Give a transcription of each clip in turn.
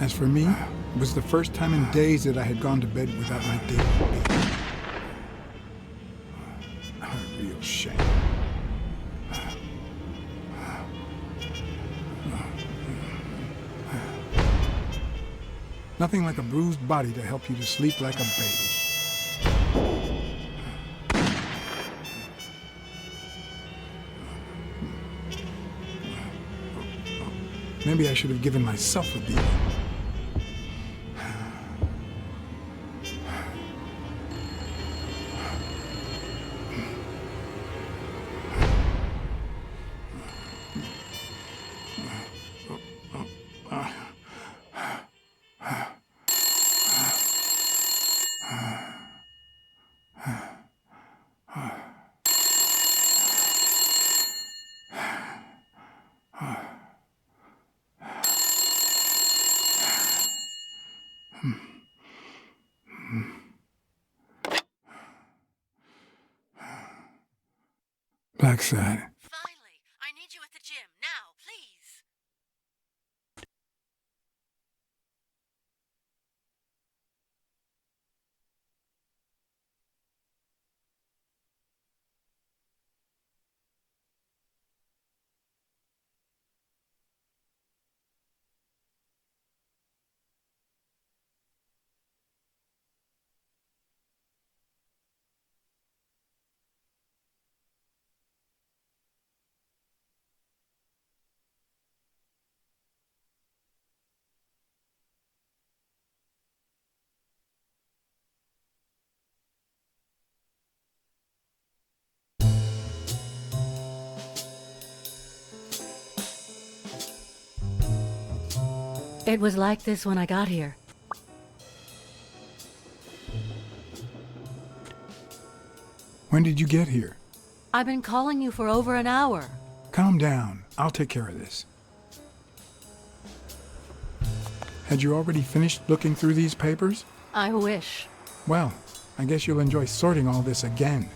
As for me, it was the first time in days that I had gone to bed without my daily beat. A real shame. Nothing like a bruised body to help you to sleep like a baby. Maybe I should have given myself a beating. Blacksad. Finally! I need you at the gym, now, please! It was like this when I got here. When did you get here? I've been calling you for over an hour. Calm down. I'll take care of this. Had you already finished looking through these papers? I wish. Well, I guess you'll enjoy sorting all this again.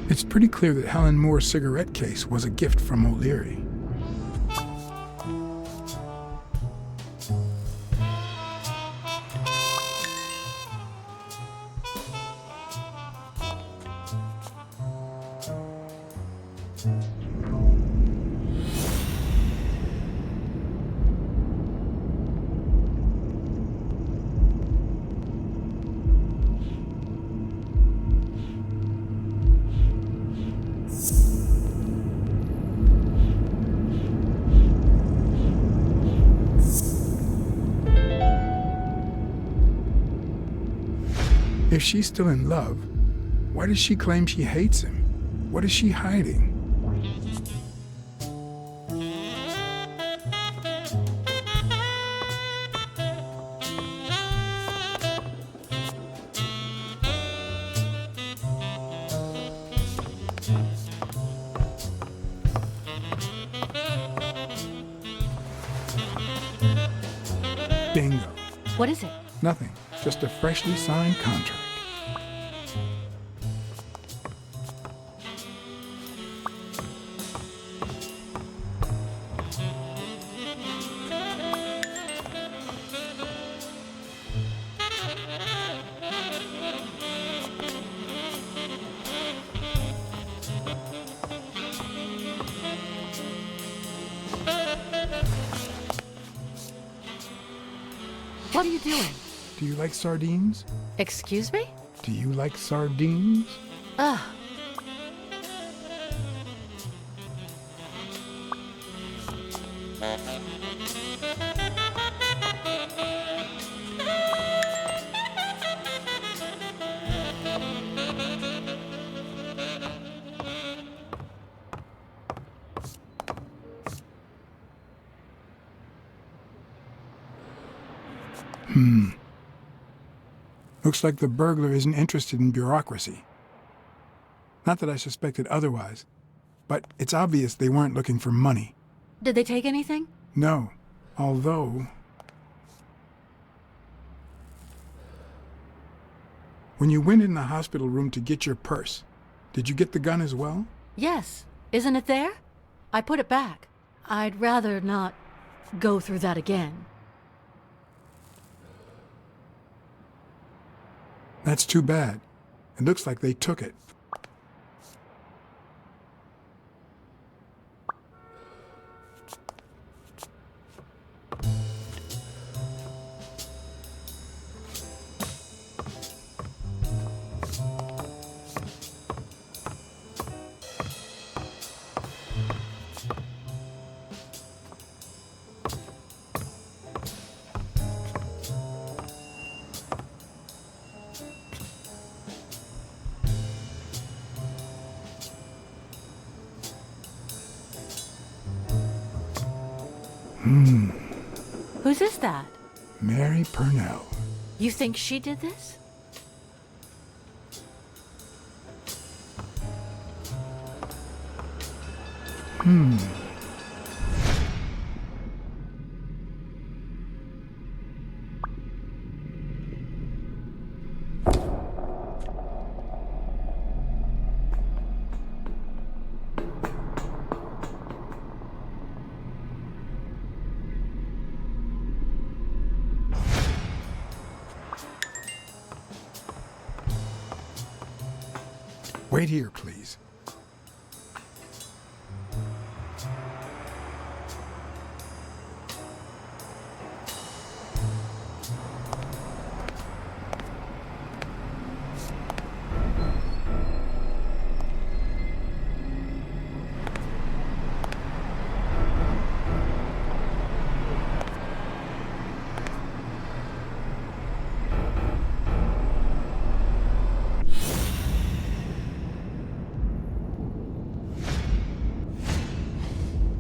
It's pretty clear that Helen Moore's cigarette case was a gift from O'Leary. If she's still in love, why does she claim she hates him? What is she hiding? Bingo. What is it? Nothing. Just a freshly signed contract. What are you doing? Do you like sardines? Excuse me? Do you like sardines? Ugh. Looks like the burglar isn't interested in bureaucracy. Not that I suspected otherwise, but it's obvious they weren't looking for money. Did they take anything? No, although... When you went in the hospital room to get your purse, did you get the gun as well? Yes. Isn't it there? I put it back. I'd rather not go through that again. That's too bad. It looks like they took it. Whose is that? Mary Purnell. You think she did this? Wait here, please.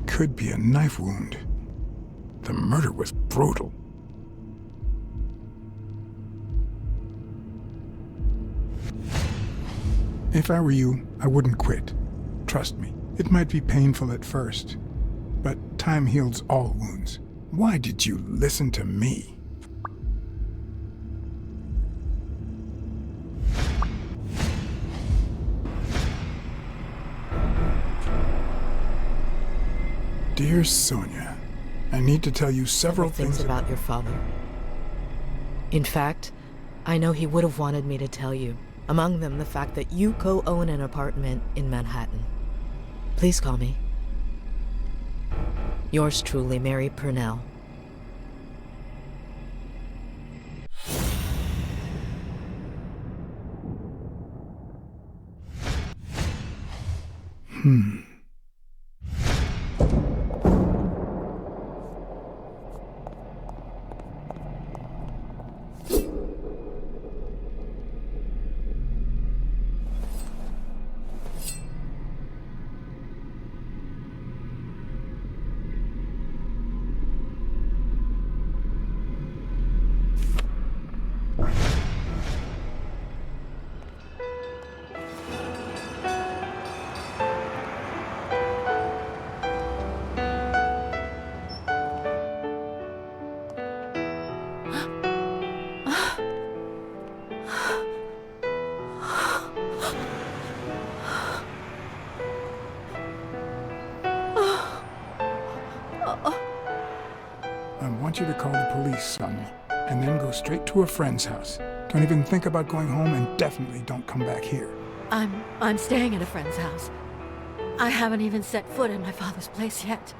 Could be a knife wound. The murder was brutal. If I were you, I wouldn't quit. Trust me, it might be painful at first, but time heals all wounds. Why did you listen to me? Dear Sonia, I need to tell you several things about your father. In fact, I know he would have wanted me to tell you. Among them, the fact that you co-own an apartment in Manhattan. Please call me. Yours truly, Mary Purnell. I want you to call the police, Sonia, and then go straight to a friend's house. Don't even think about going home, and definitely don't come back here. I'm staying at a friend's house. I haven't even set foot in my father's place yet.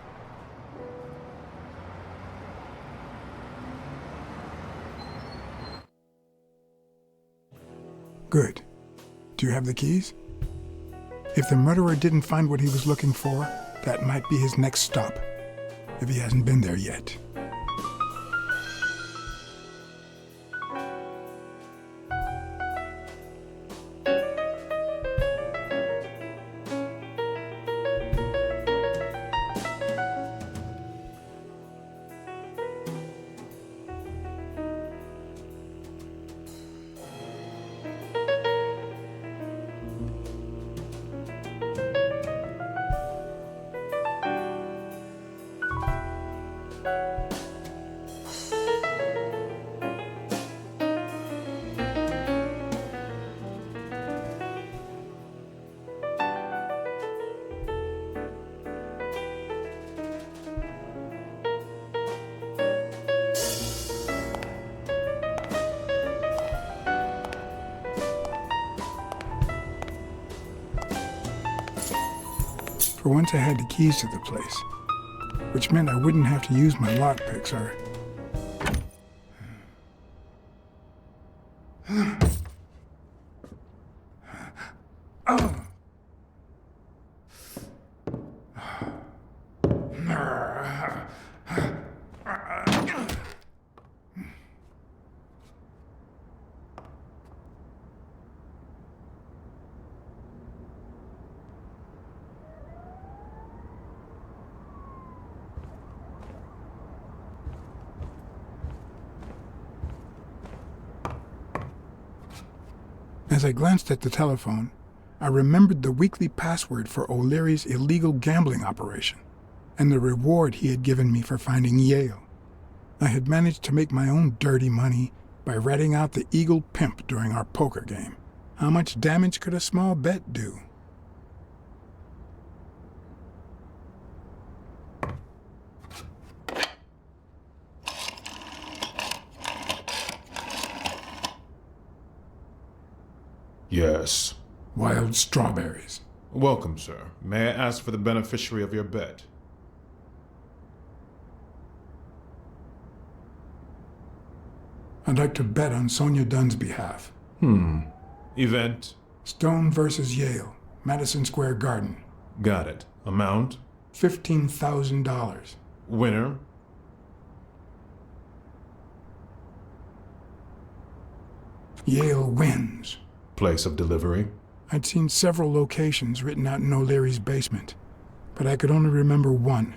Good. Do you have the keys? If the murderer didn't find what he was looking for, that might be his next stop, if he hasn't been there yet. For once I had the keys to the place, which meant I wouldn't have to use my lockpicks or... As I glanced at the telephone, I remembered the weekly password for O'Leary's illegal gambling operation, and the reward he had given me for finding Yale. I had managed to make my own dirty money by ratting out the Eagle Pimp during our poker game. How much damage could a small bet do? Yes. Wild strawberries. Welcome, sir. May I ask for the beneficiary of your bet? I'd like to bet on Sonia Dunn's behalf. Event? Stone versus Yale, Madison Square Garden. Got it. Amount? $15,000. Winner? Yale wins. Place of delivery? I'd seen several locations written out in O'Leary's basement, but I could only remember one,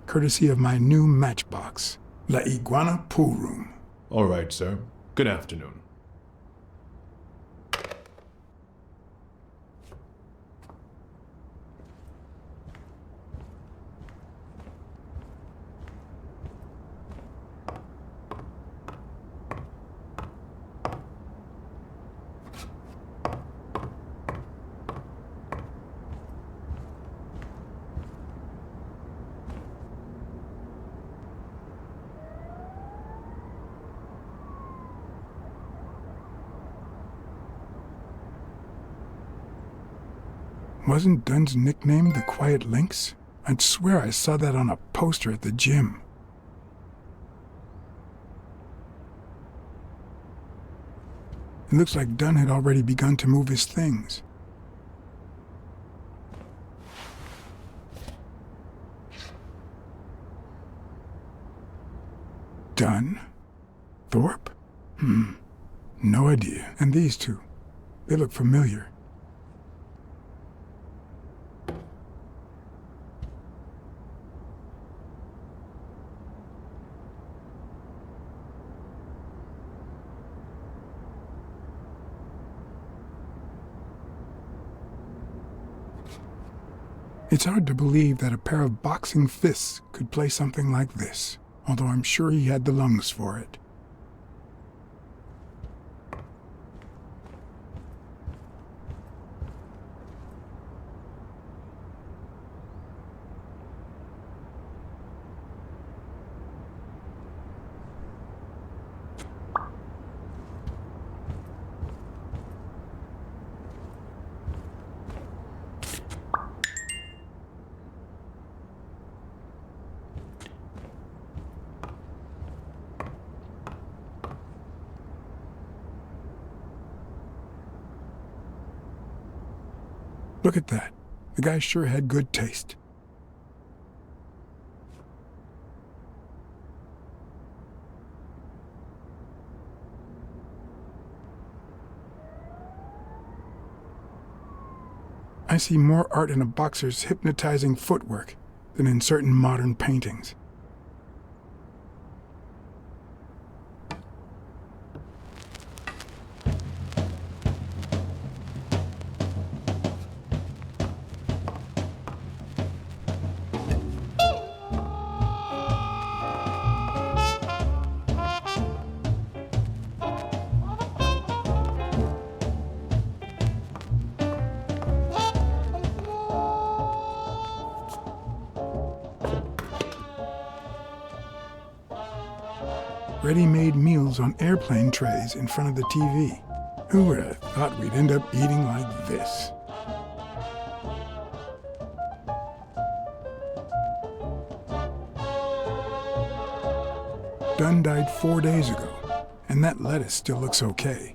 courtesy of my new matchbox, La Iguana Pool Room. All right, sir. Good afternoon. Wasn't Dunn's nickname the Quiet Lynx? I'd swear I saw that on a poster at the gym. It looks like Dunn had already begun to move his things. Dunn? Thorpe? No idea. And these two, they look familiar. It's hard to believe that a pair of boxing fists could play something like this, although I'm sure he had the lungs for it. Look at that. The guy sure had good taste. I see more art in a boxer's hypnotizing footwork than in certain modern paintings. Ready-made meals on airplane trays in front of the TV. Who would have thought we'd end up eating like this? Dunn died 4 days ago, and that lettuce still looks okay.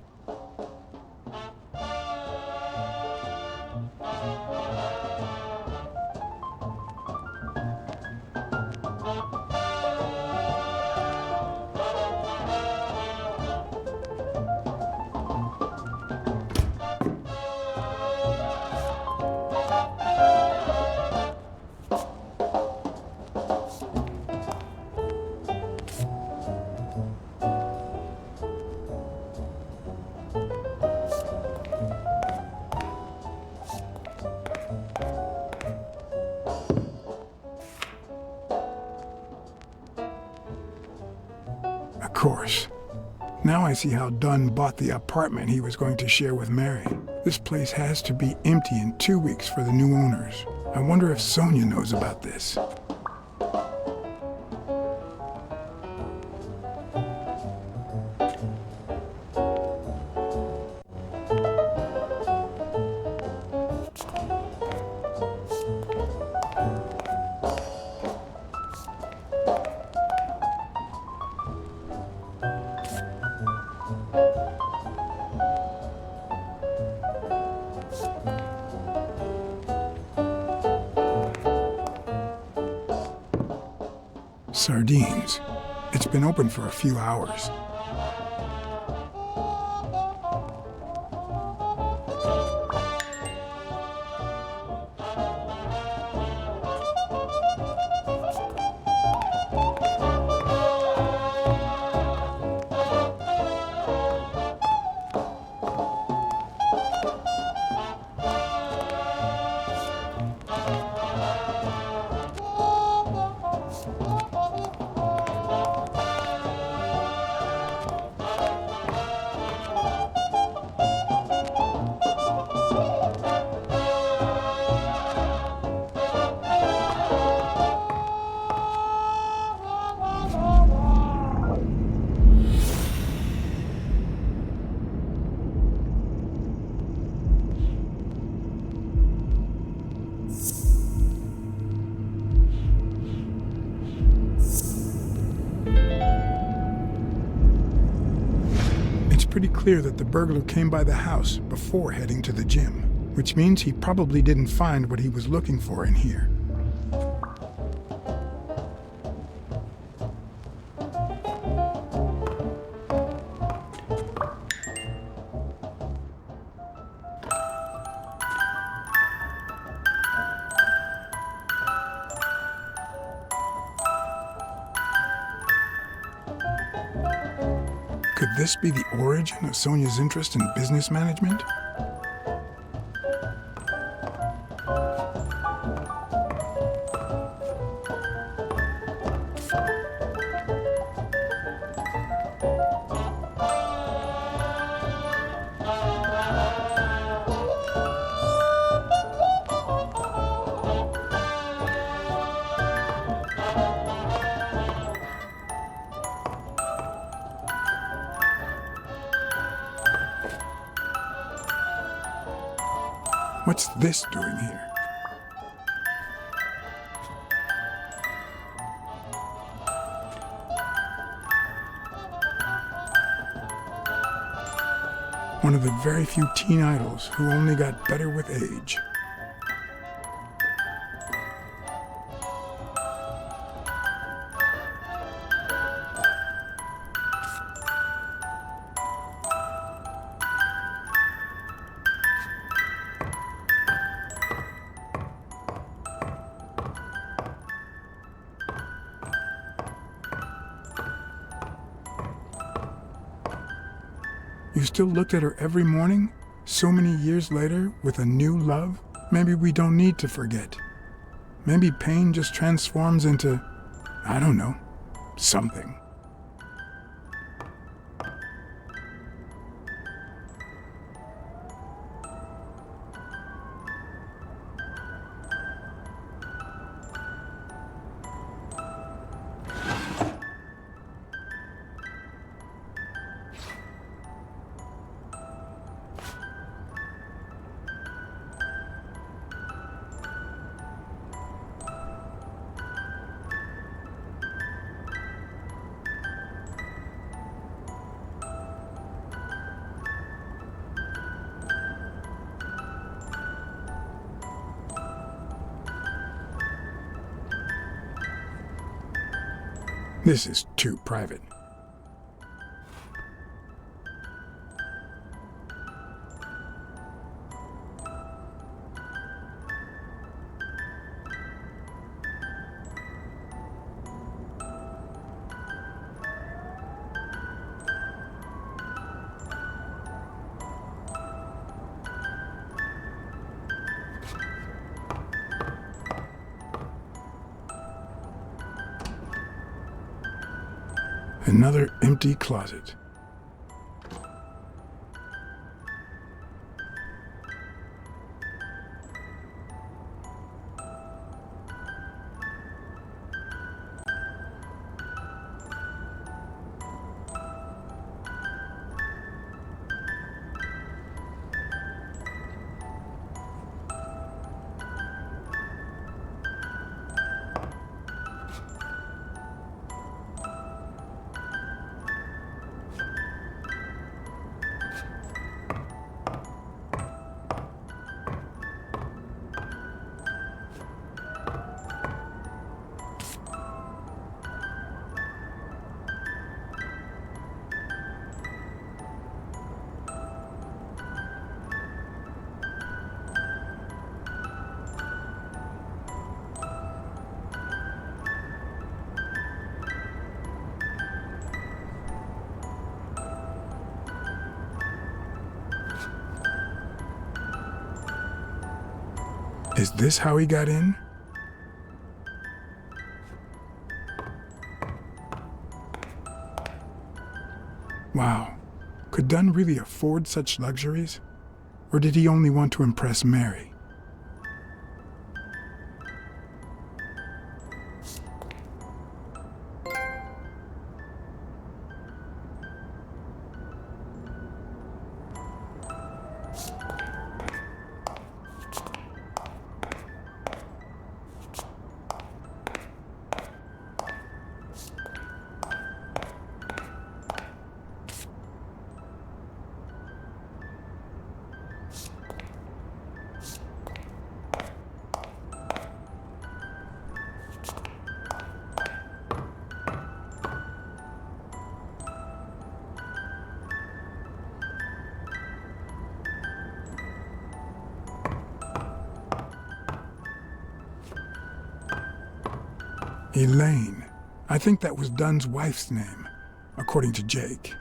Of course. Now I see how Dunn bought the apartment he was going to share with Mary. This place has to be empty in 2 weeks for the new owners. I wonder if Sonia knows about this. Sardines. It's been open for a few hours. Pretty clear that the burglar came by the house before heading to the gym, which means he probably didn't find what he was looking for in here. Could this be the origin of Sonia's interest in business management? What's this doing here? One of the very few teen idols who only got better with age. You still looked at her every morning, so many years later, with a new love? Maybe we don't need to forget. Maybe pain just transforms into, I don't know, something. This is too private. Another empty closet. Is this how he got in? Wow. Could Dunn really afford such luxuries? Or did he only want to impress Mary? Elaine. I think that was Dunn's wife's name, according to Jake.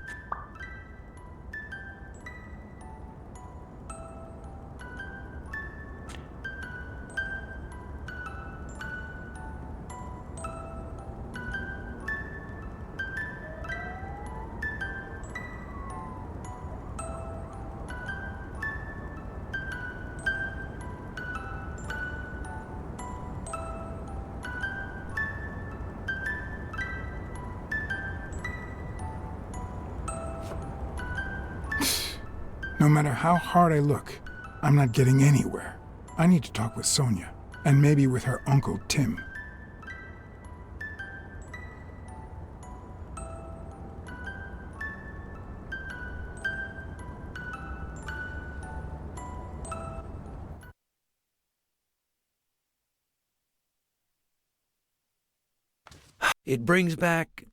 No matter how hard I look, I'm not getting anywhere. I need to talk with Sonia, and maybe with her uncle Tim. It brings back,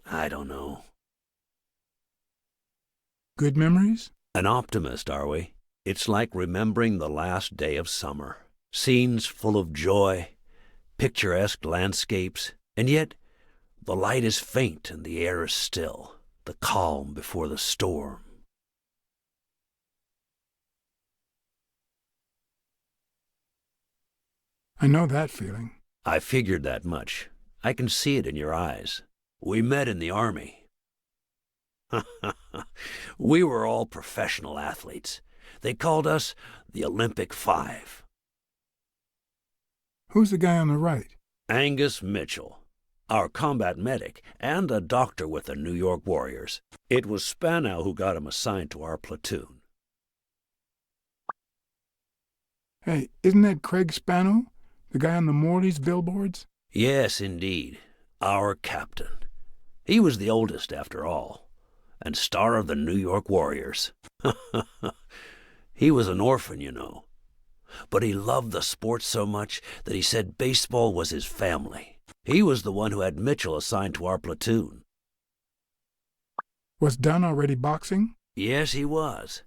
I don't know. Good memories? An optimist, are we? It's like remembering the last day of summer. Scenes full of joy, picturesque landscapes, and yet the light is faint and the air is still. The calm before the storm, I know that feeling. I figured that much. I can see it in your eyes. We met in the Army. We were all professional athletes. They called us the Olympic Five. Who's the guy on the right? Angus Mitchell, our combat medic, and a doctor with the New York Warriors. It was Spanow who got him assigned to our platoon. Hey, isn't that Craig Spano? The guy on the Morley's billboards? Yes, indeed. Our captain. He was the oldest, after all, and star of the New York Warriors. He was an orphan, you know. But he loved the sport so much that he said baseball was his family. He was the one who had Mitchell assigned to our platoon. Was Dunn already boxing? Yes, he was.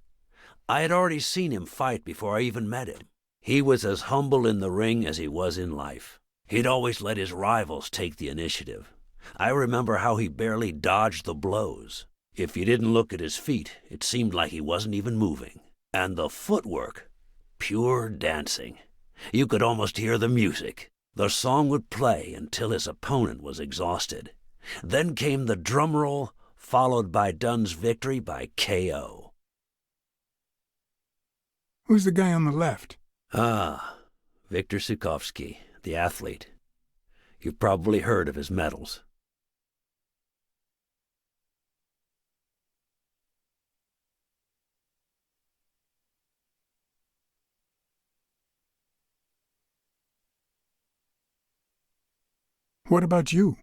I had already seen him fight before I even met him. He was as humble in the ring as he was in life. He'd always let his rivals take the initiative. I remember how he barely dodged the blows. If you didn't look at his feet, it seemed like he wasn't even moving. And the footwork, pure dancing. You could almost hear the music. The song would play until his opponent was exhausted. Then came the drum roll, followed by Dunn's victory by KO. Who's the guy on the left? Ah, Viktor Sukovsky, the athlete. You've probably heard of his medals. What about you?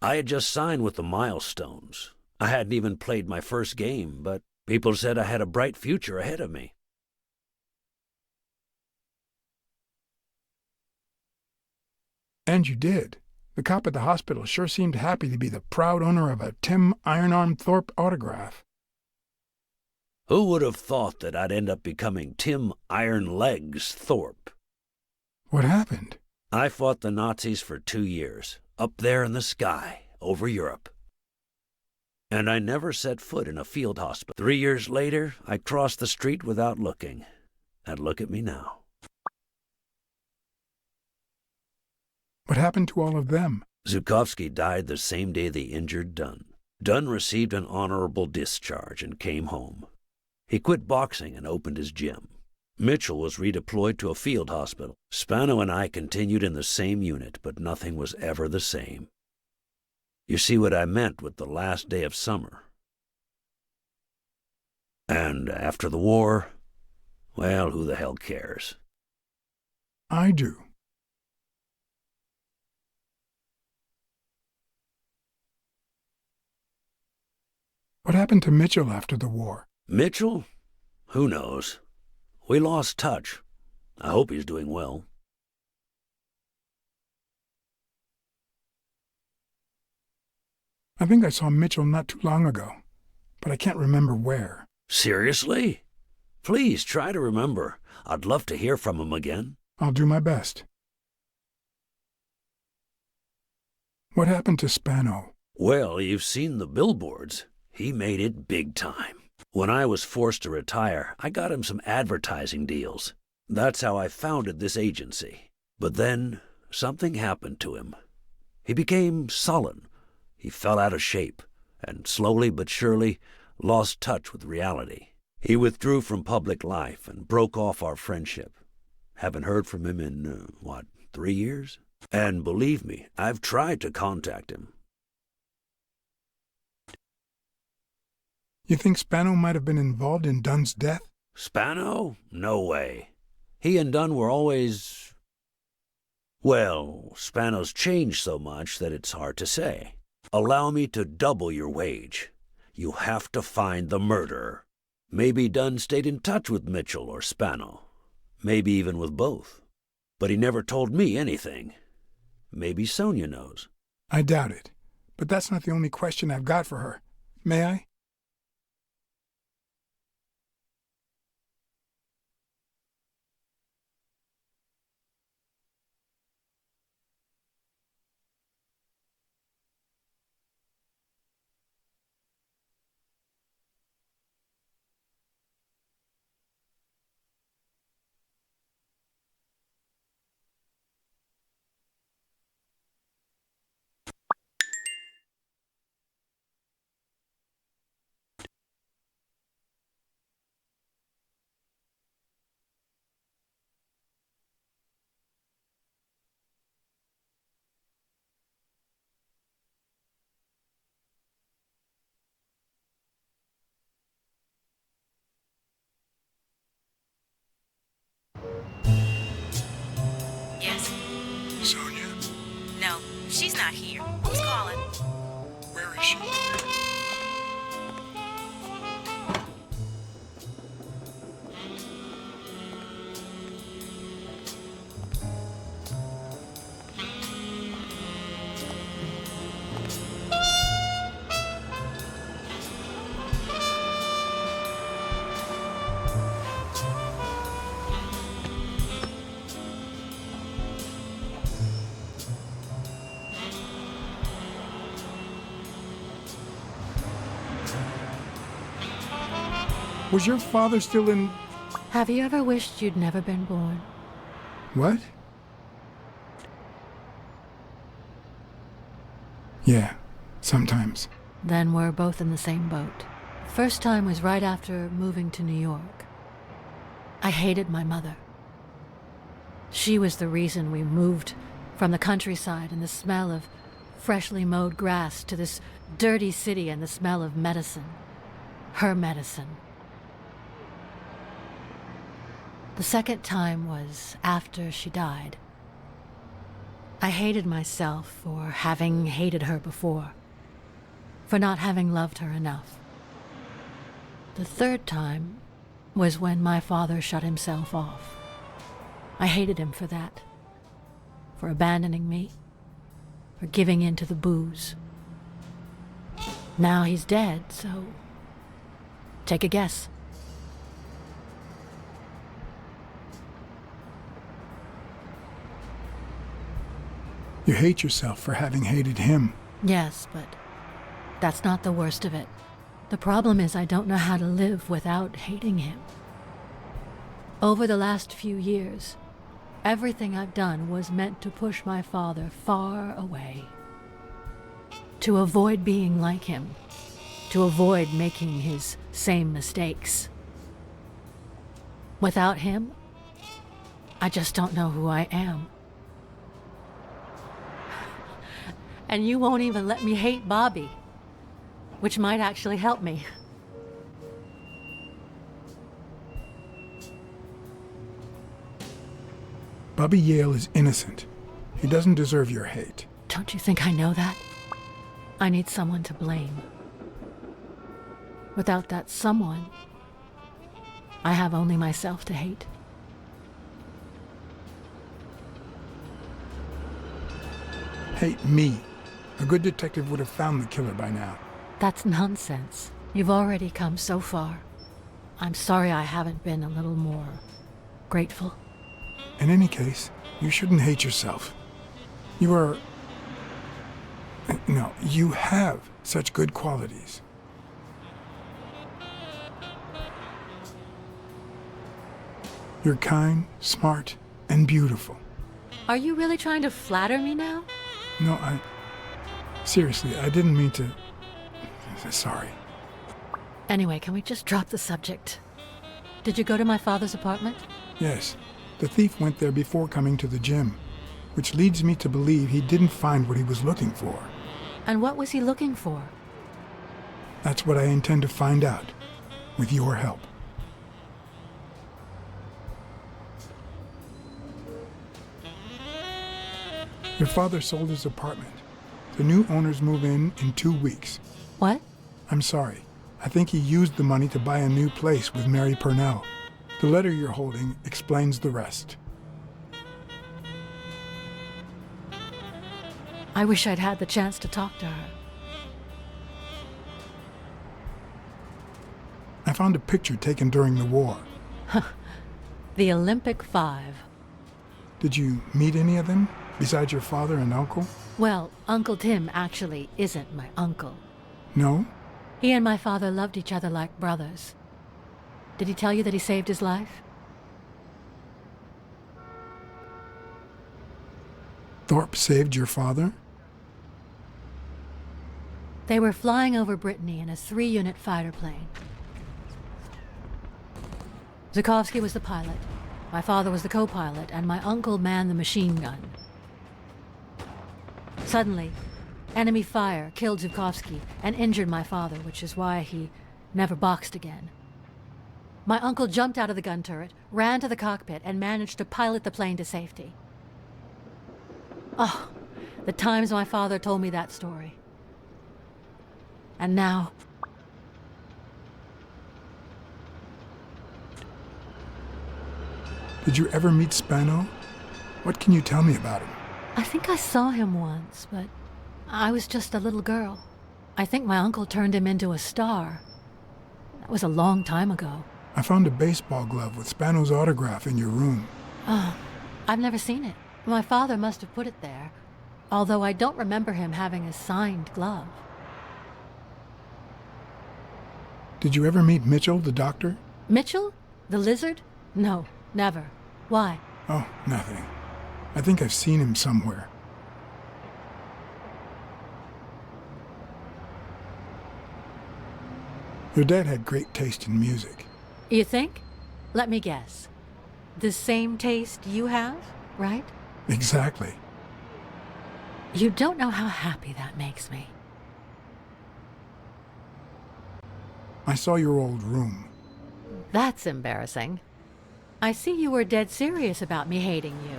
I had just signed with the Milestones. I hadn't even played my first game, but people said I had a bright future ahead of me. And you did. The cop at the hospital sure seemed happy to be the proud owner of a Tim Ironarm Thorpe autograph. Who would have thought that I'd end up becoming Tim Iron Legs Thorpe? What happened? I fought the Nazis for 2 years, up there in the sky, over Europe. And I never set foot in a field hospital. 3 years later, I crossed the street without looking. And look at me now. What happened to all of them? Zhukovsky died the same day they injured Dunn. Dunn received an honorable discharge and came home. He quit boxing and opened his gym. Mitchell was redeployed to a field hospital. Spano and I continued in the same unit, but nothing was ever the same. You see what I meant with the last day of summer. And after the war, well, who the hell cares? I do. What happened to Mitchell after the war? Mitchell? Who knows? We lost touch. I hope he's doing well. I think I saw Mitchell not too long ago, but I can't remember where. Seriously? Please try to remember. I'd love to hear from him again. I'll do my best. What happened to Spano? Well, you've seen the billboards. He made it big time. When I was forced to retire, I got him some advertising deals. That's how I founded this agency. But then, something happened to him. He became sullen. He fell out of shape, and slowly but surely lost touch with reality. He withdrew from public life and broke off our friendship. Haven't heard from him in, 3 years? And believe me, I've tried to contact him. You think Spano might have been involved in Dunn's death? Spano? No way. He and Dunn were always... Well, Spano's changed so much that it's hard to say. Allow me to double your wage. You have to find the murderer. Maybe Dunn stayed in touch with Mitchell or Spano. Maybe even with both. But he never told me anything. Maybe Sonia knows. I doubt it. But that's not the only question I've got for her. May I? not here. Who's calling? Where is she? Was your father still in... Have you ever wished you'd never been born? What? Yeah, sometimes. Then we're both in the same boat. First time was right after moving to New York. I hated my mother. She was the reason we moved from the countryside and the smell of freshly mowed grass to this dirty city and the smell of medicine. Her medicine. The second time was after she died. I hated myself for having hated her before, for not having loved her enough. The third time was when my father shut himself off. I hated him for that, for abandoning me, for giving in to the booze. Now he's dead, so take a guess. You hate yourself for having hated him. Yes, but that's not the worst of it. The problem is I don't know how to live without hating him. Over the last few years, everything I've done was meant to push my father far away. To avoid being like him. To avoid making his same mistakes. Without him, I just don't know who I am. And you won't even let me hate Bobby, which might actually help me. Bobby Yale is innocent. He doesn't deserve your hate. Don't you think I know that? I need someone to blame. Without that someone, I have only myself to hate. Hate me. A good detective would have found the killer by now. That's nonsense. You've already come so far. I'm sorry I haven't been a little more grateful. In any case, you shouldn't hate yourself. You are... No, you have such good qualities. You're kind, smart, and beautiful. Are you really trying to flatter me now? No, Seriously, I didn't mean to... Sorry. Anyway, can we just drop the subject? Did you go to my father's apartment? Yes, the thief went there before coming to the gym, which leads me to believe he didn't find what he was looking for. And what was he looking for? That's what I intend to find out, with your help. Your father sold his apartment. The new owners move in 2 weeks. What? I'm sorry. I think he used the money to buy a new place with Mary Purnell. The letter you're holding explains the rest. I wish I'd had the chance to talk to her. I found a picture taken during the war. The Olympic Five. Did you meet any of them, besides your father and uncle? Well, Uncle Tim actually isn't my uncle. No? He and my father loved each other like brothers. Did he tell you that he saved his life? Thorpe saved your father? They were flying over Brittany in a 3-unit fighter plane. Zukovsky was the pilot, my father was the co-pilot, and my uncle manned the machine gun. Suddenly, enemy fire killed Zukovsky and injured my father, which is why he never boxed again. My uncle jumped out of the gun turret, ran to the cockpit, and managed to pilot the plane to safety. Oh, The times my father told me that story. And now... Did you ever meet Spano? What can you tell me about him? I think I saw him once, but I was just a little girl. I think my uncle turned him into a star. That was a long time ago. I found a baseball glove with Spano's autograph in your room. Oh, I've never seen it. My father must have put it there, although I don't remember him having a signed glove. Did you ever meet Mitchell, the doctor? Mitchell? The lizard? No, never. Why? Oh, nothing. I think I've seen him somewhere. Your dad had great taste in music. You think? Let me guess. The same taste you have, right? Exactly. You don't know how happy that makes me. I saw your old room. That's embarrassing. I see you were dead serious about me hating you.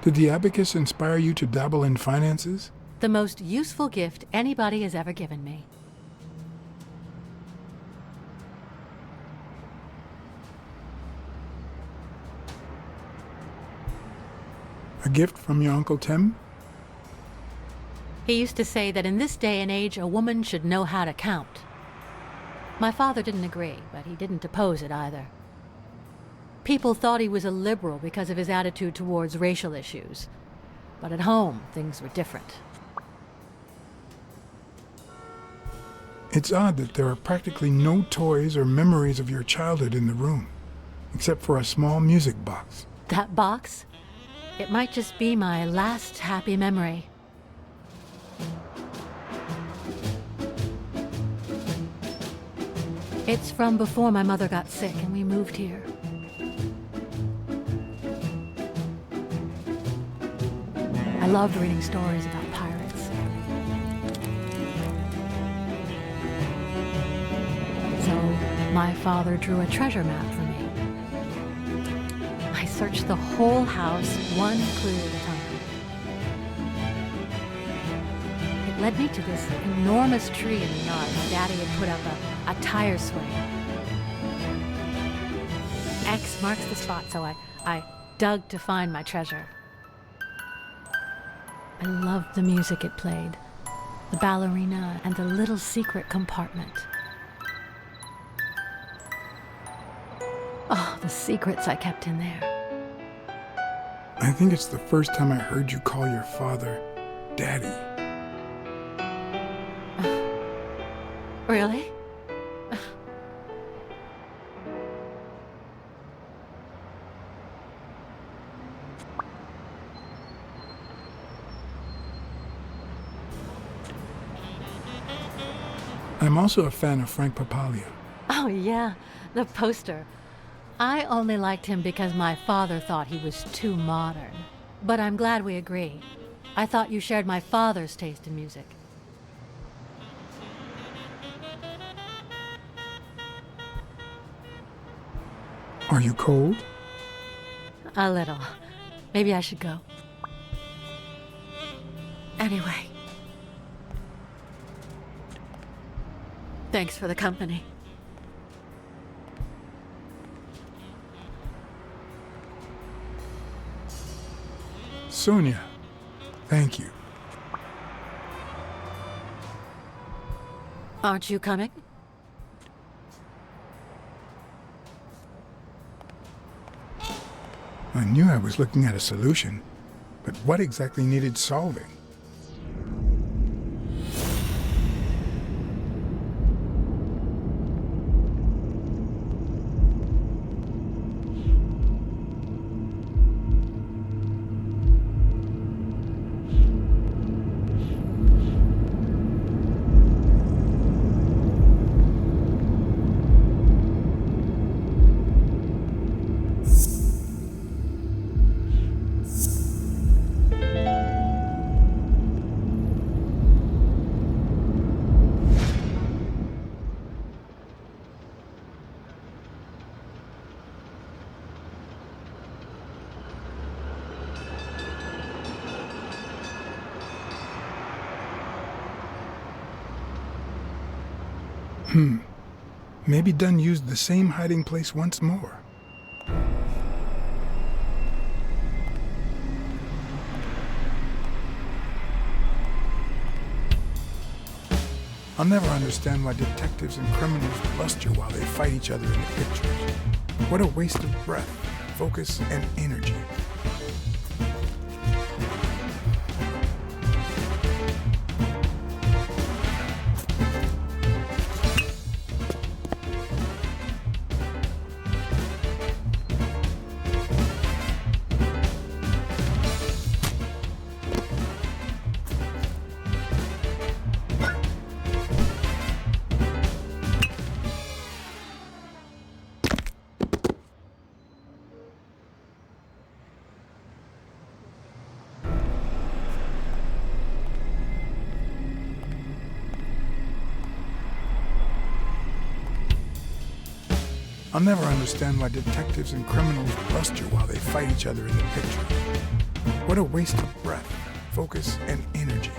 Did the abacus inspire you to dabble in finances? The most useful gift anybody has ever given me. A gift from your Uncle Tim? He used to say that in this day and age, a woman should know how to count. My father didn't agree, but he didn't oppose it either. People thought he was a liberal because of his attitude towards racial issues. But at home, things were different. It's odd that there are practically no toys or memories of your childhood in the room, except for a small music box. That box? It might just be my last happy memory. It's from before my mother got sick and we moved here. I loved reading stories about pirates. So my father drew a treasure map for me. I searched the whole house, one clue at a time. It led me to this enormous tree in the yard. My daddy had put up a tire swing. X marks the spot, so I dug to find my treasure. I loved the music it played, the ballerina and the little secret compartment. Oh, the secrets I kept in there. I think it's the first time I heard you call your father Daddy. Really? I'm also a fan of Frank Papaglia. Oh, yeah, the poster. I only liked him because my father thought he was too modern. But I'm glad we agree. I thought you shared my father's taste in music. Are you cold? A little. Maybe I should go. Anyway. Thanks for the company. Sonia, thank you. Aren't you coming? I knew I was looking at a solution, but what exactly needed solving? Maybe Dunn used the same hiding place once more. I'll never understand why detectives and criminals bluster while they fight each other in the pictures. What a waste of breath, focus, and energy. I'll never understand why detectives and criminals bluster while they fight each other in the pictures. What a waste of breath, focus, and energy.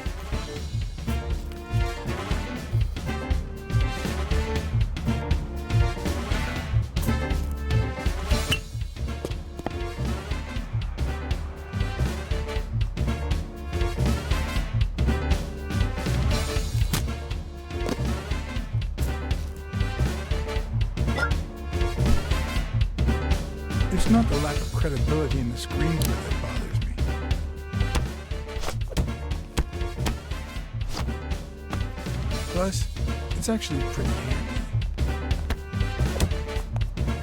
It's not the lack of credibility in the screenplay that bothers me. Plus, it's actually pretty handy.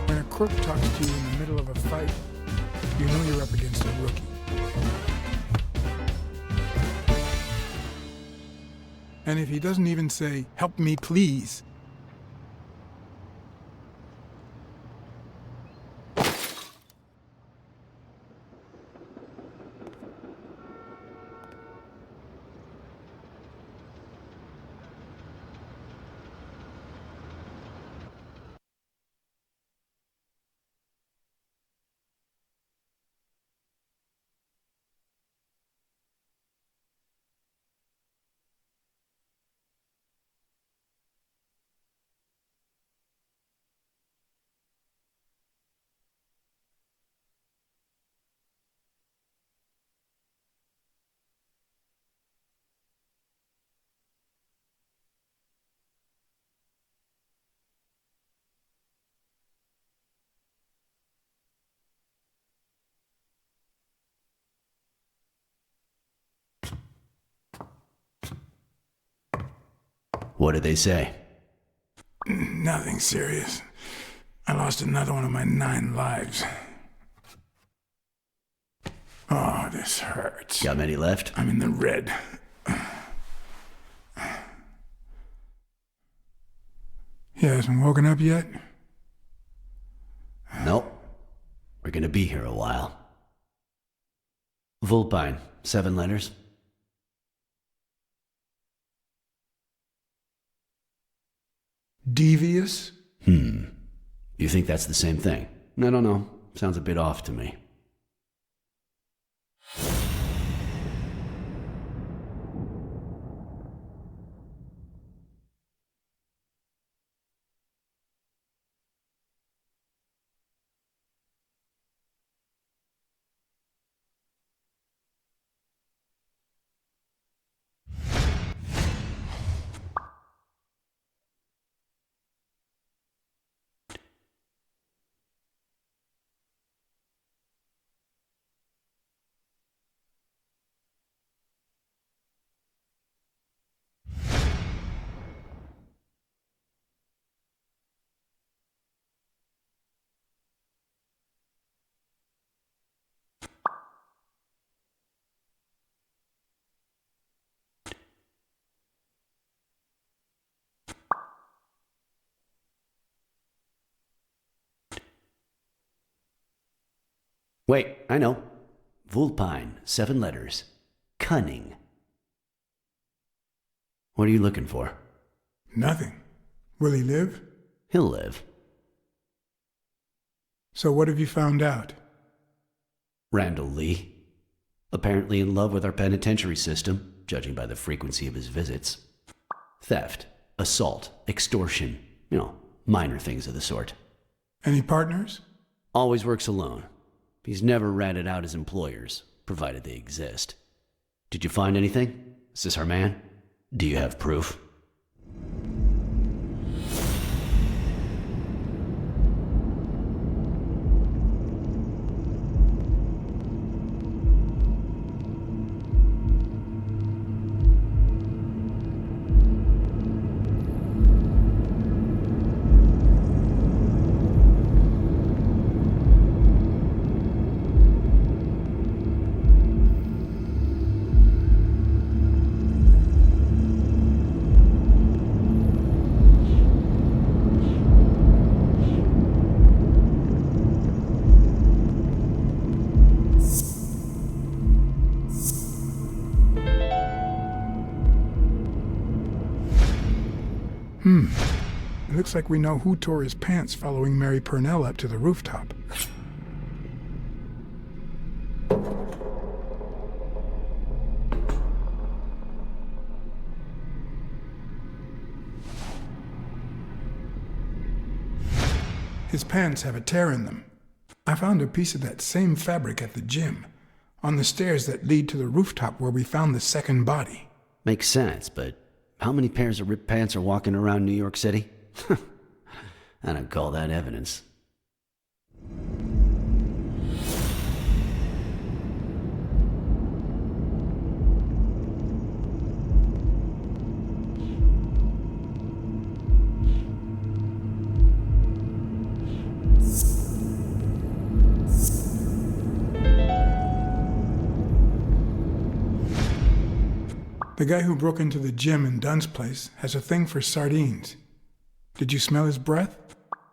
When a crook talks to you in the middle of a fight, you know you're up against a rookie. And if he doesn't even say, "Help me, please," What did they say? nothing serious. I lost another one of my 9 lives. Oh, this hurts. Got many left? I'm in the red. He hasn't woken up yet? Nope. We're gonna be here a while. Vulpine, 7 letters. Devious? You think that's the same thing? I don't know. Sounds a bit off to me. Wait, I know. Vulpine, 7 letters. Cunning. What are you looking for? Nothing. Will he live? He'll live. So what have you found out? Randall Lee. Apparently in love with our penitentiary system, judging by the frequency of his visits. Theft. assault, extortion, minor things of the sort. Any partners? Always works alone. He's never ratted out his employers, provided they exist. Did you find anything? Is this our man? Do you have proof? It looks like we know who tore his pants following Mary Purnell up to the rooftop. His pants have a tear in them. I found a piece of that same fabric at the gym, on the stairs that lead to the rooftop where we found the second body. Makes sense, but how many pairs of ripped pants are walking around New York City? I don't call that evidence. The guy who broke into the gym in Dunn's place has a thing for sardines. Did you smell his breath?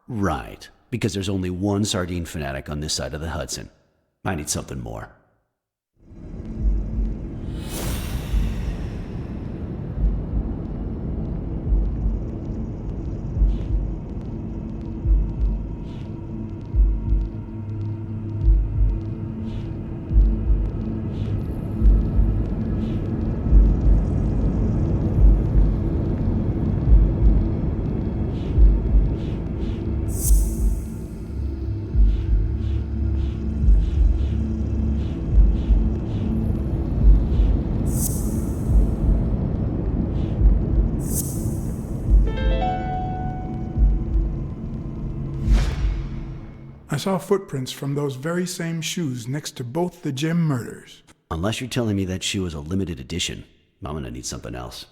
Right, because there's only one sardine fanatic on this side of the Hudson. I need something more. I saw footprints from those very same shoes next to both the gym murders. Unless you're telling me that shoe is a limited edition, I'm gonna need something else.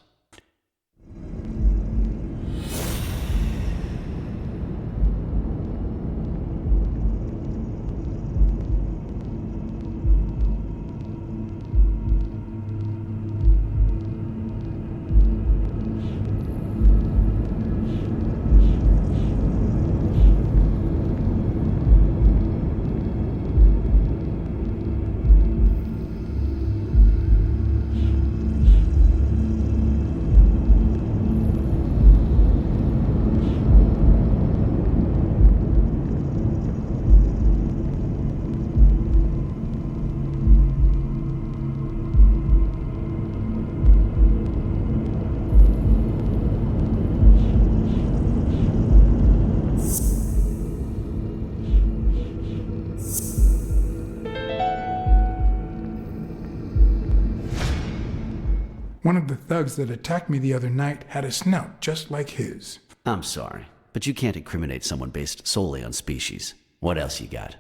One of the thugs that attacked me the other night had a snout just like his. I'm sorry, but you can't incriminate someone based solely on species. What else you got?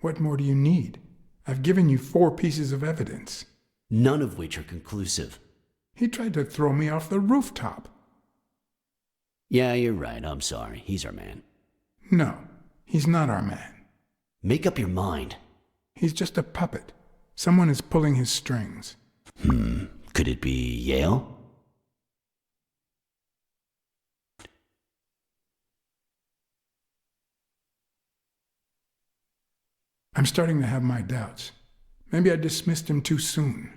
What more do you need? I've given you 4 pieces of evidence. None of which are conclusive. He tried to throw me off the rooftop. Yeah, you're right. I'm sorry. He's our man. No, he's not our man. Make up your mind. He's just a puppet. Someone is pulling his strings. Could it be Yale? I'm starting to have my doubts. Maybe I dismissed him too soon.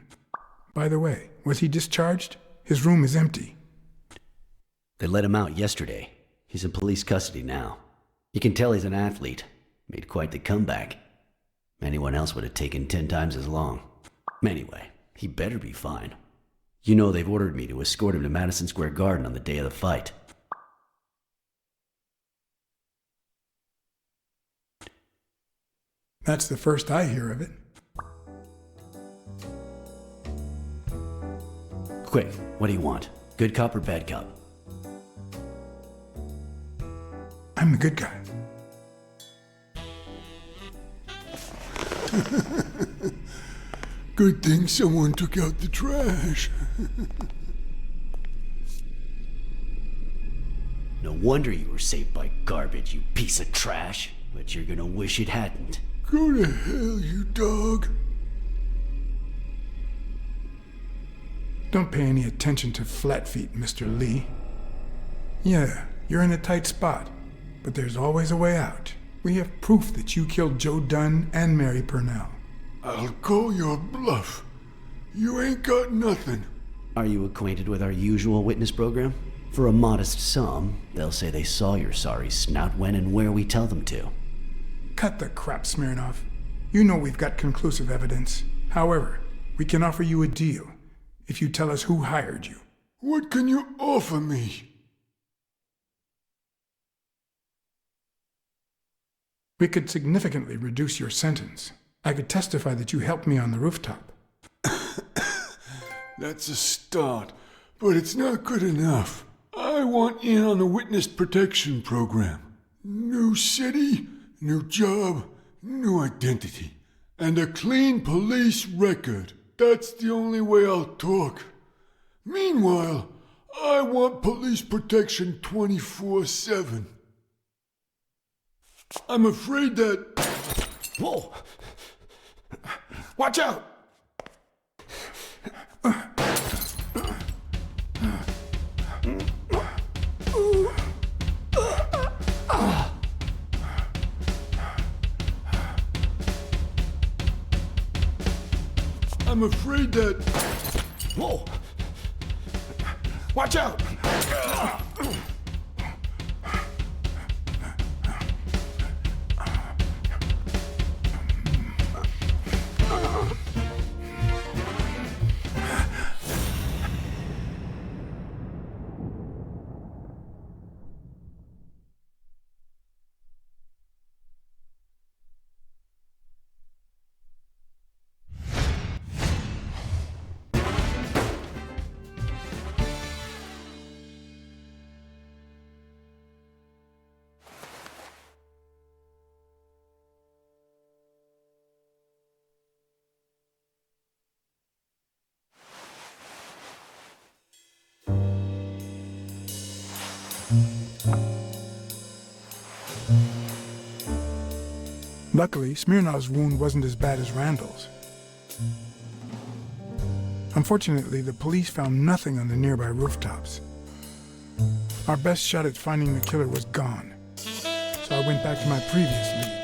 By the way, was he discharged? His room is empty. They let him out yesterday. He's in police custody now. You can tell he's an athlete. Made quite the comeback. Anyone else would have taken 10 times as long. Anyway, he better be fine. You know they've ordered me to escort him to Madison Square Garden on the day of the fight. That's the first I hear of it. Quick, what do you want? Good cop or bad cop? I'm the good guy. Good thing someone took out the trash. No wonder you were saved by garbage, you piece of trash. But you're gonna wish it hadn't. Go to hell, you dog. Don't pay any attention to flat feet, Mr. Lee. Yeah, you're in a tight spot, but there's always a way out. We have proof that you killed Joe Dunn and Mary Purnell. I'll call your bluff. You ain't got nothing. Are you acquainted with our usual witness program? For a modest sum, they'll say they saw your sorry snout when and where we tell them to. Cut the crap, Smirnov. You know we've got conclusive evidence. However, we can offer you a deal if you tell us who hired you. What can you offer me? We could significantly reduce your sentence. I could testify that you helped me on the rooftop. That's a start, but it's not good enough. I want in on the witness protection program. New city, new job, new identity, and a clean police record. That's the only way I'll talk. Meanwhile, I want police protection 24/7. I'm afraid that... Whoa! Watch out! I'm afraid that... Whoa! Watch out! Luckily, Smirnov's wound wasn't as bad as Randall's. Unfortunately, the police found nothing on the nearby rooftops. Our best shot at finding the killer was gone, so I went back to my previous lead.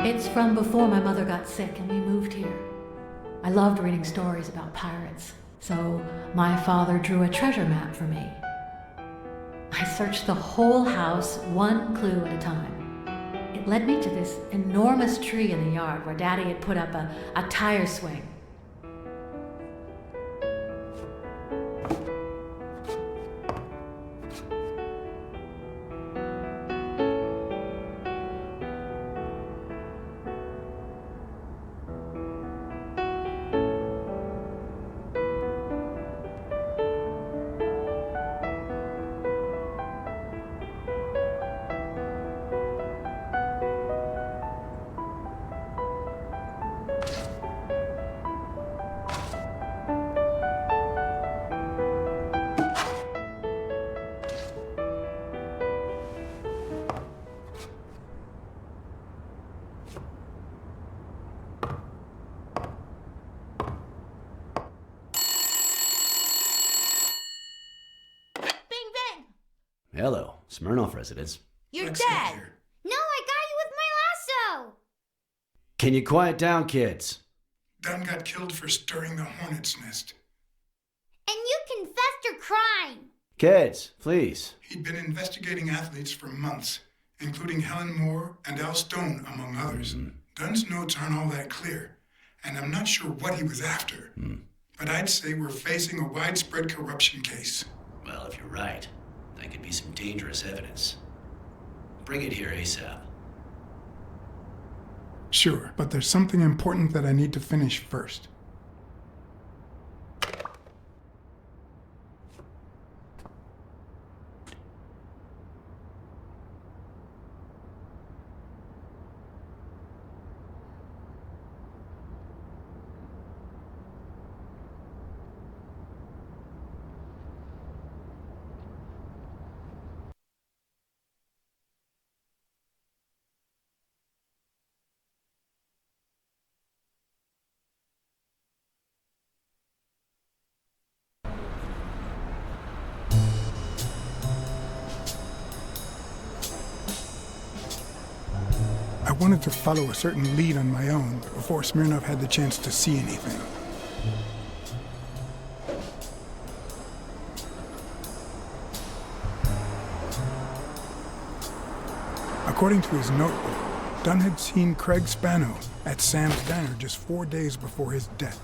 It's from before my mother got sick and we moved here. I loved reading stories about pirates, so my father drew a treasure map for me. I searched the whole house, one clue at a time. It led me to this enormous tree in the yard where Daddy had put up a tire swing. Bing bang! Hello, Smirnoff residence. You're Blacksad dead! here. No, I got you with my lasso! Can you quiet down, kids? Dunn got killed for stirring the hornet's nest. And you confessed your crime! Kids, please. He'd been investigating athletes for months, including Helen Moore and Al Stone, among others. Dunn's notes aren't all that clear, and I'm not sure what he was after. But I'd say we're facing a widespread corruption case. Well, if you're right, that could be some dangerous evidence. Bring it here ASAP. Sure, but there's something important that I need to finish first. I wanted to follow a certain lead on my own before Smirnov had the chance to see anything. According to his notebook, Dunn had seen Craig Spano at Sam's Diner just 4 days before his death.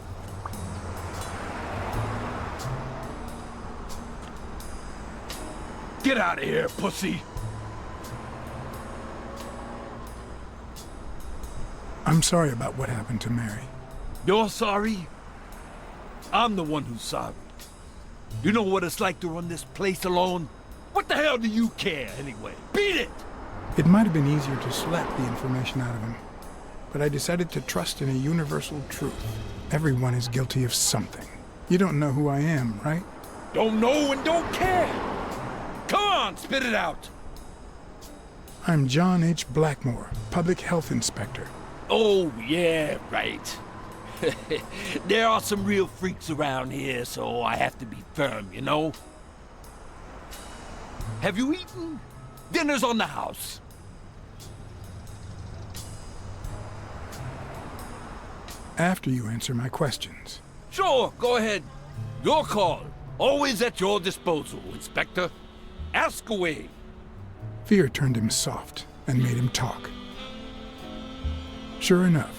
Get out of here, pussy! I'm sorry about what happened to Mary. You're sorry? I'm the one who's sorry. You know what it's like to run this place alone? What the hell do you care, anyway? Beat it! It might have been easier to slap the information out of him, but I decided to trust in a universal truth. Everyone is guilty of something. You don't know who I am, right? Don't know and don't care! Come on, spit it out! I'm John H. Blackmore, Public Health Inspector. Oh, yeah, right. There are some real freaks around here, so I have to be firm, you know? Have you eaten? Dinner's on the house. After you answer my questions. Sure, go ahead. Your call. Always at your disposal, Inspector. Ask away. Fear turned him soft and made him talk. Sure enough,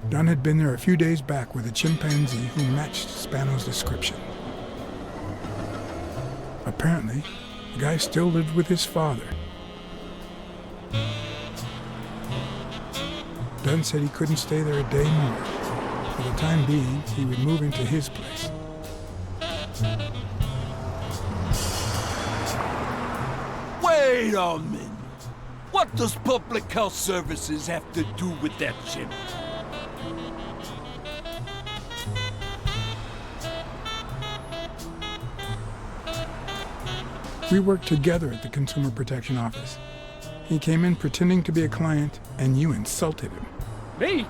Dunn had been there a few days back with a chimpanzee who matched Spano's description. Apparently, the guy still lived with his father. Dunn said he couldn't stay there a day more. For the time being, he would move into his place. Wait a minute. What does Public Health Services have to do with that chimp? We worked together at the Consumer Protection Office. He came in pretending to be a client, and you insulted him. Me?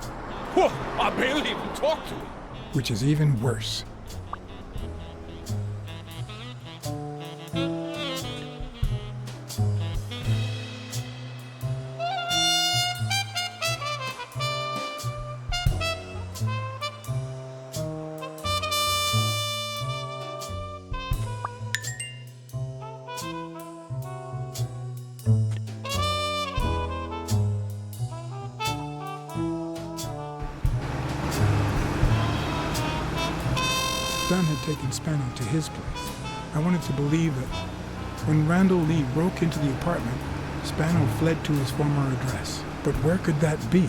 Whoa, I barely even talked to him. Which is even worse. Dunn had taken Spano to his place. I wanted to believe that when Randall Lee broke into the apartment, Spano fled to his former address. But where could that be?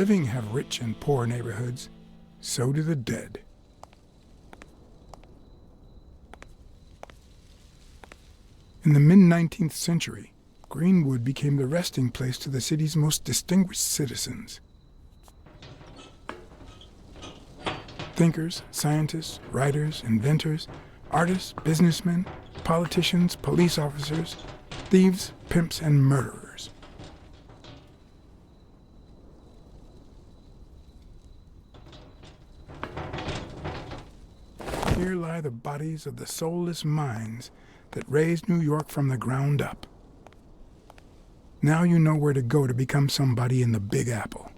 living have rich and poor neighborhoods, so do the dead. In the mid-19th century, Greenwood became the resting place to the city's most distinguished citizens. Thinkers, scientists, writers, inventors, artists, businessmen, politicians, police officers, thieves, pimps, and murderers. Here lie the bodies of the soulless minds that raised New York from the ground up. Now you know where to go to become somebody in the Big Apple.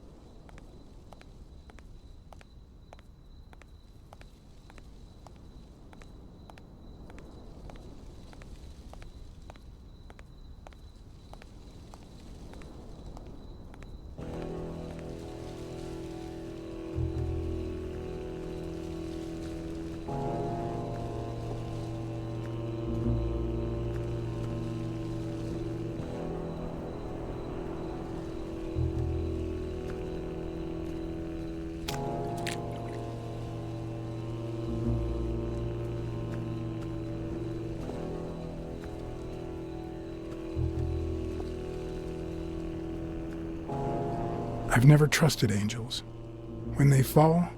I've never trusted angels. When they fall,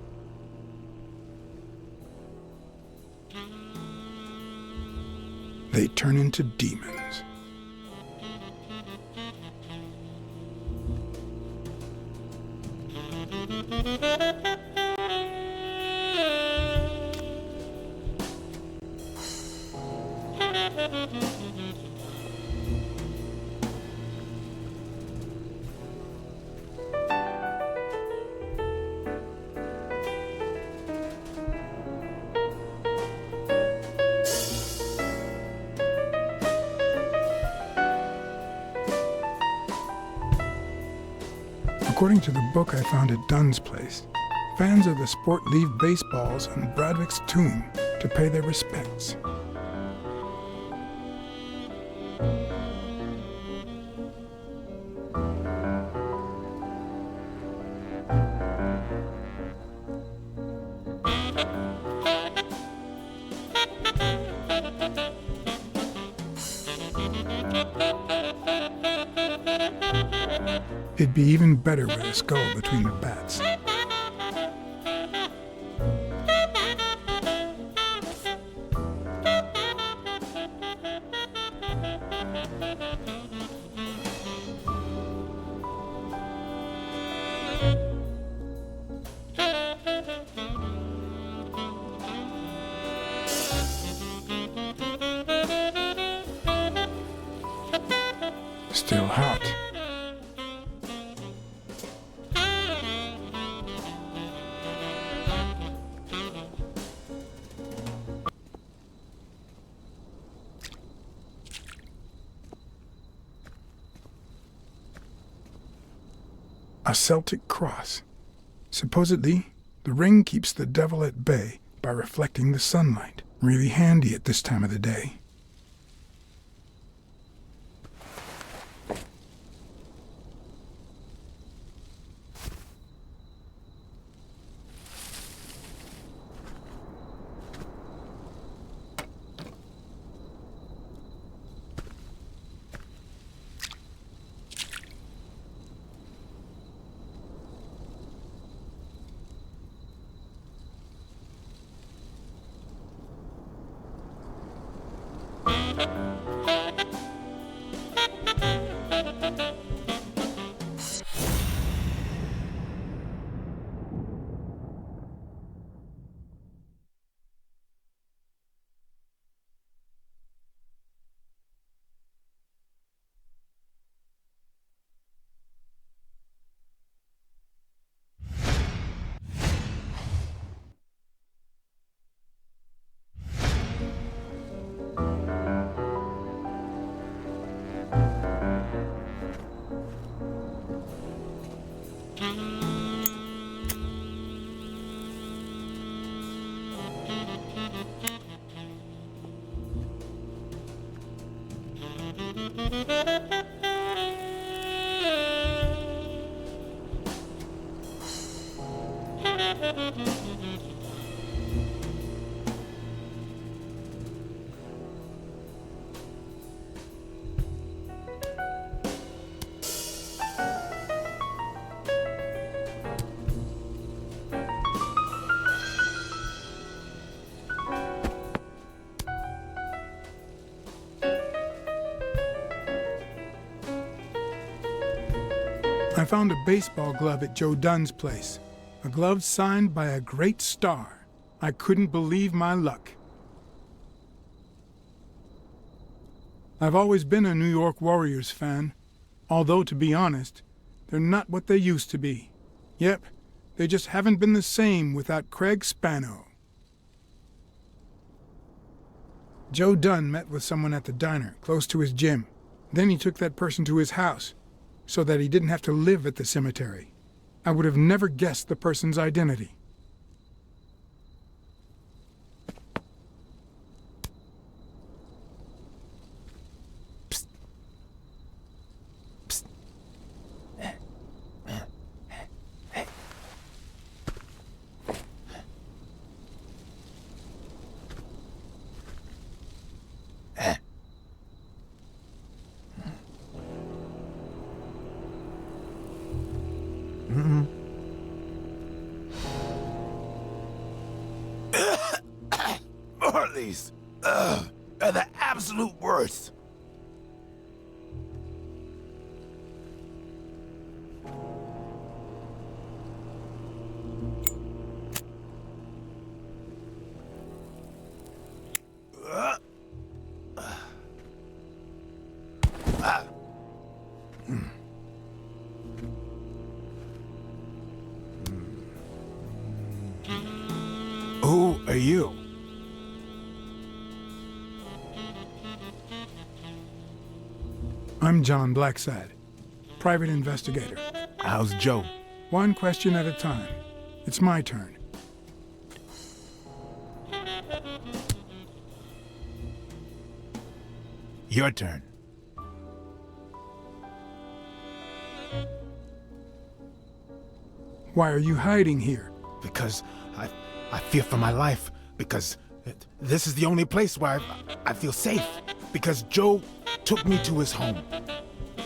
they turn into demons. According to the book I found at Dunn's place, fans of the sport leave baseballs on Bradwick's tomb to pay their respects. It'd be even better with a skull between the bats. Still hot. A Celtic cross. Supposedly, the ring keeps the devil at bay by reflecting the sunlight. Really handy at this time of the day. I found a baseball glove at Joe Dunn's place. A glove signed by a great star. I couldn't believe my luck. I've always been a New York Warriors fan, although, to be honest, they're not what they used to be. Yep, they just haven't been the same without Craig Spano. Joe Dunn met with someone at the diner, close to his gym. Then he took that person to his house, so that he didn't have to live at the cemetery. I would have never guessed the person's identity. Psst. Psst. Morley's are the absolute worst. Who are you? I'm John Blacksad, private investigator. How's Joe? One question at a time. It's my turn. Your turn. Why are you hiding here? Because I fear for my life. Because this is the only place where I feel safe. Because Joe took me to his home.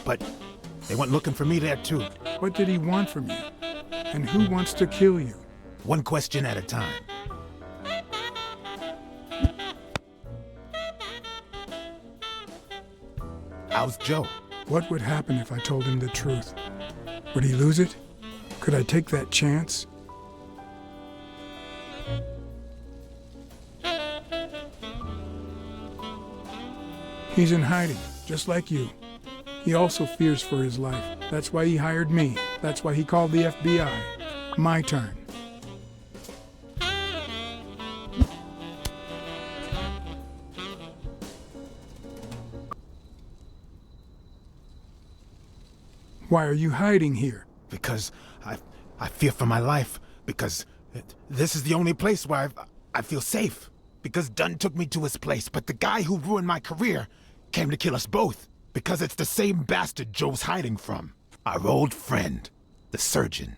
But they went looking for me there too. What did he want from you? And who wants to kill you? One question at a time. How's Joe? What would happen if I told him the truth? Would he lose it? Could I take that chance? He's in hiding, just like you. He also fears for his life. That's why he hired me. That's why he called the FBI. My turn. Why are you hiding here? Because I fear for my life. Because this is the only place where I feel safe. Because Dunn took me to his place, but the guy who ruined my career came to kill us both. Because it's the same bastard Joe's hiding from. Our old friend, the surgeon.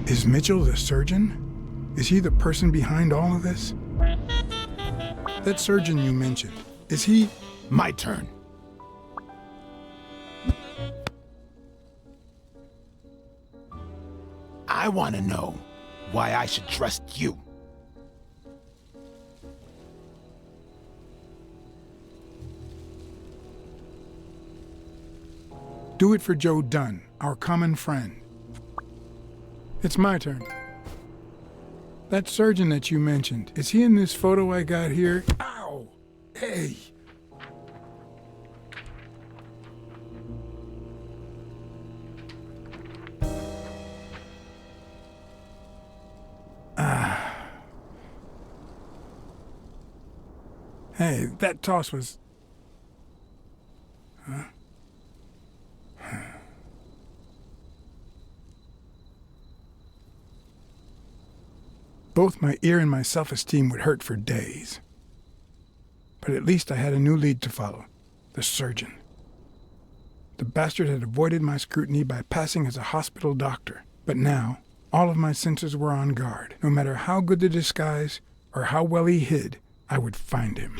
Is Mitchell the surgeon? Is he the person behind all of this? That surgeon you mentioned, is he... My turn. I want to know why I should trust you. Do it for Joe Dunn, our common friend. It's my turn. That surgeon that you mentioned, is he in this photo I got here? Ow! Hey! Hey, that toss was... Huh? Both my ear and my self-esteem would hurt for days. But at least I had a new lead to follow. The surgeon. The bastard had avoided my scrutiny by passing as a hospital doctor. But now, all of my senses were on guard. No matter how good the disguise, or how well he hid, I would find him.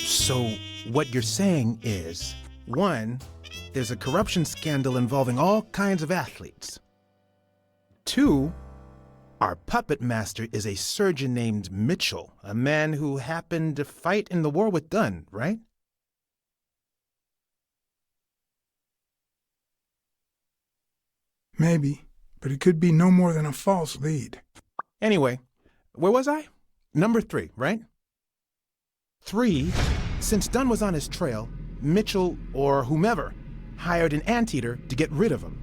So, what you're saying is, 1, there's a corruption scandal involving all kinds of athletes. 2, our puppet master is a surgeon named Mitchell, a man who happened to fight in the war with Dunn, right? Maybe, but it could be no more than a false lead. Anyway, where was I? Number 3, right? 3, since Dunn was on his trail, Mitchell, or whomever, hired an anteater to get rid of him.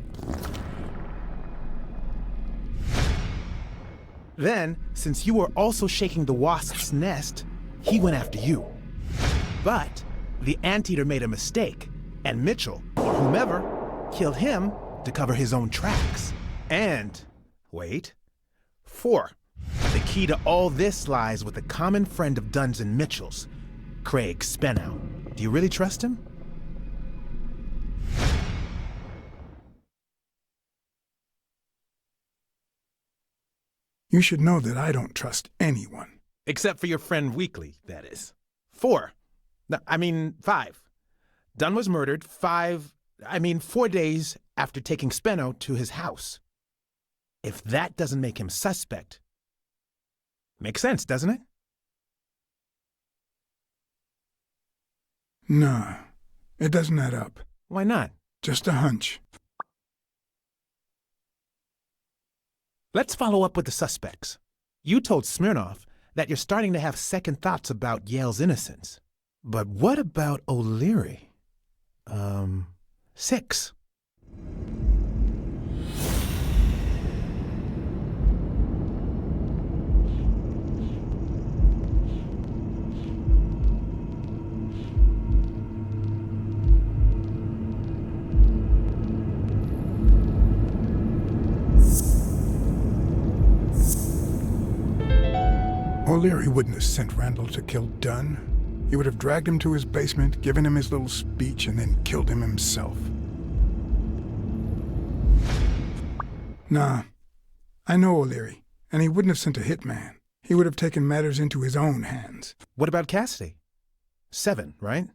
Then, since you were also shaking the wasp's nest, he went after you. But the anteater made a mistake, and Mitchell, or whomever, killed him to cover his own tracks. And, wait, 4, the key to all this lies with a common friend of Dunn's and Mitchell's, Craig Spenow. Do you really trust him? You should know that I don't trust anyone. Except for your friend Weekly, that is. 4. No, I mean 5. Dunn was murdered 4 days after taking Speno to his house. If that doesn't make him suspect, makes sense, doesn't it? Nah, it doesn't add up. Why not? Just a hunch. Let's follow up with the suspects. You told Smirnoff that you're starting to have second thoughts about Yale's innocence. But what about O'Leary? 6. O'Leary wouldn't have sent Randall to kill Dunn. He would have dragged him to his basement, given him his little speech, and then killed him himself. Nah, I know O'Leary, and he wouldn't have sent a hitman. He would have taken matters into his own hands. What about Cassidy? 7, right?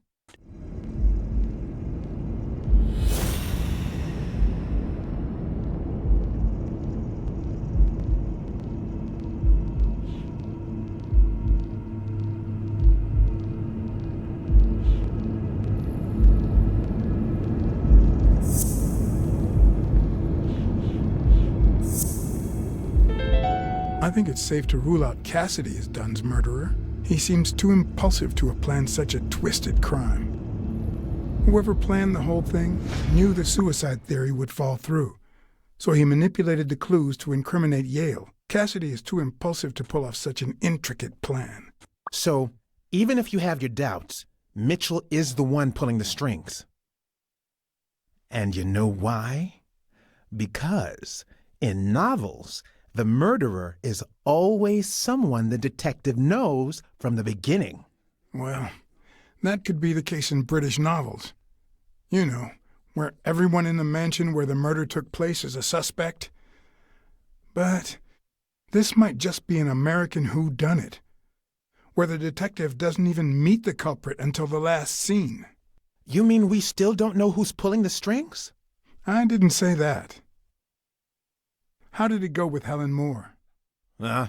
I think it's safe to rule out Cassidy as Dunn's murderer. He seems too impulsive to have planned such a twisted crime. Whoever planned the whole thing knew the suicide theory would fall through, so he manipulated the clues to incriminate Yale. Cassidy is too impulsive to pull off such an intricate plan. So, even if you have your doubts, Mitchell is the one pulling the strings. And you know why? Because in novels, the murderer is always someone the detective knows from the beginning. Well, that could be the case in British novels. You know, where everyone in the mansion where the murder took place is a suspect. But this might just be an American whodunit. where the detective doesn't even meet the culprit until the last scene. You mean we still don't know who's pulling the strings? I didn't say that. How did it go with Helen Moore? I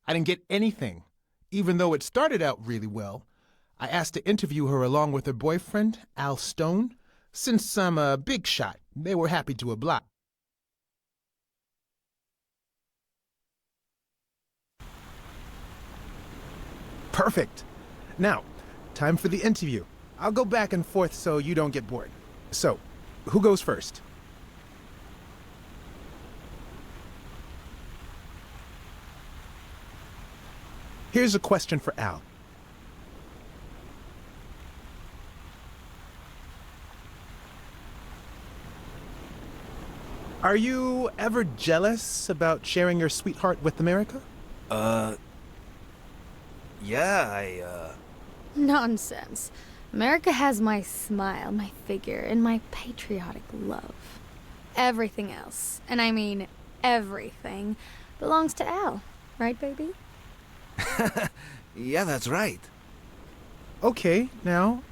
didn't get anything, even though it started out really well. I asked to interview her along with her boyfriend, Al Stone. Since I'm a big shot, they were happy to oblige. Perfect. Now, time for the interview. I'll go back and forth so you don't get bored. So, who goes first? Here's a question for Al. Are you ever jealous about sharing your sweetheart with America? Yeah, Nonsense. America has my smile, my figure, and my patriotic love. Everything else, and I mean everything, belongs to Al. Right, baby? Yeah, that's right. Okay, now.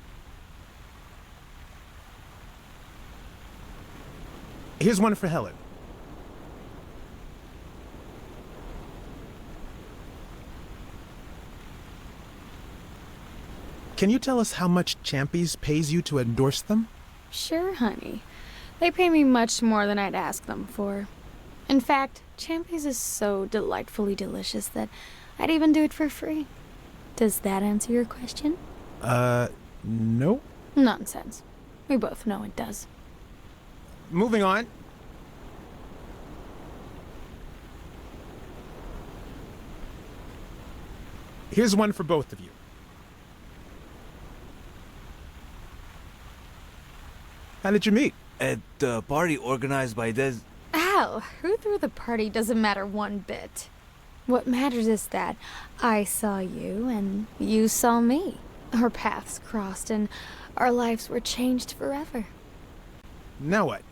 Here's one for Helen. Can you tell us how much Champies pays you to endorse them? Sure, honey. They pay me much more than I'd ask them for. In fact, Champies is so delightfully delicious that I'd even do it for free. Does that answer your question? No. Nonsense. We both know it does. Moving on. Here's one for both of you. How did you meet? At the party organized by Des... Al, who threw the party doesn't matter one bit. What matters is that I saw you and you saw me. Our paths crossed and our lives were changed forever. Now what?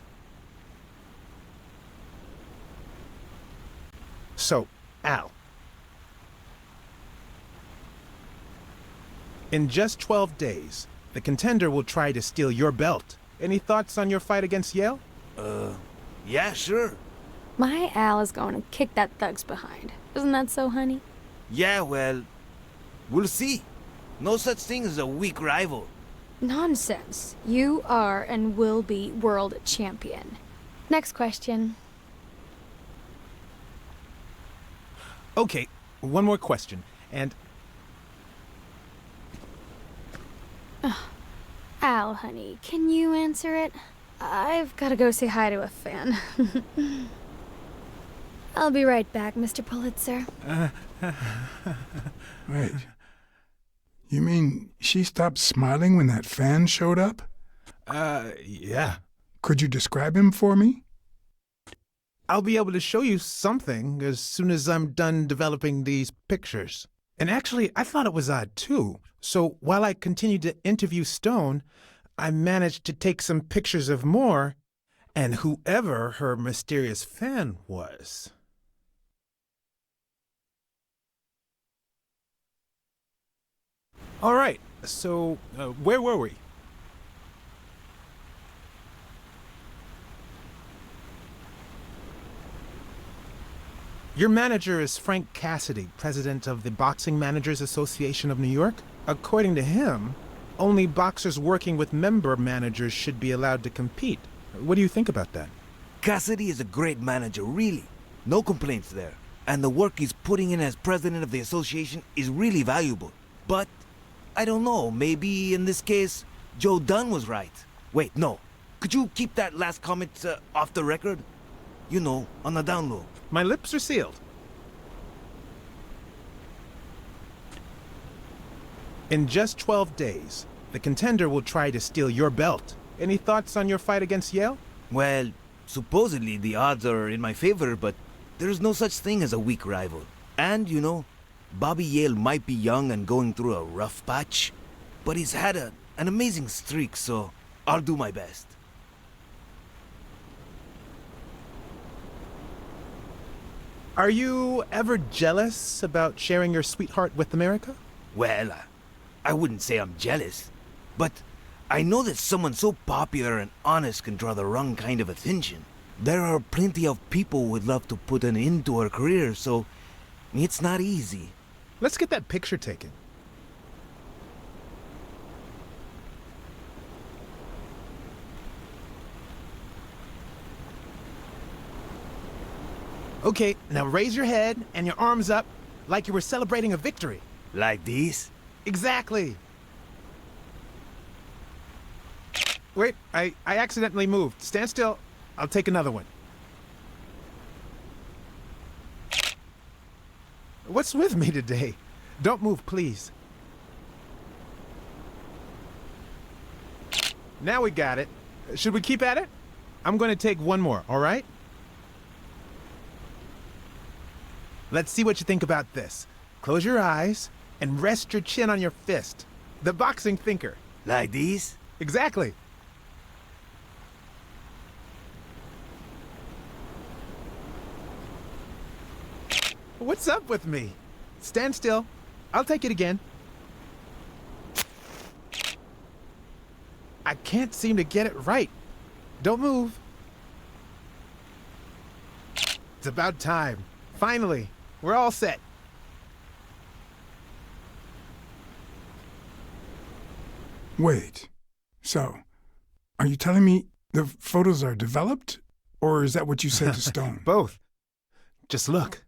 So, Al. In just 12 days, the contender will try to steal your belt. Any thoughts on your fight against Yale? Yeah, sure. My Al is going to kick that thug's behind. Isn't that so, honey? Yeah, well, we'll see. No such thing as a weak rival. Nonsense. You are and will be world champion. Next question. Okay, one more question, and... Al, honey, can you answer it? I've got to go say hi to a fan. I'll be right back, Mr. Pulitzer. Wait. You mean she stopped smiling when that fan showed up? Yeah. Could you describe him for me? I'll be able to show you something as soon as I'm done developing these pictures. And actually, I thought it was odd, too. So while I continued to interview Stone, I managed to take some pictures of Moore and whoever her mysterious fan was. All right, so where were we? Your manager is Frank Cassidy, president of the Boxing Managers Association of New York. According to him, only boxers working with member managers should be allowed to compete. What do you think about that? Cassidy is a great manager, really. No complaints there. And the work he's putting in as president of the association is really valuable. But, I don't know, maybe in this case, Joe Dunn was right. Wait, no. Could you keep that last comment off the record? You know, on the down low. My lips are sealed. In just 12 days, the contender will try to steal your belt. Any thoughts on your fight against Yale? Well, supposedly the odds are in my favor, but there's no such thing as a weak rival. And, you know, Bobby Yale might be young and going through a rough patch, but he's had an amazing streak, so I'll do my best. Are you ever jealous about sharing your sweetheart with America? Well, I wouldn't say I'm jealous, but I know that someone so popular and honest can draw the wrong kind of attention. There are plenty of people who would love to put an end to her career, so it's not easy. Let's get that picture taken. Okay, now raise your head and your arms up like you were celebrating a victory. Like this? Exactly. Wait, I accidentally moved. Stand still. I'll take another one. What's with me today? Don't move, please. Now we got it. Should we keep at it? I'm going to take one more, all right? Let's see what you think about this. Close your eyes and rest your chin on your fist. The boxing thinker. Like this? Exactly. What's up with me? Stand still. I'll take it again. I can't seem to get it right. Don't move. It's about time. Finally, we're all set. Wait. So, are you telling me the photos are developed? Or is that what you said to Stone? Both. Just look.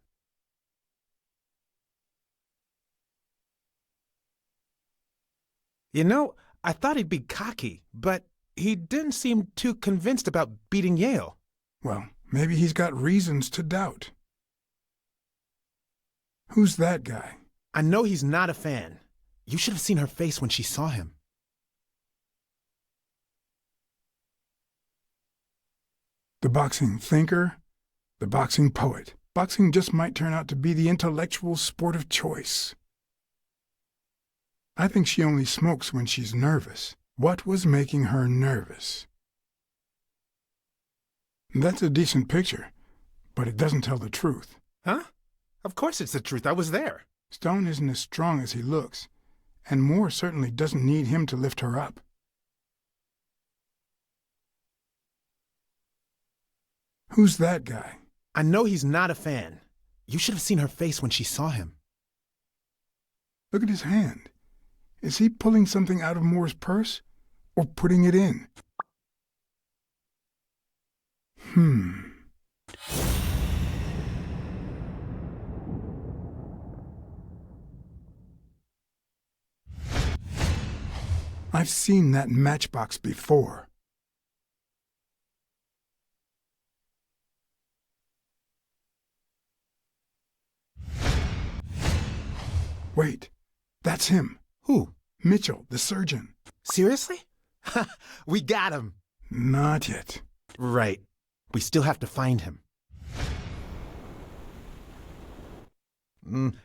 You know, I thought he'd be cocky, but he didn't seem too convinced about beating Yale. Well, maybe he's got reasons to doubt. Who's that guy? I know he's not a fan. You should have seen her face when she saw him. The boxing thinker, the boxing poet. Boxing just might turn out to be the intellectual sport of choice. I think she only smokes when she's nervous. What was making her nervous? That's a decent picture, but it doesn't tell the truth. Huh? Of course it's the truth. I was there. Stone isn't as strong as he looks, and Moore certainly doesn't need him to lift her up. Who's that guy? I know he's not a fan. You should have seen her face when she saw him. Look at his hand. Is he pulling something out of Moore's purse, or putting it in? I've seen that matchbox before. Wait, that's him. Who? Mitchell, the surgeon. Seriously? We got him. Not yet. Right. We still have to find him.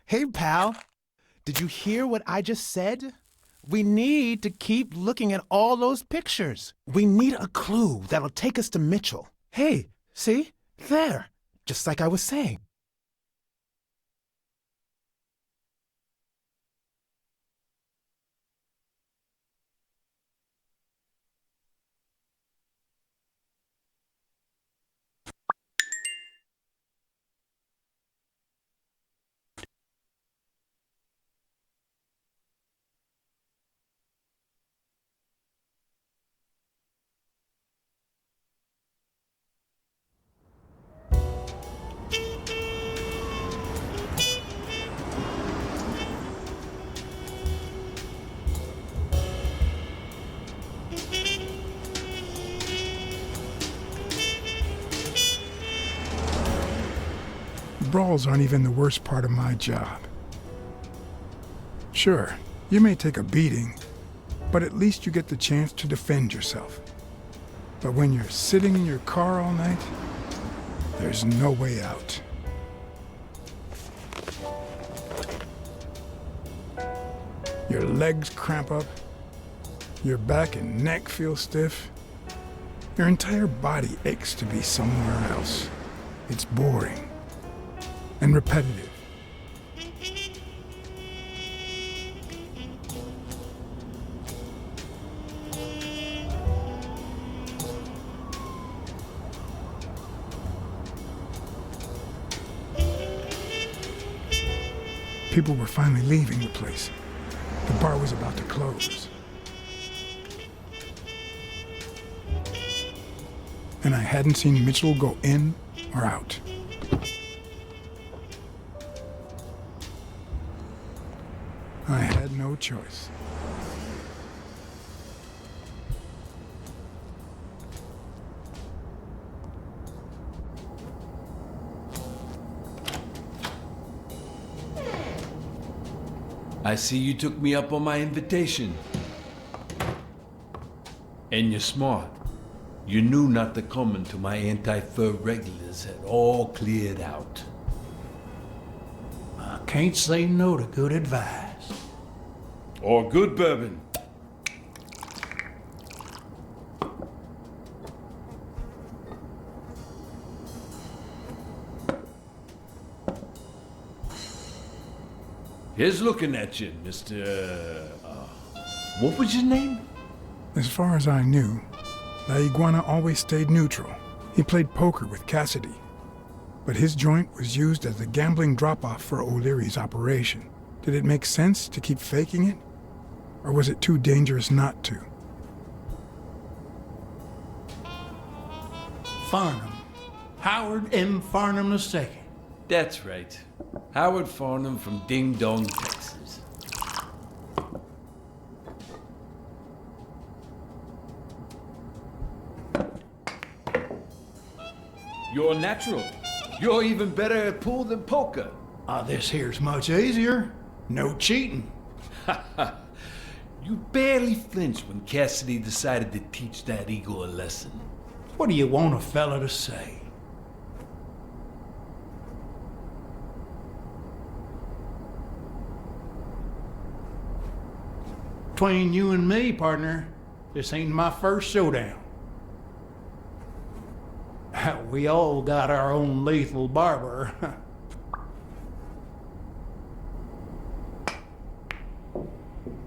Hey, pal. Did you hear what I just said? We need to keep looking at all those pictures. We need a clue that'll take us to Mitchell. Hey, see? There. Just like I was saying. Brawls aren't even the worst part of my job. Sure, you may take a beating, but at least you get the chance to defend yourself. But when you're sitting in your car all night, there's no way out. Your legs cramp up, your back and neck feel stiff, your entire body aches to be somewhere else. It's boring and repetitive. people were finally leaving the place. The bar was about to close. And I hadn't seen Mitchell go in or out. I had no choice. I see you took me up on my invitation. And you're smart. You knew not to come until my anti-fur regulars had all cleared out. I can't say no to good advice. Or good bourbon. Here's looking at you, Mr. What was your name? As far as I knew, La Iguana always stayed neutral. He played poker with Cassidy. But his joint was used as a gambling drop-off for O'Leary's operation. Did it make sense to keep faking it? Or was it too dangerous not to? Farnham. Howard M. Farnham II. That's right. Howard Farnham from Ding Dong, Texas. You're a natural. You're even better at pool than poker. This here's much easier. No cheating. You barely flinched when Cassidy decided to teach that ego a lesson. What do you want a fella to say? Between you and me, partner, this ain't my first showdown. We all got our own lethal barber.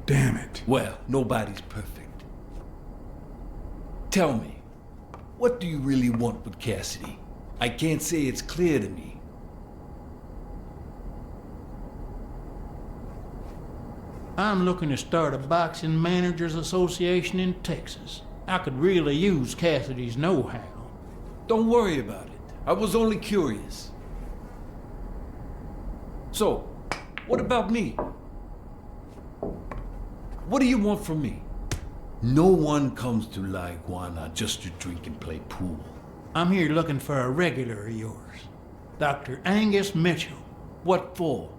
Damn it. Well, nobody's perfect. Tell me, what do you really want with Cassidy? I can't say it's clear to me. I'm looking to start a boxing managers association in Texas. I could really use Cassidy's know-how. Don't worry about it. I was only curious. So, what about me? What do you want from me? No one comes to La Iguana just to drink and play pool. I'm here looking for a regular of yours, Dr. Angus Mitchell. What for?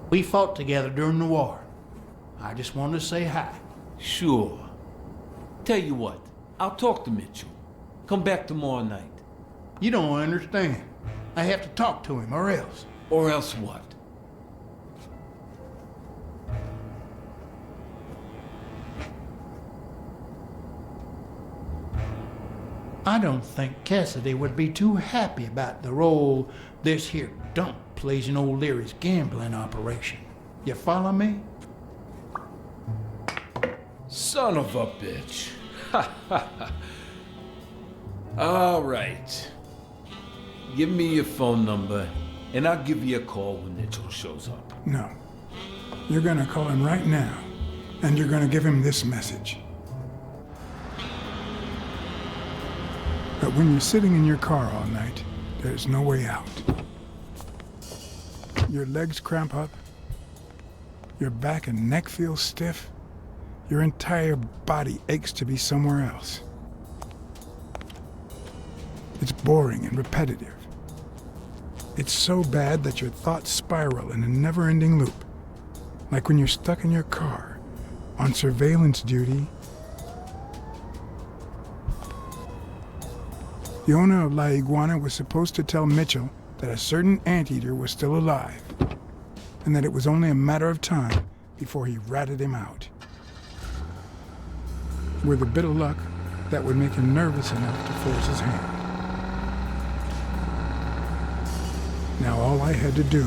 We fought together during the war. I just wanted to say hi. Sure. Tell you what, I'll talk to Mitchell. Come back tomorrow night. You don't understand. I have to talk to him, or else. Or else what? I don't think Cassidy would be too happy about the role this here dump plays in O'Leary's gambling operation. You follow me? Son of a bitch. All right. Give me your phone number, and I'll give you a call when Mitchell shows up. No. You're gonna call him right now, and you're gonna give him this message. But when you're sitting in your car all night, there's no way out. Your legs cramp up, your back and neck feel stiff, your entire body aches to be somewhere else. It's boring and repetitive. It's so bad that your thoughts spiral in a never-ending loop. Like when you're stuck in your car, on surveillance duty. The owner of La Iguana was supposed to tell Mitchell that a certain anteater was still alive, and that it was only a matter of time before he ratted him out. With a bit of luck, that would make him nervous enough to force his hand. Now all I had to do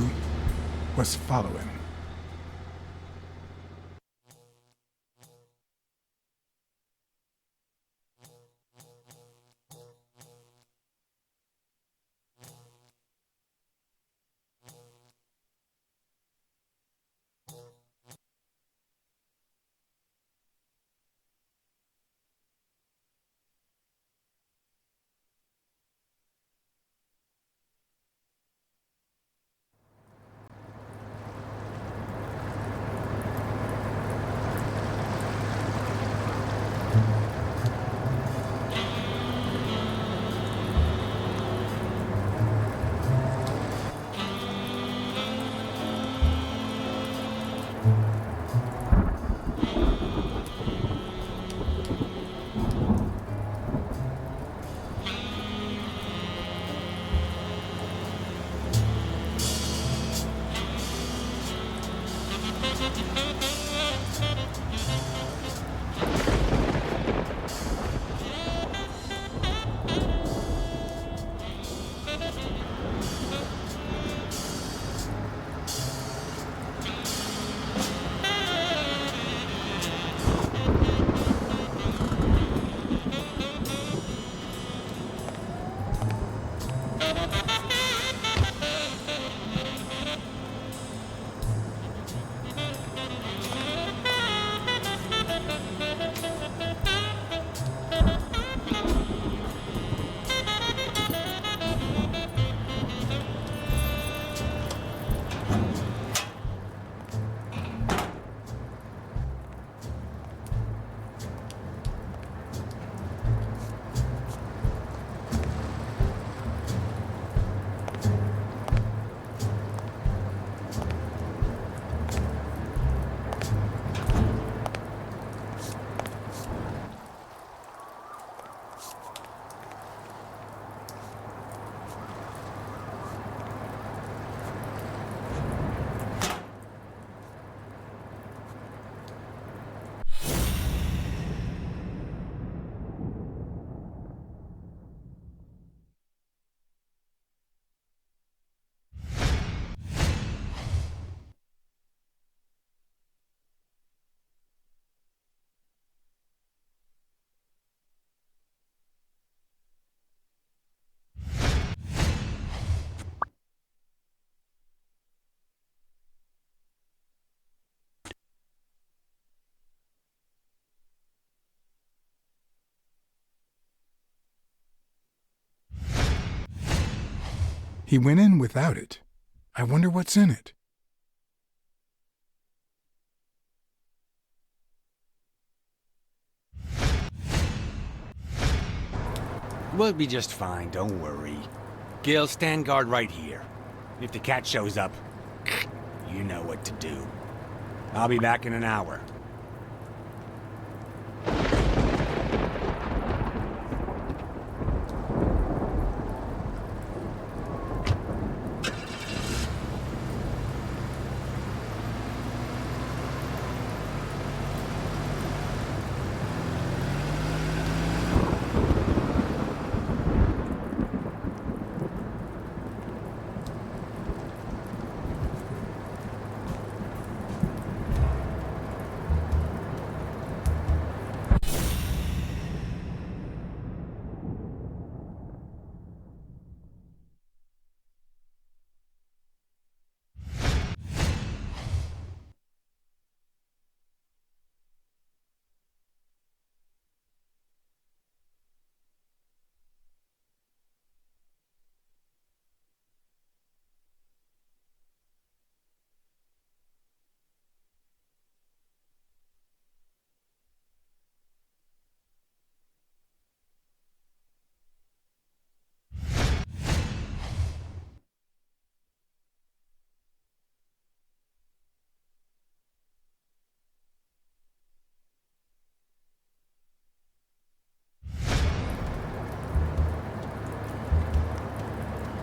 was follow him. He went in without it. I wonder what's in it. We'll be just fine, don't worry. Gil, stand guard right here. If the cat shows up, you know what to do. I'll be back in an hour.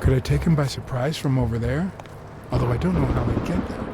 Could I take him by surprise from over there? Although I don't know how I'd get there.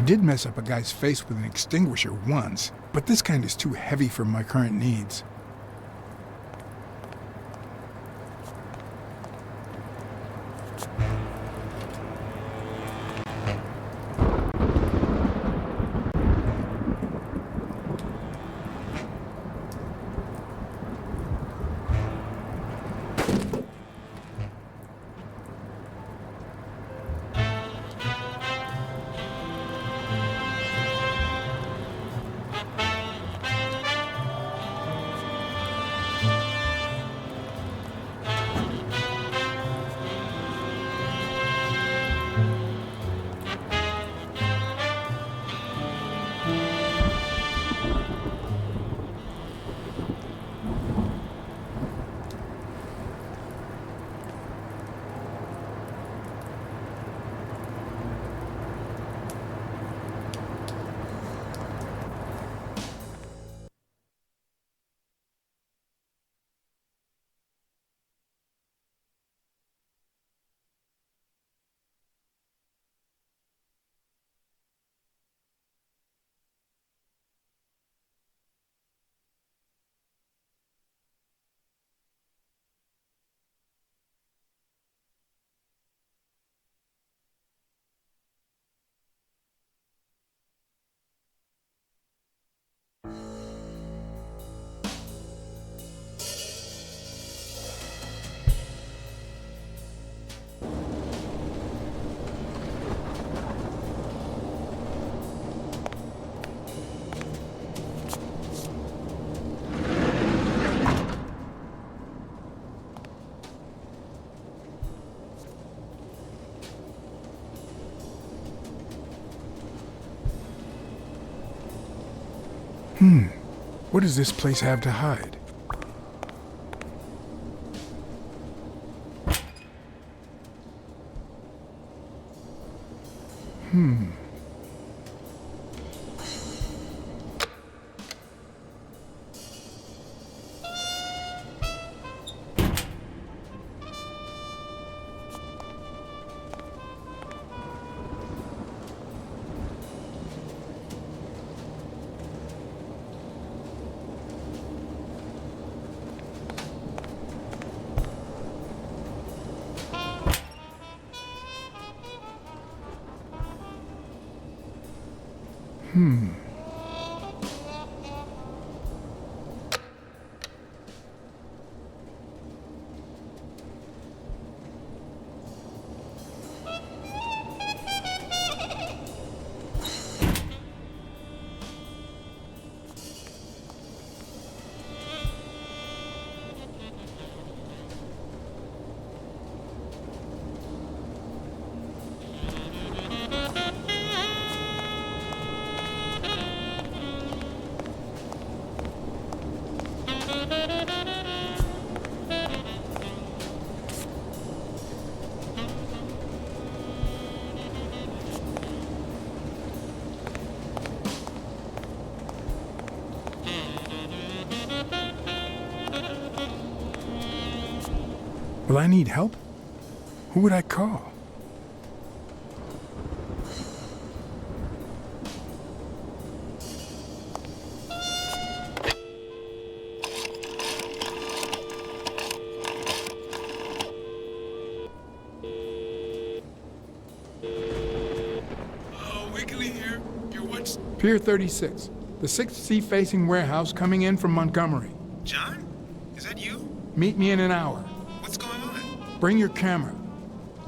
did mess up a guy's face with an extinguisher once, but this kind is too heavy for my current needs. What does this place have to hide? Will I need help? Who would I call? Wiggly here. You're what's... Pier 36, the 6th sea-facing warehouse coming in from Montgomery. John? Is that you? Meet me in an hour. What's going on? Bring your camera.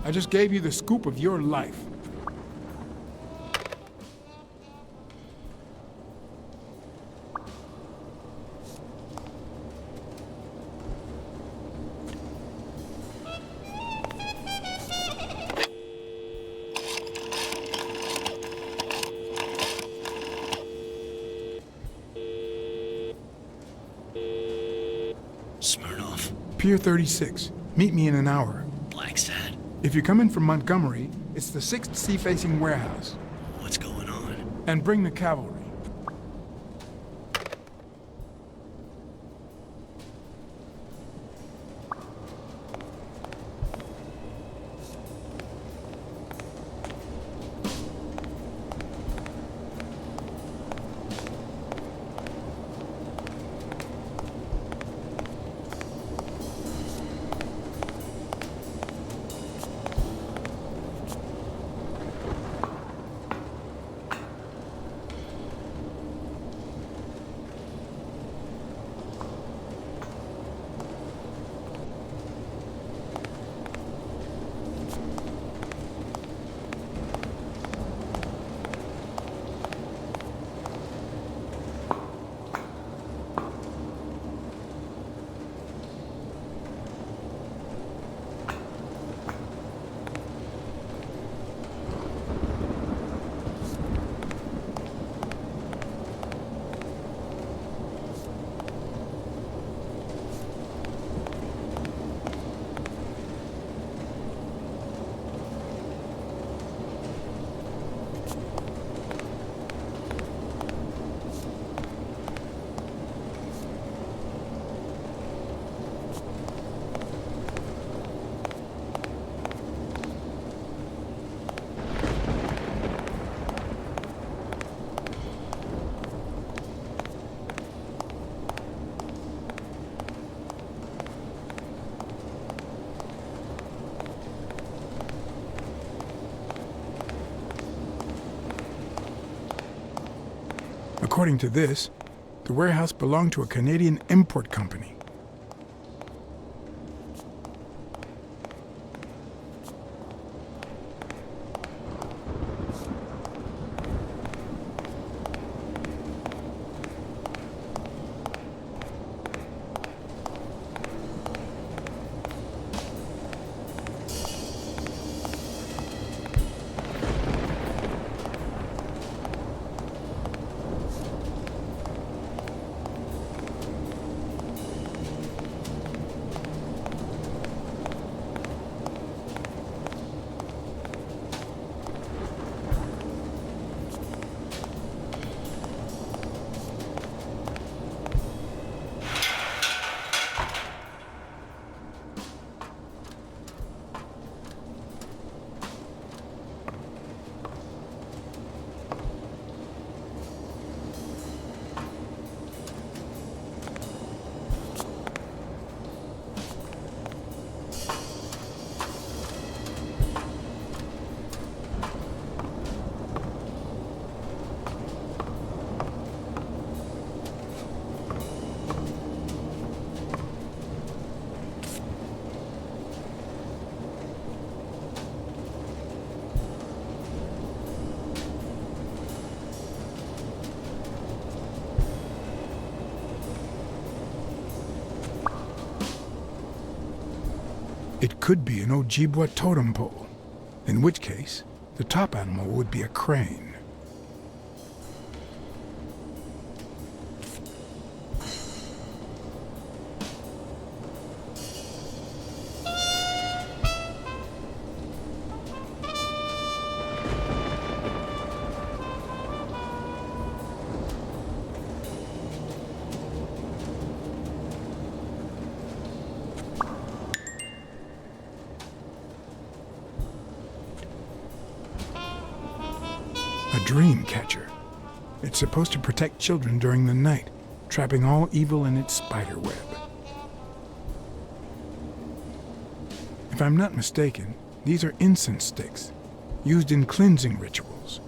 I just gave you the scoop of your life. Smirnoff. Pier 36. Meet me in an hour. Blacksad. If you're coming from Montgomery, it's the 6th sea-facing warehouse. What's going on? And bring the cavalry. According to this, the warehouse belonged to a Canadian import company. It could be an Ojibwa totem pole, in which case, the top animal would be a crane. A dream catcher. It's supposed to protect children during the night, trapping all evil in its spider web. If I'm not mistaken, these are incense sticks, used in cleansing rituals.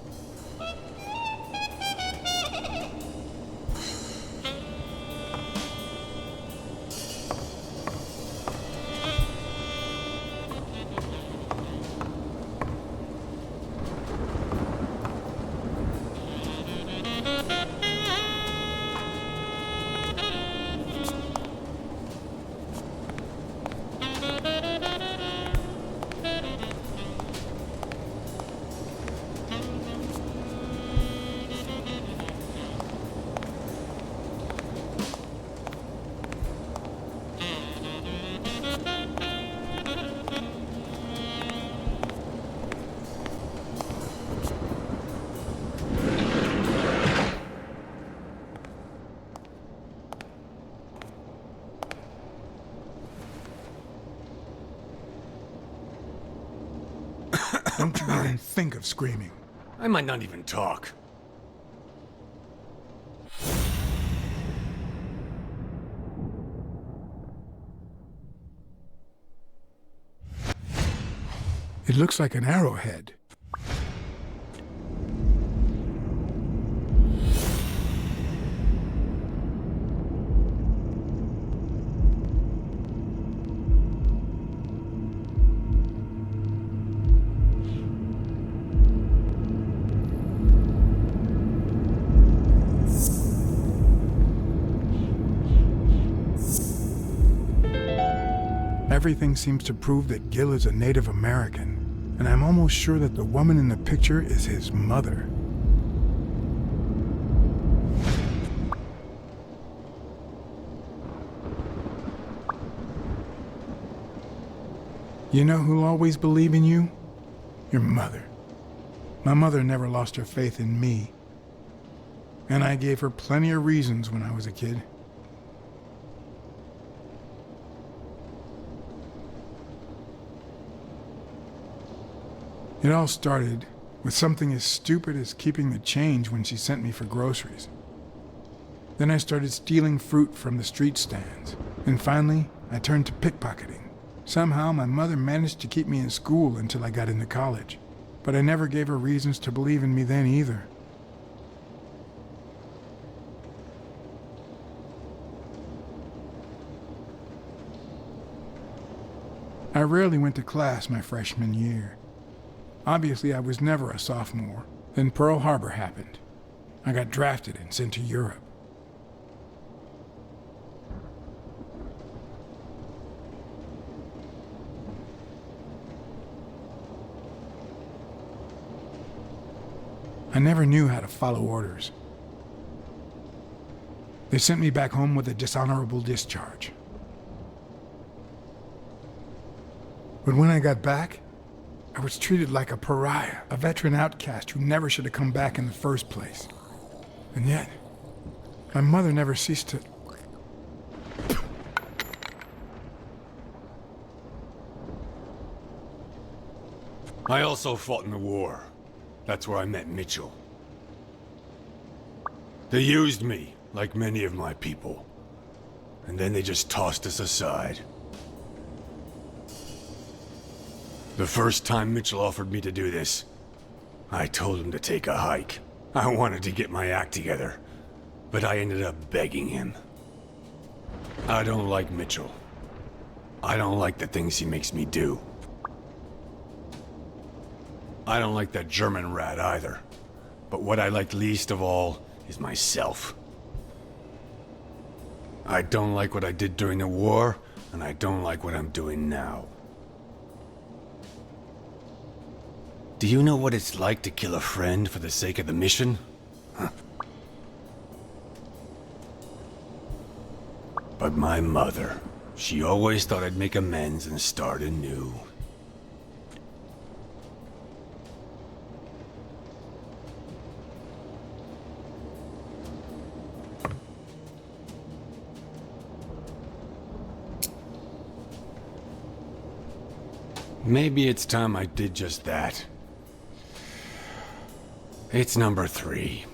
Don't you even think of screaming. I might not even talk. It looks like an arrowhead. Everything seems to prove that Gil is a Native American, and I'm almost sure that the woman in the picture is his mother. You know who'll always believe in you? Your mother. My mother never lost her faith in me, and I gave her plenty of reasons when I was a kid. It all started with something as stupid as keeping the change when she sent me for groceries. Then I started stealing fruit from the street stands, and finally I turned to pickpocketing. Somehow my mother managed to keep me in school until I got into college, but I never gave her reasons to believe in me then either. I rarely went to class my freshman year. Obviously, I was never a sophomore. Then Pearl Harbor happened. I got drafted and sent to Europe. I never knew how to follow orders. They sent me back home with a dishonorable discharge. But when I got back, I was treated like a pariah, a veteran outcast who never should have come back in the first place. And yet, my mother never ceased to... I also fought in the war. That's where I met Mitchell. They used me, like many of my people. And then they just tossed us aside. The first time Mitchell offered me to do this, I told him to take a hike. I wanted to get my act together, but I ended up begging him. I don't like Mitchell. I don't like the things he makes me do. I don't like that German rat either. But what I like least of all is myself. I don't like what I did during the war, and I don't like what I'm doing now. Do you know what it's like to kill a friend for the sake of the mission? Huh. But my mother, she always thought I'd make amends and start anew. Maybe it's time I did just that. It's number 3.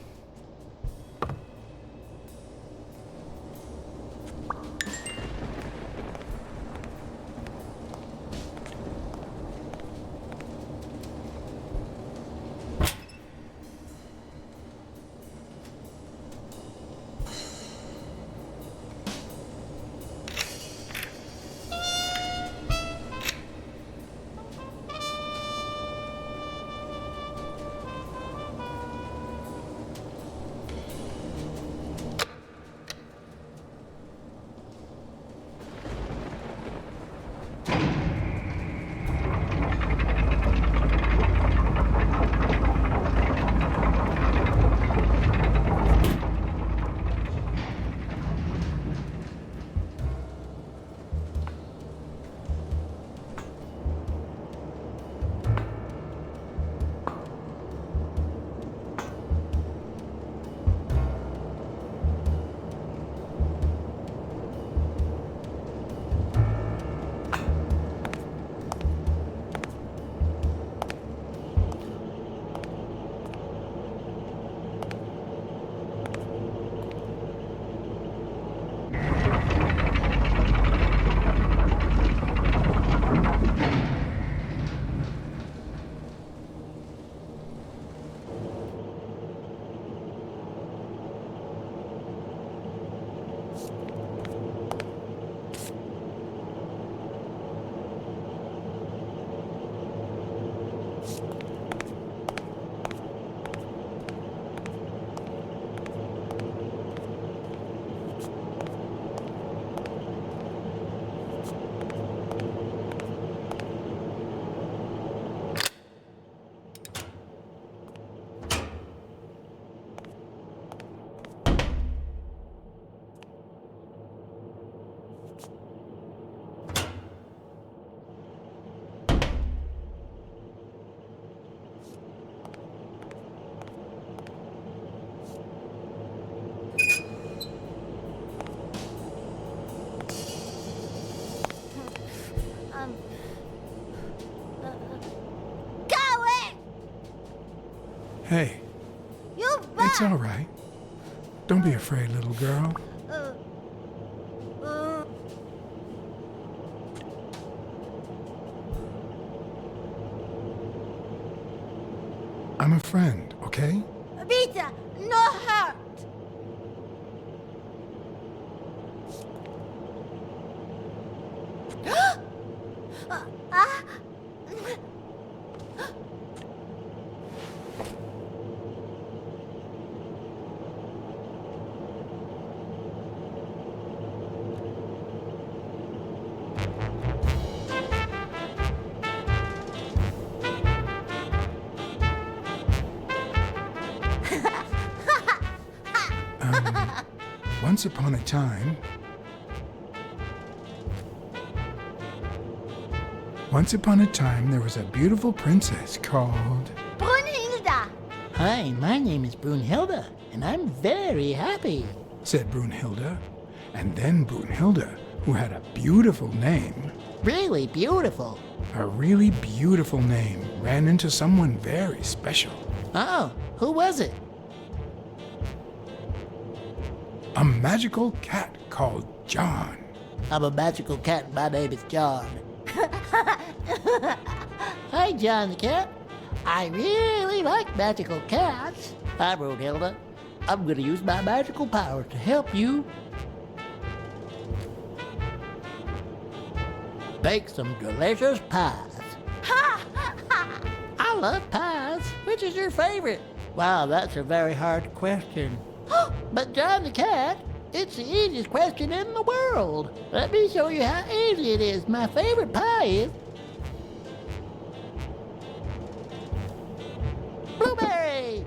Hey. You back. It's all right. Don't be afraid, little girl. I'm a friend, okay? Vita, no hurt. Once upon a time, there was a beautiful princess called... Brunhilda! Hi, my name is Brunhilda, and I'm very happy, said Brunhilda. And then Brunhilda, who had a beautiful name... Really beautiful. A really beautiful name ran into someone very special. Oh, who was it? A magical cat called John. I'm a magical cat, and my name is John. Hi, John the cat. I really like magical cats. Hi, Brunhilda. I'm gonna use my magical power to help you bake some delicious pies. I love pies. Which is your favorite? Wow, that's a very hard question. But John the cat, it's the easiest question in the world. Let me show you how easy it is. My favorite pie is blueberry.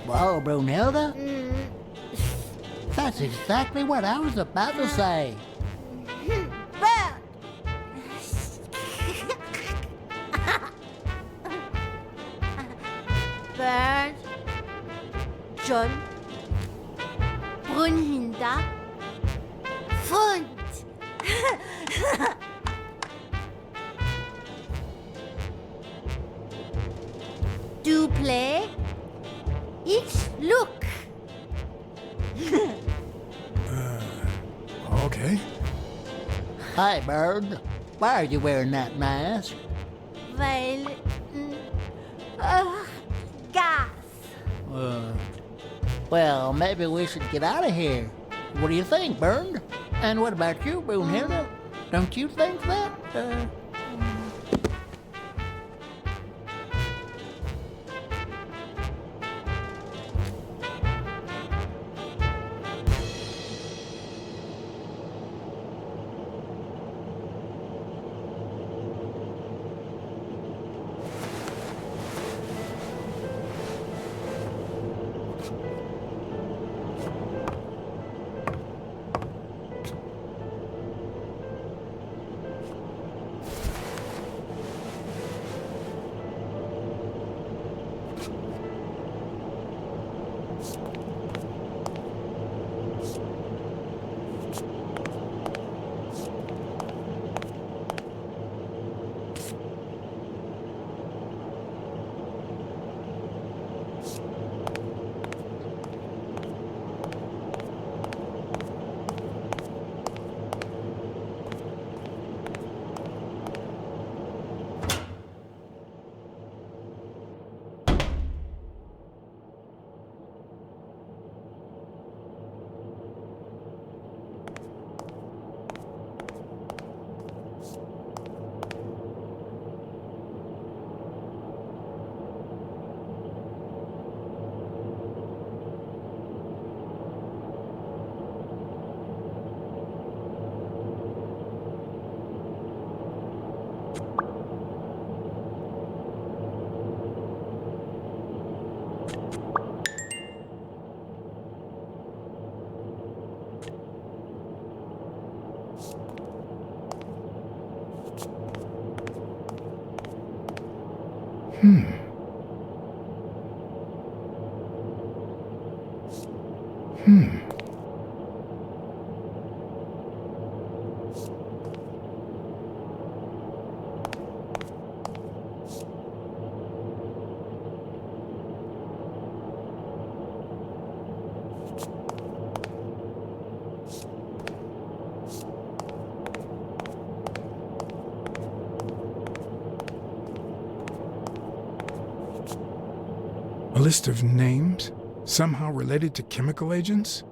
Whoa, Brunhilda. That's exactly what I was about to say. Bird, John, Brunhilda, Fund. Do play? Ich look. Okay. Hi, Bird. Why are you wearing that mask? Weil, gas. Well, maybe we should get out of here. What do you think, Bird? And what about you, Brunhilda? Don't you think that? A list of names, somehow related to chemical agents?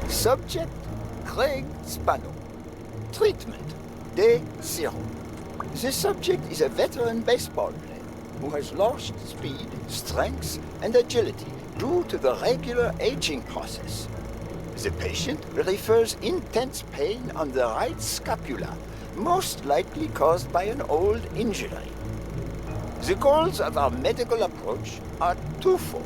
Subject, Craig Spano. Treatment, Day 0. The subject is a veteran baseball player who has lost speed, strength, and agility due to the regular aging process. The patient refers intense pain on the right scapula, most likely caused by an old injury. The goals of our medical approach are twofold.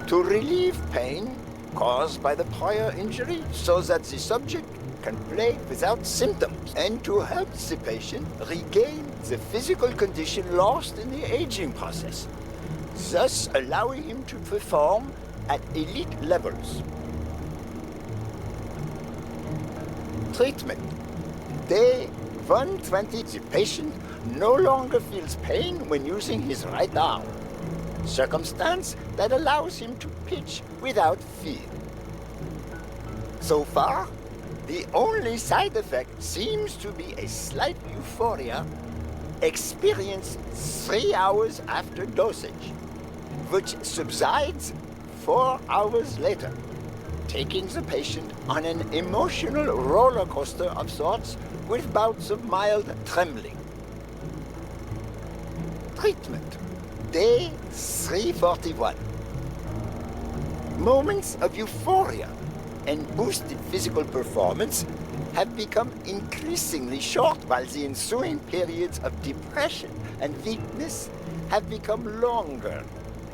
To relieve pain caused by the prior injury so that the subject can play without symptoms, and to help the patient regain the physical condition lost in the aging process, thus allowing him to perform at elite levels. Treatment. Day 120, the patient no longer feels pain when using his right arm, circumstance that allows him to pitch without fear. So far, the only side effect seems to be a slight euphoria experienced 3 hours after dosage, which subsides 4 hours later, taking the patient on an emotional roller coaster of sorts with bouts of mild trembling. Treatment. Day 341. Moments of euphoria and boosted physical performance have become increasingly short, while the ensuing periods of depression and weakness have become longer,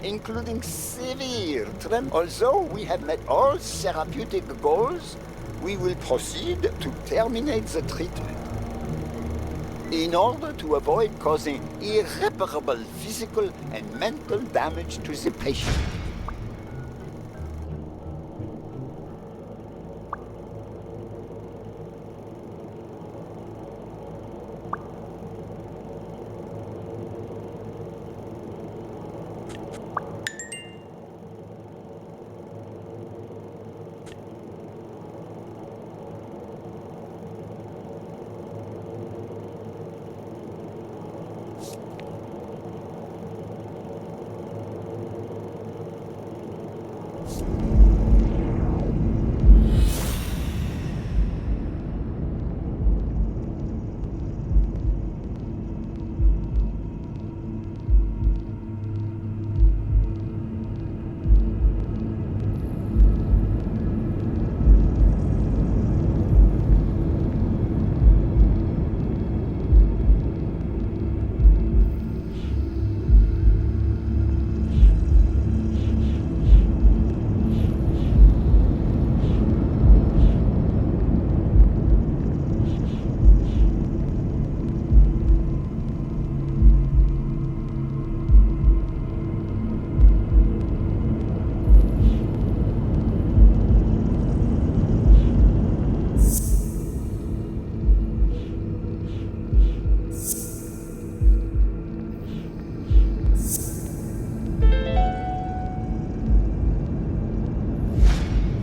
including severe tremor. Although we have met all therapeutic goals, we will proceed to terminate the treatment in order to avoid causing irreparable physical and mental damage to the patient.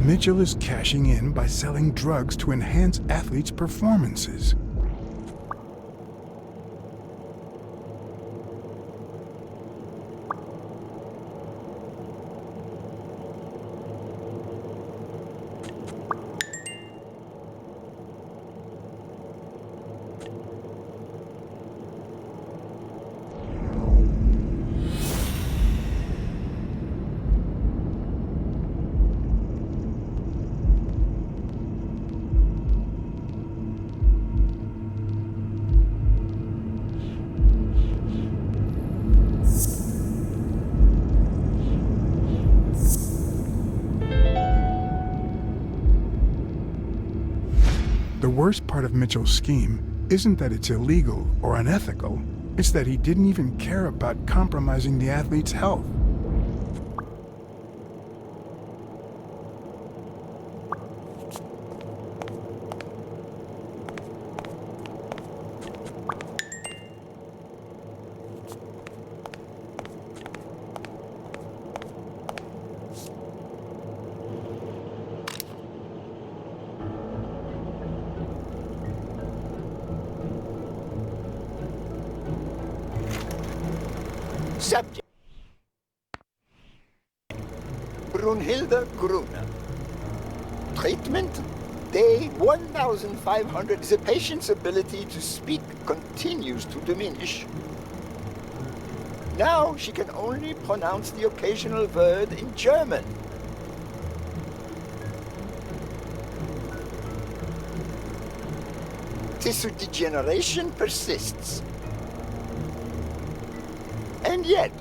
Mitchell is cashing in by selling drugs to enhance athletes' performances. The worst part of Mitchell's scheme isn't that it's illegal or unethical, it's that he didn't even care about compromising the athlete's health. Subject: Brunhilde Gruner. Treatment: Day 1500. The patient's ability to speak continues to diminish. Now she can only pronounce the occasional word in German. Tissue degeneration persists. And yet,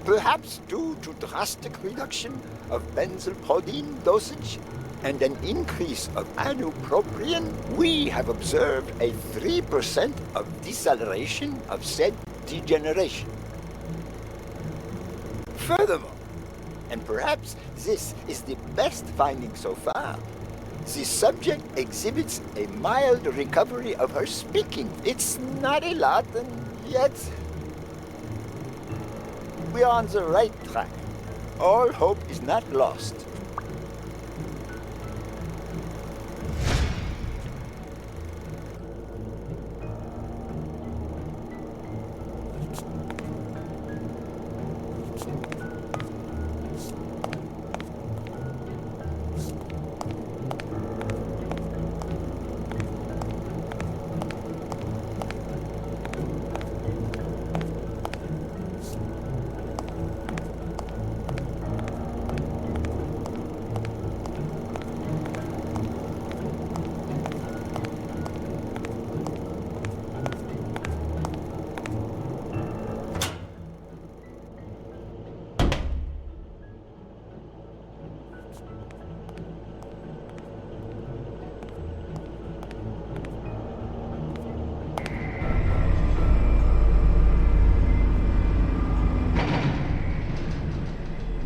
perhaps due to drastic reduction of benzylprodine dosage and an increase of ibupropion, we have observed a 3% of deceleration of said degeneration. Furthermore, and perhaps this is the best finding so far, the subject exhibits a mild recovery of her speaking. It's not a lot, and yet we are on the right track. All hope is not lost.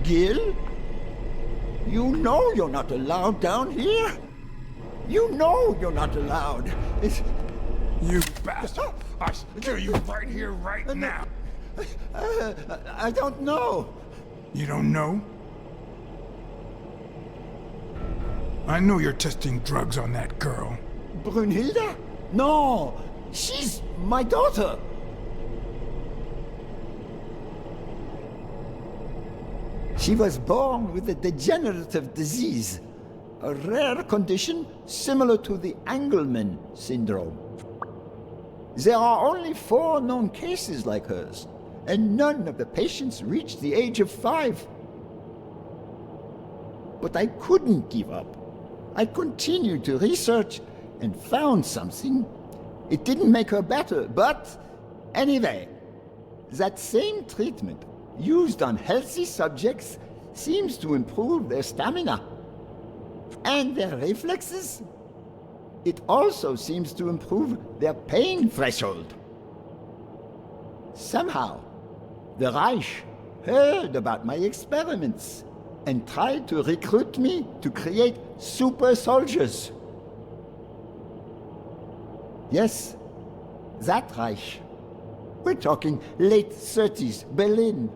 Gil? You know you're not allowed down here. You know you're not allowed. You bastard! I kill you right here, right now! I don't know. You don't know? I know you're testing drugs on that girl. Brunhilde? No, she's my daughter. She was born with a degenerative disease, a rare condition similar to the Angelman syndrome. There are only 4 known cases like hers, and none of the patients reached the age of 5. But I couldn't give up. I continued to research and found something. It didn't make her better, but anyway, that same treatment used on healthy subjects seems to improve their stamina and their reflexes. It also seems to improve their pain threshold. Somehow, the Reich heard about my experiments and tried to recruit me to create super soldiers. Yes, that Reich. We're talking late 30s, Berlin.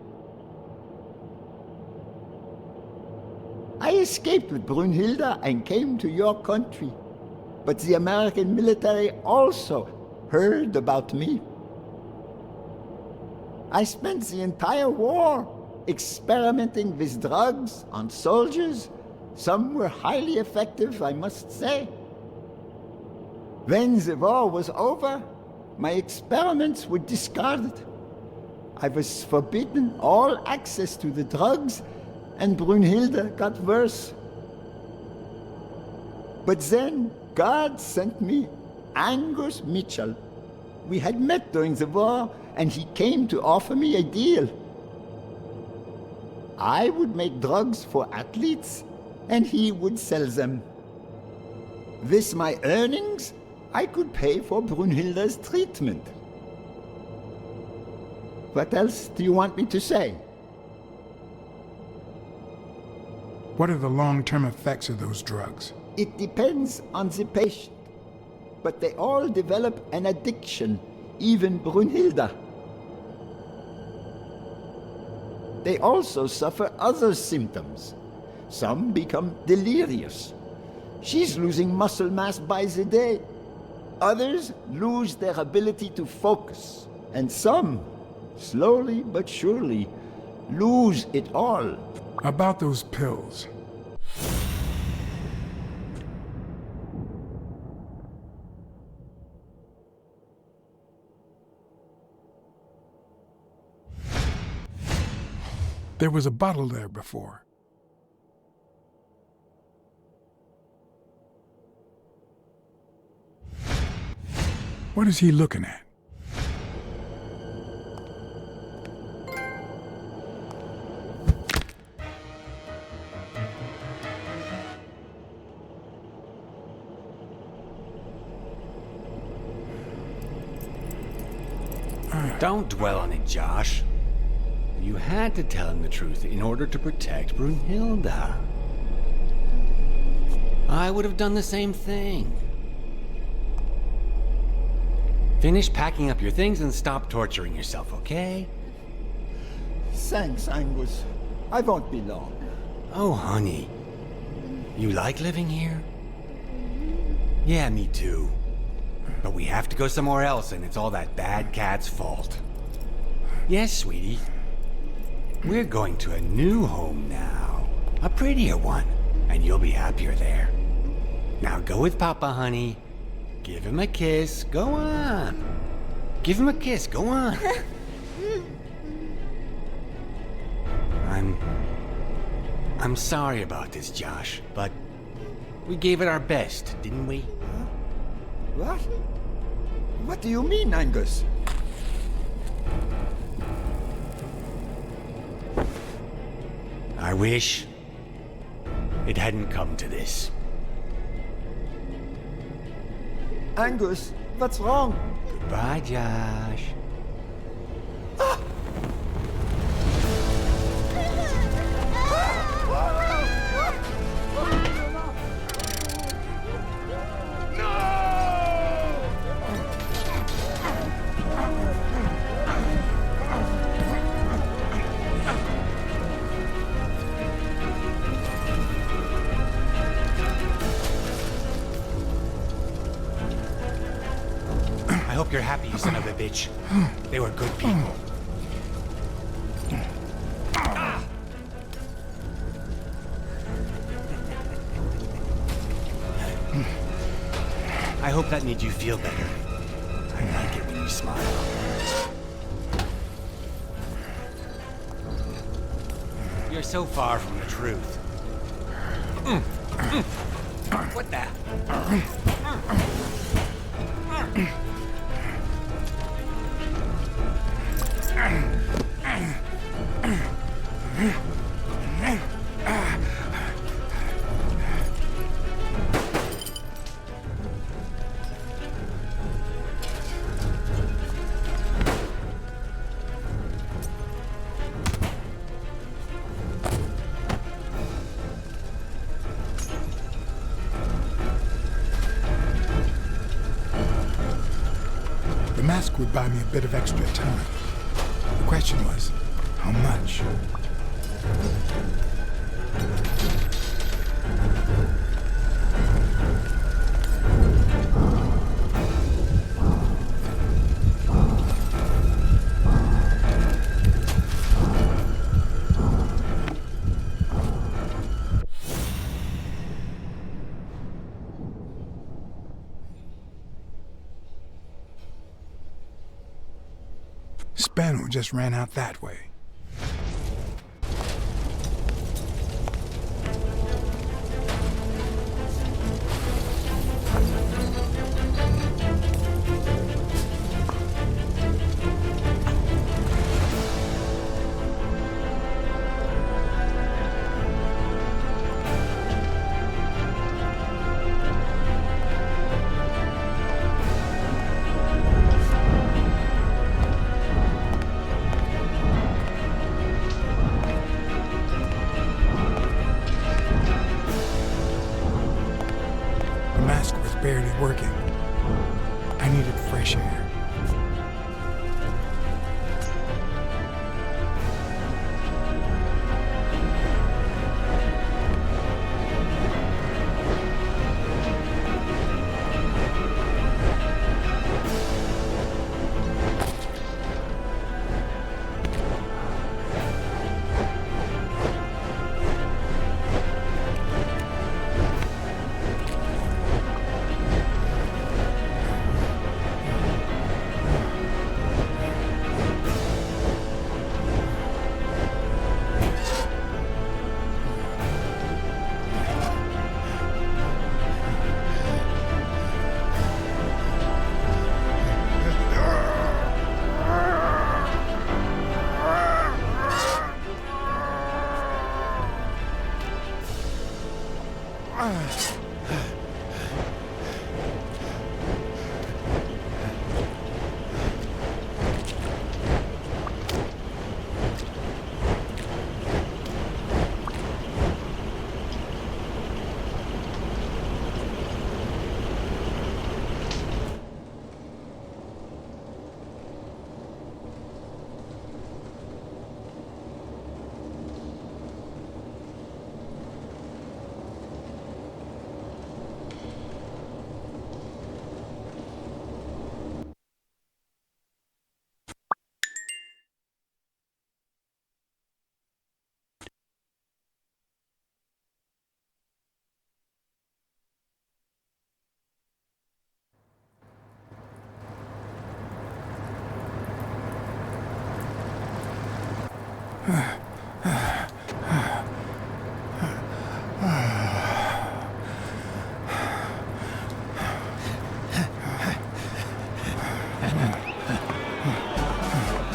I escaped with Brunhilde and came to your country. But the American military also heard about me. I spent the entire war experimenting with drugs on soldiers. Some were highly effective, I must say. When the war was over, my experiments were discarded. I was forbidden all access to the drugs, and Brunhilde got worse. But then God sent me Angus Mitchell. We had met during the war, and he came to offer me a deal. I would make drugs for athletes, and he would sell them. With my earnings, I could pay for Brunhilde's treatment. What else do you want me to say? What are the long-term effects of those drugs? It depends on the patient. But they all develop an addiction, even Brunhilde. They also suffer other symptoms. Some become delirious. She's losing muscle mass by the day. Others lose their ability to focus. And some, slowly but surely, lose it all. About those pills. There was a bottle there before. What is he looking at? Don't dwell on it, Josh. You had to tell him the truth in order to protect Brunhilde. I would have done the same thing. Finish packing up your things and stop torturing yourself, okay? Thanks, Angus. I won't be long. Oh, honey. You like living here? Yeah, me too. But we have to go somewhere else, and it's all that bad cat's fault. Yes, sweetie. We're going to a new home now. A prettier one. And you'll be happier there. Now go with Papa, honey. Give him a kiss. Go on. Give him a kiss. Go on. I'm sorry about this, Josh, but we gave it our best, didn't we? What? What do you mean, Angus? I wish it hadn't come to this. Angus, what's wrong? Goodbye, Josh. I hope you're happy, you son of a bitch. They were good people. I hope that made you feel better. I like it when you smile. You're so far from the truth. What the? The mask would buy me a bit of extra time. The question was, how much? Spano just ran out that way. mask was barely working. I needed fresh air.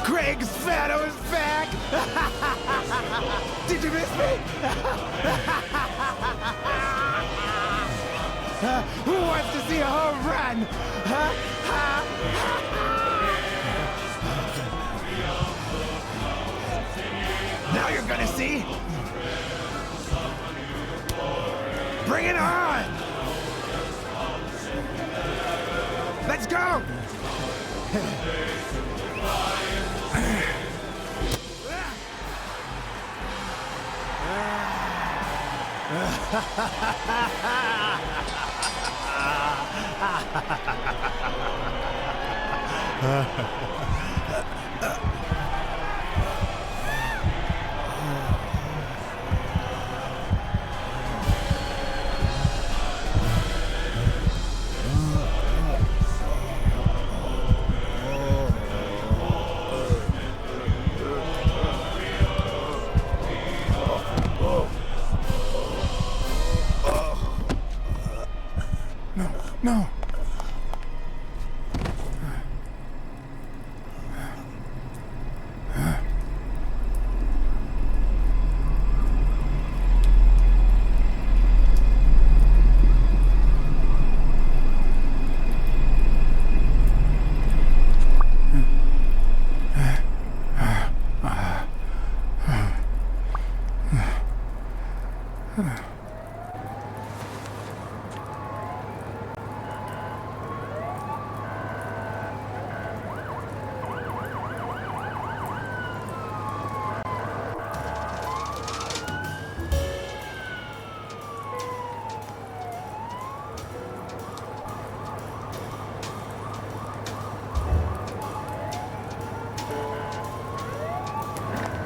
Greg's Shadow is back! Did you miss me? Who wants to see a home run? Now you're gonna see. Bring it on! Let's go! No.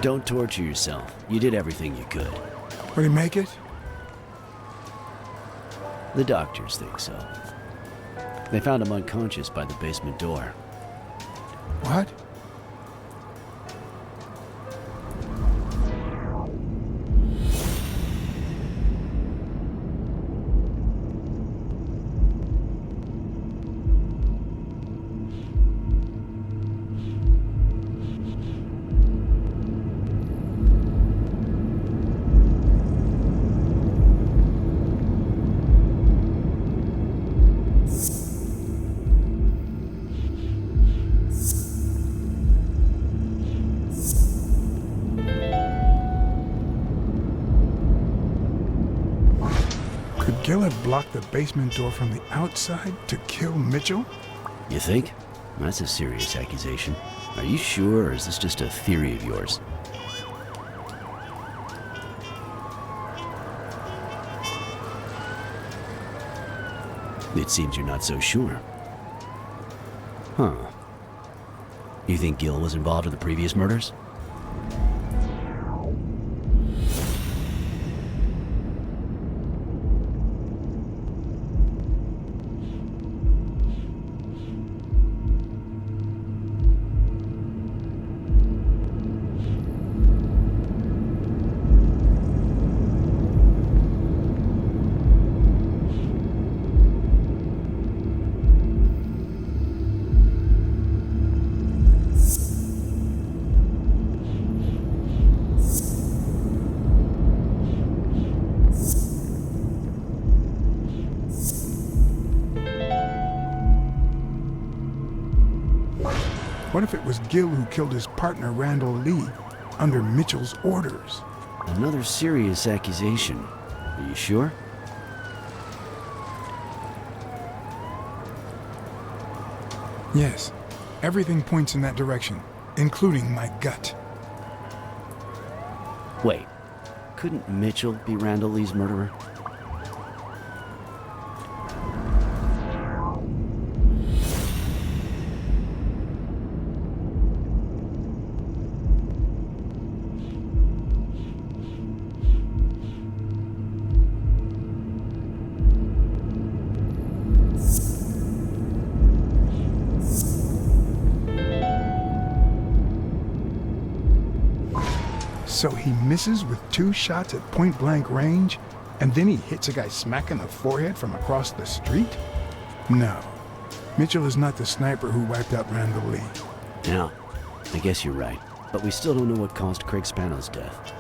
Don't torture yourself. You did everything you could. Will he make it? The doctors think so. They found him unconscious by the basement door. What? Could Gil have blocked the basement door from the outside to kill Mitchell? You think? That's a serious accusation. Are you sure, or is this just a theory of yours? It seems you're not so sure. Huh. You think Gil was involved in the previous murders? What if it was Gil who killed his partner Randall Lee under Mitchell's orders? Another serious accusation. Are you sure? Yes. Everything points in that direction, including my gut. Wait. Couldn't Mitchell be Randall Lee's murderer? So he misses with 2 shots at point-blank range, and then he hits a guy smack in the forehead from across the street? No. Mitchell is not the sniper who wiped out Randall Lee. Yeah, I guess you're right. But we still don't know what caused Craig Spano's death.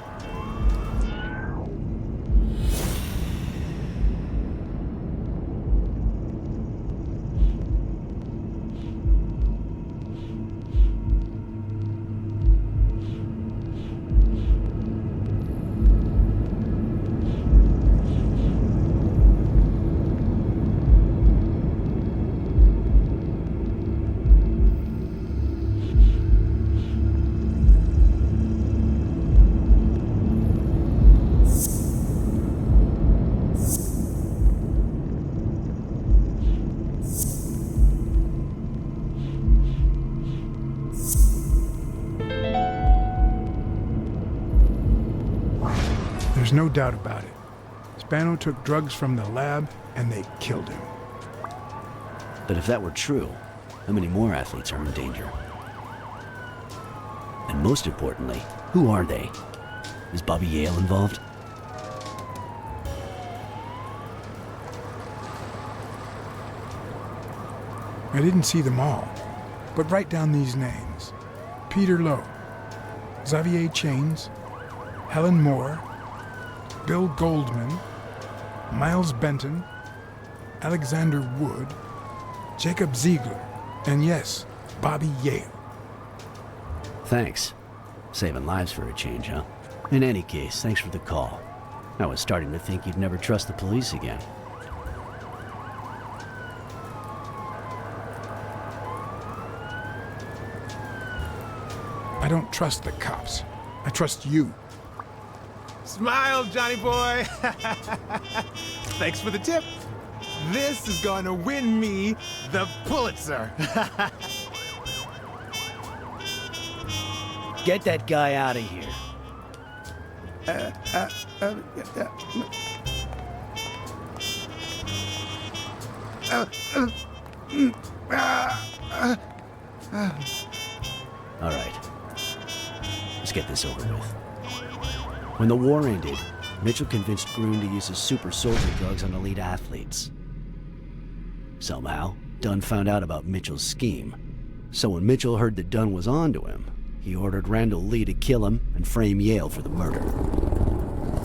There's no doubt about it. Spano took drugs from the lab, and they killed him. But if that were true, how many more athletes are in danger? And most importantly, who are they? Is Bobby Yale involved? I didn't see them all, but write down these names. Peter Lowe, Xavier Chains, Helen Moore, Bill Goldman, Miles Benton, Alexander Wood, Jacob Ziegler, and yes, Bobby Yale. Thanks. Saving lives for a change, huh? In any case, thanks for the call. I was starting to think you'd never trust the police again. I don't trust the cops. I trust you. Smile, Johnny boy. Thanks for the tip. This is going to win me the Pulitzer. Get that guy out of here. All right. Let's get this over with. When the war ended, Mitchell convinced Groon to use his super soldier drugs on elite athletes. Somehow, Dunn found out about Mitchell's scheme. So when Mitchell heard that Dunn was onto him, he ordered Randall Lee to kill him and frame Yale for the murder.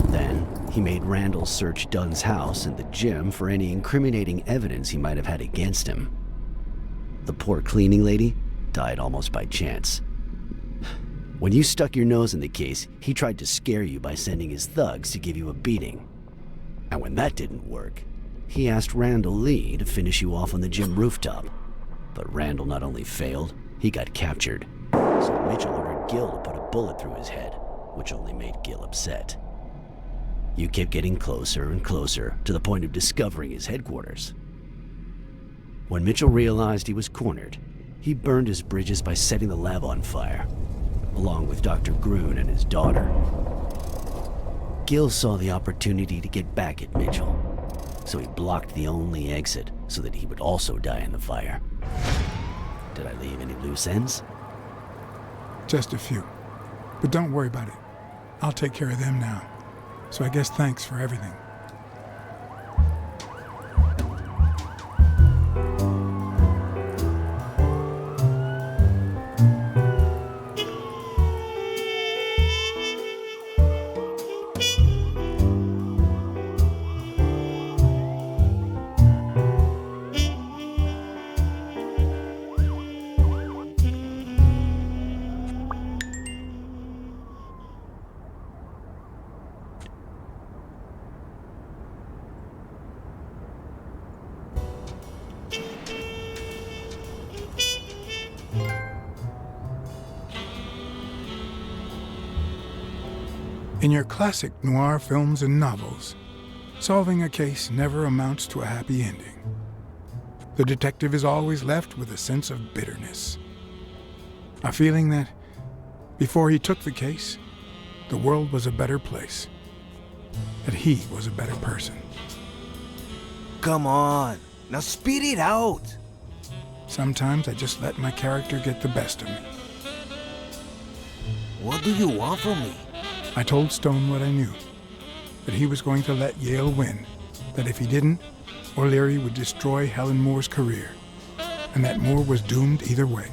Then, he made Randall search Dunn's house and the gym for any incriminating evidence he might have had against him. The poor cleaning lady died almost by chance. When you stuck your nose in the case, he tried to scare you by sending his thugs to give you a beating. And when that didn't work, he asked Randall Lee to finish you off on the gym rooftop. But Randall not only failed, he got captured. So Mitchell ordered Gil to put a bullet through his head, which only made Gil upset. You kept getting closer and closer to the point of discovering his headquarters. When Mitchell realized he was cornered, he burned his bridges by setting the lab on fire, along with Dr. Grun and his daughter. Gil saw the opportunity to get back at Mitchell, so he blocked the only exit so that he would also die in the fire. Did I leave any loose ends? Just a few. But don't worry about it. I'll take care of them now. So I guess thanks for everything. In your classic noir films and novels, solving a case never amounts to a happy ending. The detective is always left with a sense of bitterness. A feeling that, before he took the case, the world was a better place. That he was a better person. Come on, now speed it out. Sometimes I just let my character get the best of me. What do you want from me? I told Stone what I knew, that he was going to let Yale win, that if he didn't, O'Leary would destroy Helen Moore's career, and that Moore was doomed either way,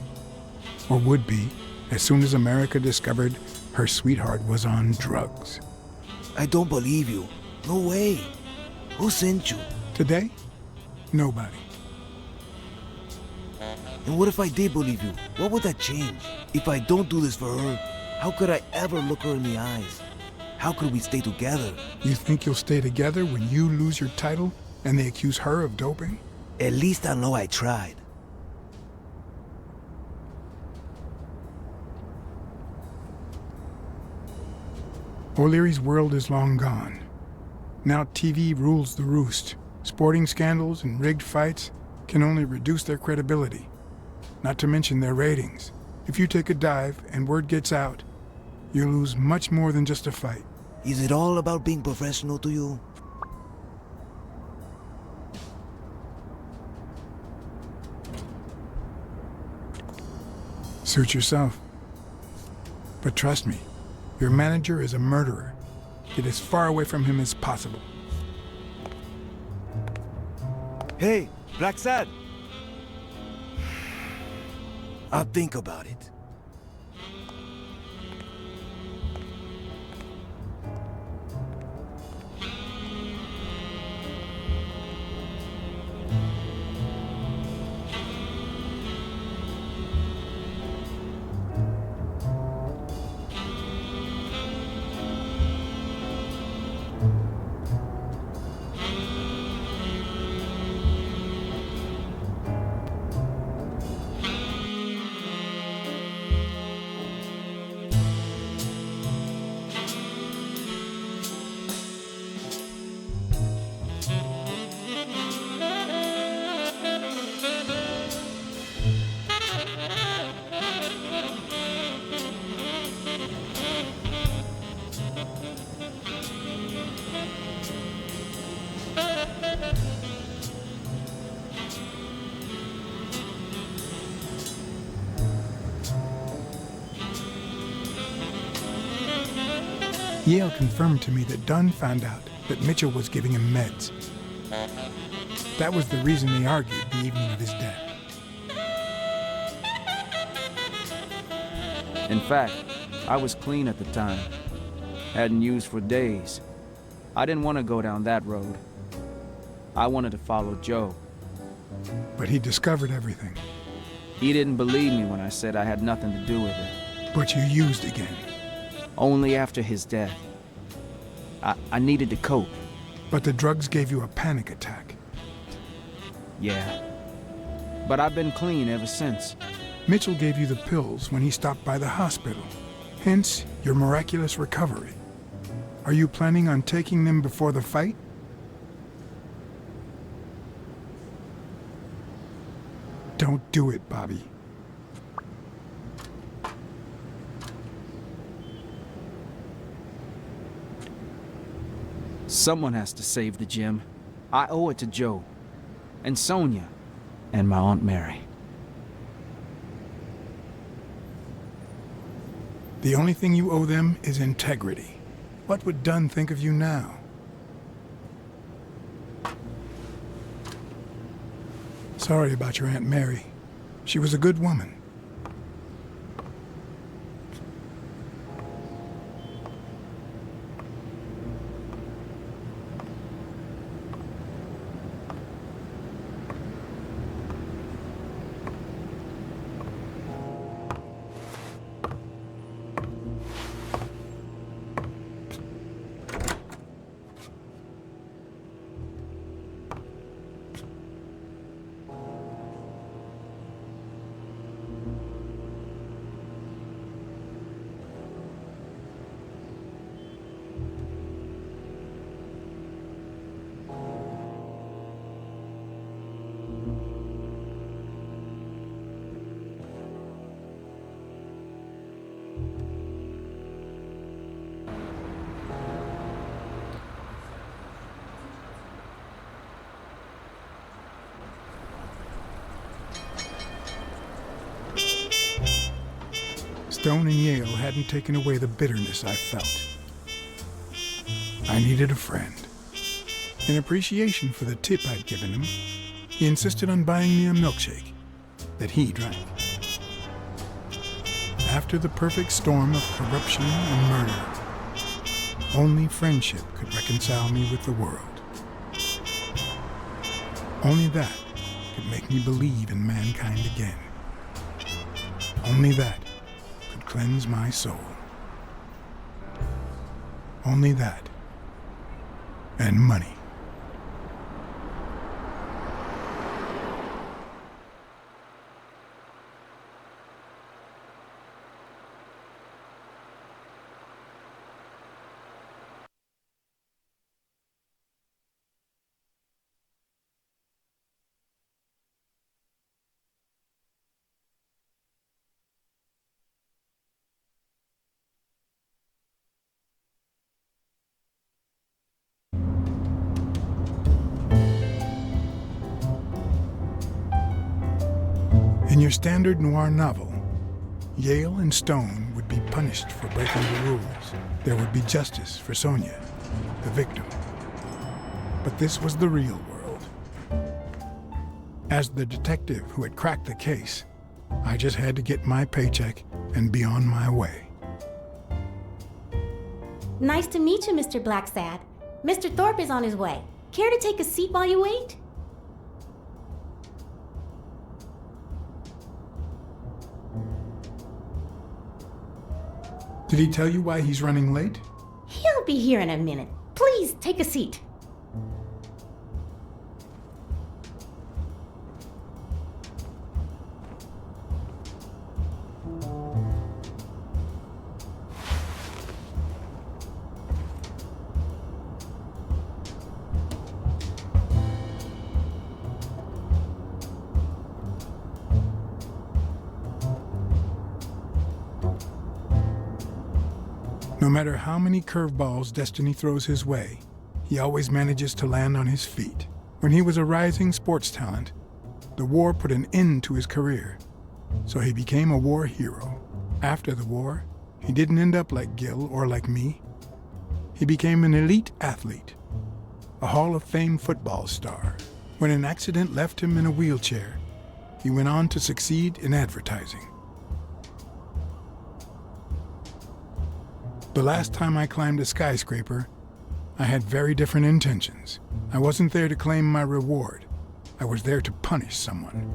or would be as soon as America discovered her sweetheart was on drugs. I don't believe you. No way. Who sent you? Today? Nobody. And what if I did believe you? What would that change? If I don't do this for her, how could I ever look her in the eyes? How could we stay together? You think you'll stay together when you lose your title and they accuse her of doping? At least I'll know I tried. O'Leary's world is long gone. Now TV rules the roost. Sporting scandals and rigged fights can only reduce their credibility, not to mention their ratings. If you take a dive and word gets out, you lose much more than just a fight. Is it all about being professional to you? Suit yourself. But trust me, your manager is a murderer. Get as far away from him as possible. Hey, Blacksad! I'll think about it. Yale confirmed to me that Dunn found out that Mitchell was giving him meds. That was the reason they argued the evening of his death. In fact, I was clean at the time. Hadn't used for days. I didn't want to go down that road. I wanted to follow Joe. But he discovered everything. He didn't believe me when I said I had nothing to do with it. But you used again. Only after his death. I needed to cope. But the drugs gave you a panic attack. Yeah. But I've been clean ever since. Mitchell gave you the pills when he stopped by the hospital. Hence, your miraculous recovery. Are you planning on taking them before the fight? Don't do it, Bobby. Someone has to save the gym. I owe it to Joe, and Sonia, and my Aunt Mary. The only thing you owe them is integrity. What would Dunn think of you now? Sorry about your Aunt Mary. She was a good woman. Stone and Yale hadn't taken away the bitterness I felt. I needed a friend. In appreciation for the tip I'd given him, he insisted on buying me a milkshake that he drank. After the perfect storm of corruption and murder, only friendship could reconcile me with the world. Only that could make me believe in mankind again. Only that could cleanse my soul. Only that, and money. In your standard noir novel, Yale and Stone would be punished for breaking the rules. There would be justice for Sonia, the victim. But this was the real world. As the detective who had cracked the case, I just had to get my paycheck and be on my way. Nice to meet you, Mr. Blacksad. Mr. Thorpe is on his way. Care to take a seat while you wait? Did he tell you why he's running late? He'll be here in a minute. Please, take a seat. No matter how many curveballs destiny throws his way, he always manages to land on his feet. When he was a rising sports talent, the war put an end to his career, so he became a war hero. After the war, he didn't end up like Gil or like me. He became an elite athlete, a Hall of Fame football star. When an accident left him in a wheelchair, he went on to succeed in advertising. The last time I climbed a skyscraper, I had very different intentions. I wasn't there to claim my reward. I was there to punish someone.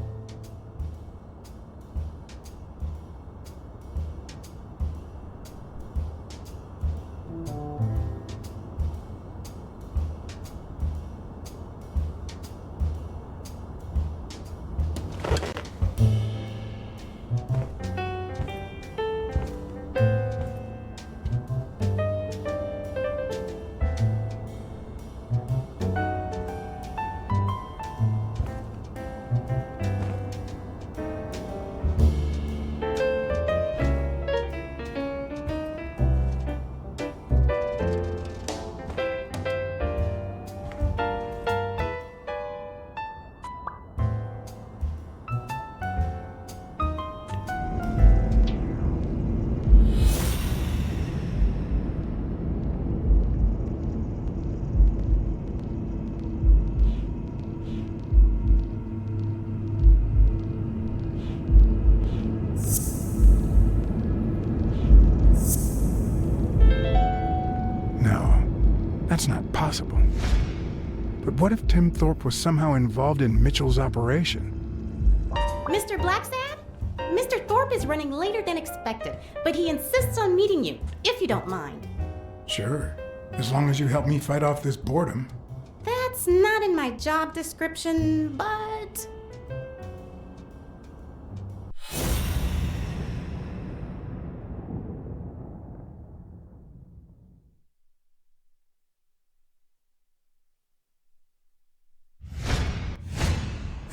But what if Tim Thorpe was somehow involved in Mitchell's operation? Mr. Blacksad? Mr. Thorpe is running later than expected, but he insists on meeting you, if you don't mind. Sure, as long as you help me fight off this boredom. That's not in my job description, but...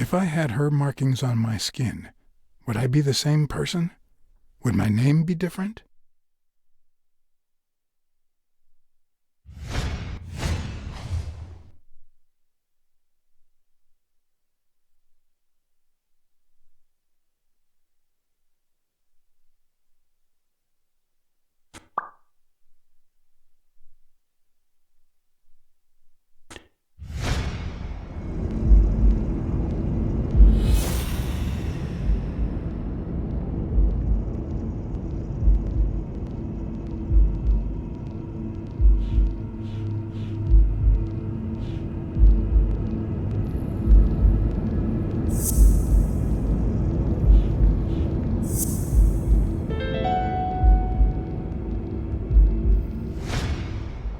If I had her markings on my skin, would I be the same person? Would my name be different?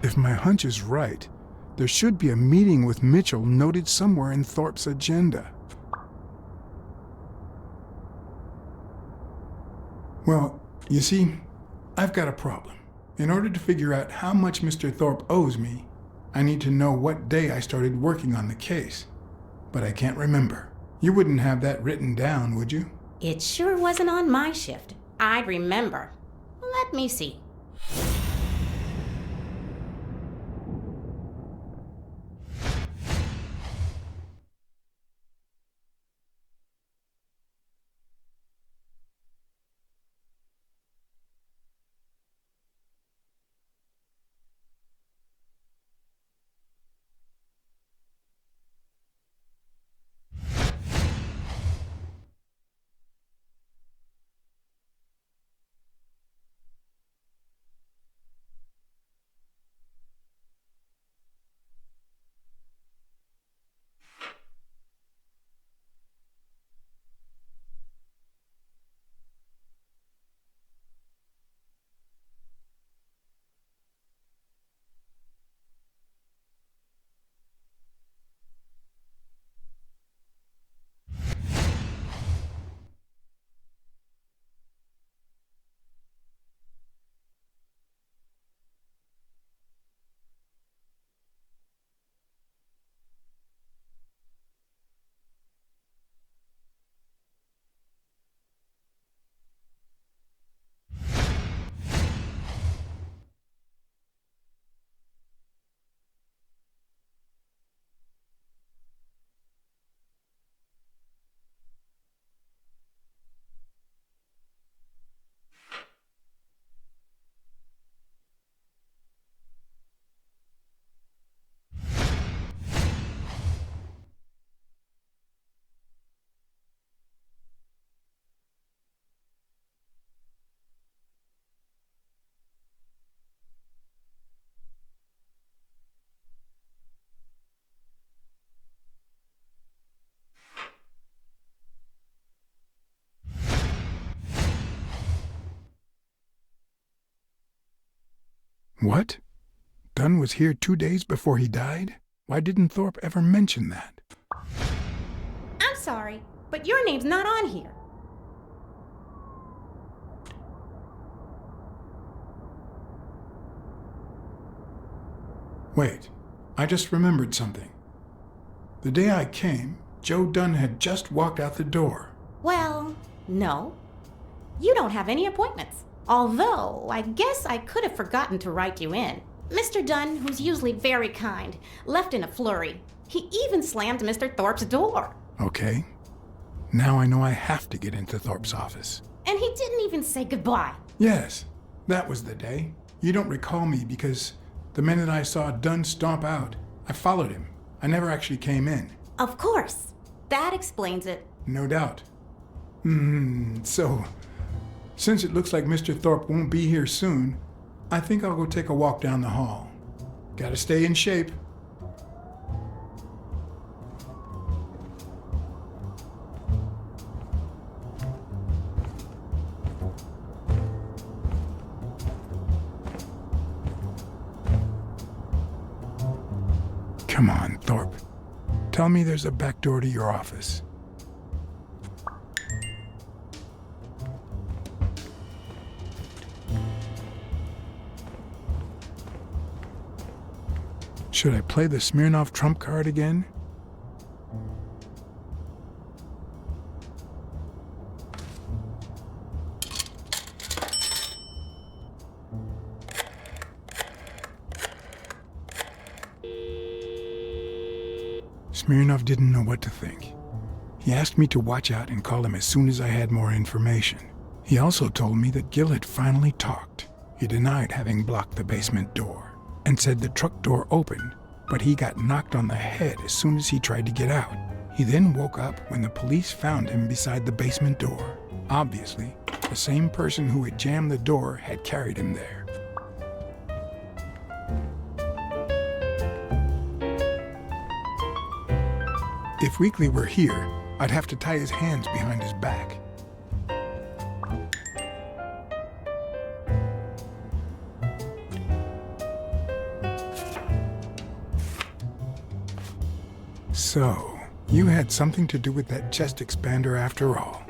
If my hunch is right, there should be a meeting with Mitchell noted somewhere in Thorpe's agenda. Well, you see, I've got a problem. In order to figure out how much Mr. Thorpe owes me, I need to know what day I started working on the case. But I can't remember. You wouldn't have that written down, would you? It sure wasn't on my shift. I'd remember. Let me see. What? Dunn was here 2 days before he died? Why didn't Thorpe ever mention that? I'm sorry, but your name's not on here. Wait, I just remembered something. The day I came, Joe Dunn had just walked out the door. Well, no. You don't have any appointments. Although, I guess I could have forgotten to write you in. Mr. Dunn, who's usually very kind, left in a flurry. He even slammed Mr. Thorpe's door. Okay. Now I know I have to get into Thorpe's office. And he didn't even say goodbye. Yes, that was the day. You don't recall me because the minute I saw Dunn stomp out, I followed him. I never actually came in. Of course. That explains it. No doubt. So, since it looks like Mr. Thorpe won't be here soon, I think I'll go take a walk down the hall. Gotta stay in shape. Come on, Thorpe. Tell me there's a back door to your office. Should I play the Smirnoff trump card again? Smirnoff didn't know what to think. He asked me to watch out and call him as soon as I had more information. He also told me that Gil had finally talked. He denied having blocked the basement door and said the truck door opened, but he got knocked on the head as soon as he tried to get out. He then woke up when the police found him beside the basement door. Obviously, the same person who had jammed the door had carried him there. If Weekly were here, I'd have to tie his hands behind his back. So, you had something to do with that chest expander after all.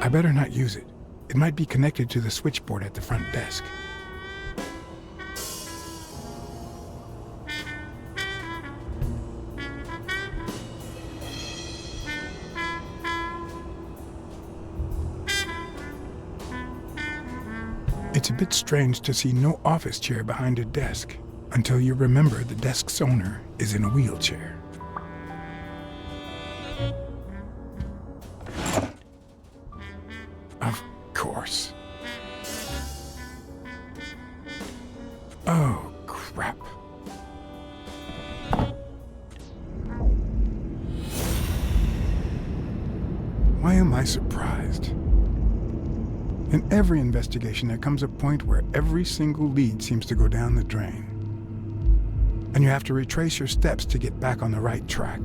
I better not use it. It might be connected to the switchboard at the front desk. It's a bit strange to see no office chair behind a desk, until you remember the desk's owner is in a wheelchair. Of course. Oh, crap. Why am I surprised? In every investigation, there comes a point where every single lead seems to go down the drain. And you have to retrace your steps to get back on the right track.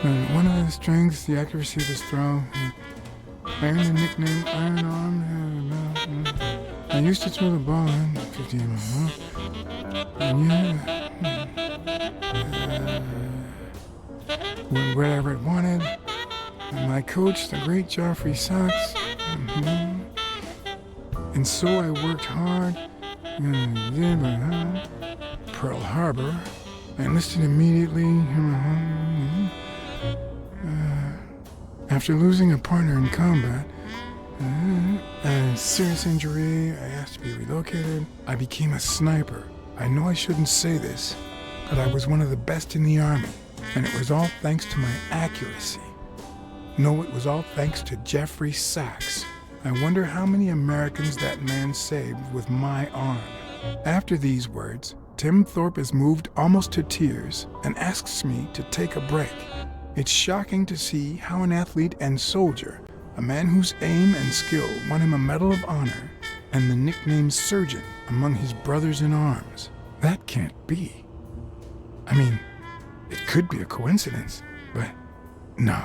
And one of his strengths, the accuracy of his throw. I earned the nickname Iron Arm. I used to throw the ball in 15 miles. Went wherever it wanted. And my coach, the great Joffrey Sachs. And so I worked hard. Pearl Harbor. I enlisted immediately. After losing a partner in combat, a serious injury, I asked to be relocated. I became a sniper. I know I shouldn't say this, but I was one of the best in the Army, and it was all thanks to my accuracy. No, it was all thanks to Jeffrey Sachs. I wonder how many Americans that man saved with my arm. After these words, Tim Thorpe is moved almost to tears and asks me to take a break. It's shocking to see how an athlete and soldier, a man whose aim and skill won him a Medal of Honor and the nickname Surgeon among his brothers in arms. That can't be. I mean, it could be a coincidence, but no.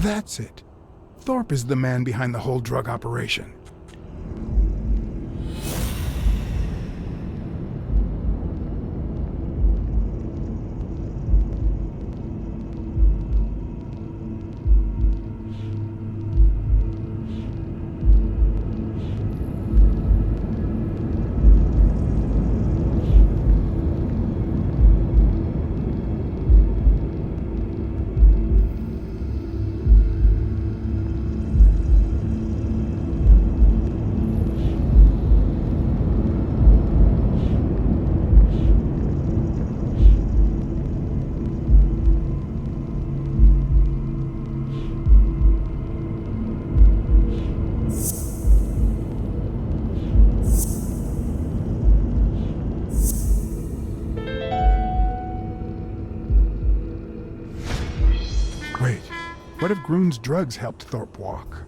That's it. Thorpe is the man behind the whole drug operation. Wait, what if Groon's drugs helped Thorpe walk?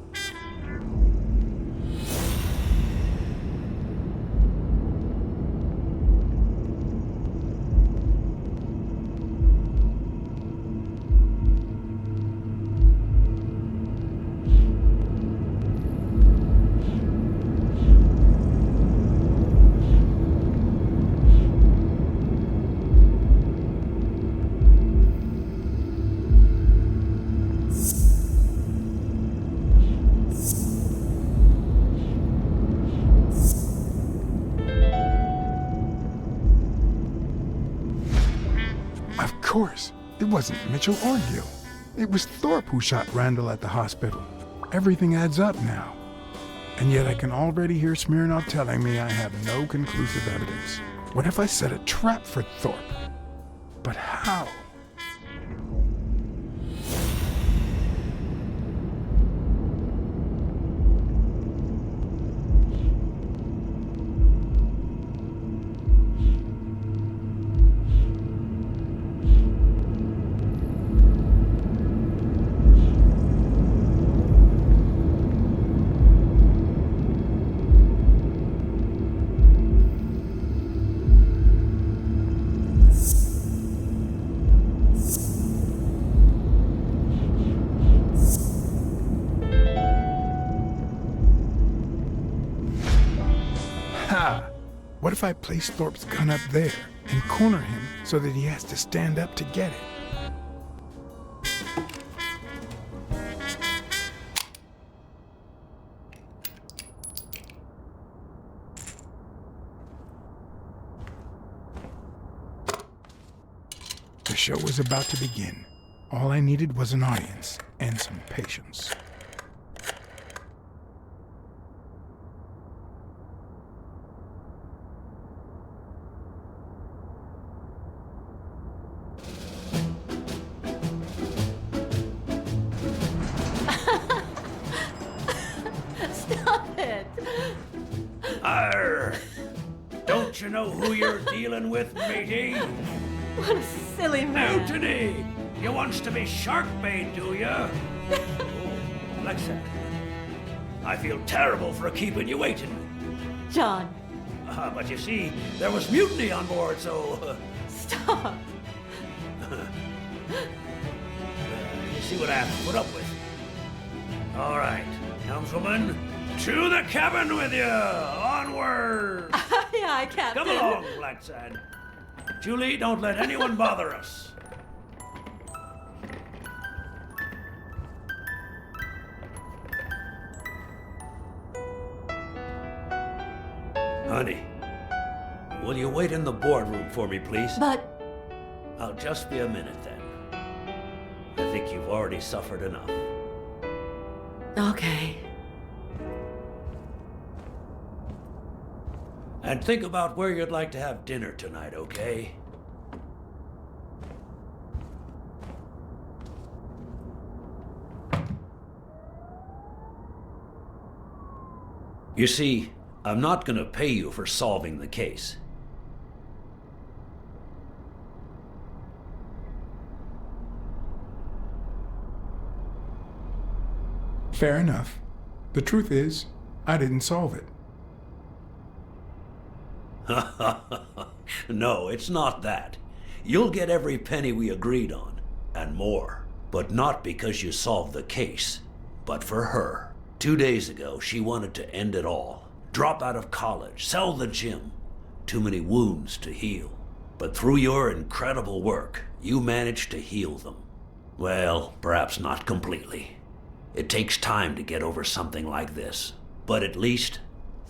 Of course, it wasn't Mitchell or Gil. It was Thorpe who shot Randall at the hospital. Everything adds up now. And yet I can already hear Smirnoff telling me I have no conclusive evidence. What if I set a trap for Thorpe? But how? What if I place Thorpe's gun up there and corner him so that he has to stand up to get it? The show was about to begin. All I needed was an audience and some patience. Stop it! Arr! Don't you know who you're dealing with, matey? What a silly man. Mutiny! You wants to be shark bait, do ya? Blacksad, I feel terrible for keeping you waiting. John. But you see, there was mutiny on board, so... Stop. You see what I have to put up with. All right, helmswoman, to the cabin with you! Onward! Aye, aye, Captain. Come along, Blacksad. Julie, don't let anyone bother us. Honey, will you wait in the boardroom for me, please? But... I'll just be a minute then. I think you've already suffered enough. Okay. And think about where you'd like to have dinner tonight, okay? You see, I'm not gonna pay you for solving the case. Fair enough. The truth is, I didn't solve it. No, it's not that. You'll get every penny we agreed on, and more. But not because you solved the case, but for her. 2 days ago, she wanted to end it all. Drop out of college, sell the gym. Too many wounds to heal. But through your incredible work, you managed to heal them. Well, perhaps not completely. It takes time to get over something like this. But at least,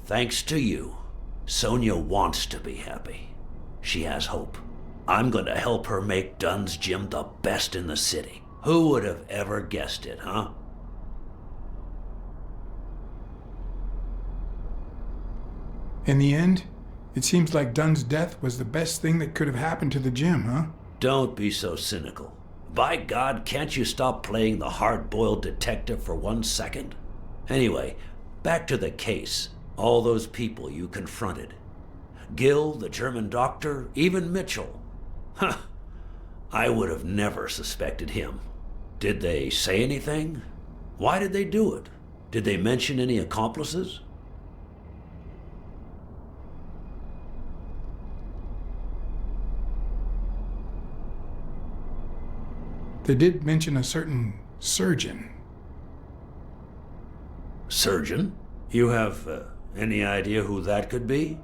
thanks to you, Sonia wants to be happy. She has hope. I'm going to help her make Dunn's Gym the best in the city. Who would have ever guessed it, huh? In the end, it seems like Dunn's death was the best thing that could have happened to the gym, huh? Don't be so cynical. By God, can't you stop playing the hard-boiled detective for 1 second? Anyway, back to the case. All those people you confronted. Gill, the German doctor, even Mitchell. Huh. I would have never suspected him. Did they say anything? Why did they do it? Did they mention any accomplices? They did mention a certain surgeon. Surgeon? You have any idea who that could be?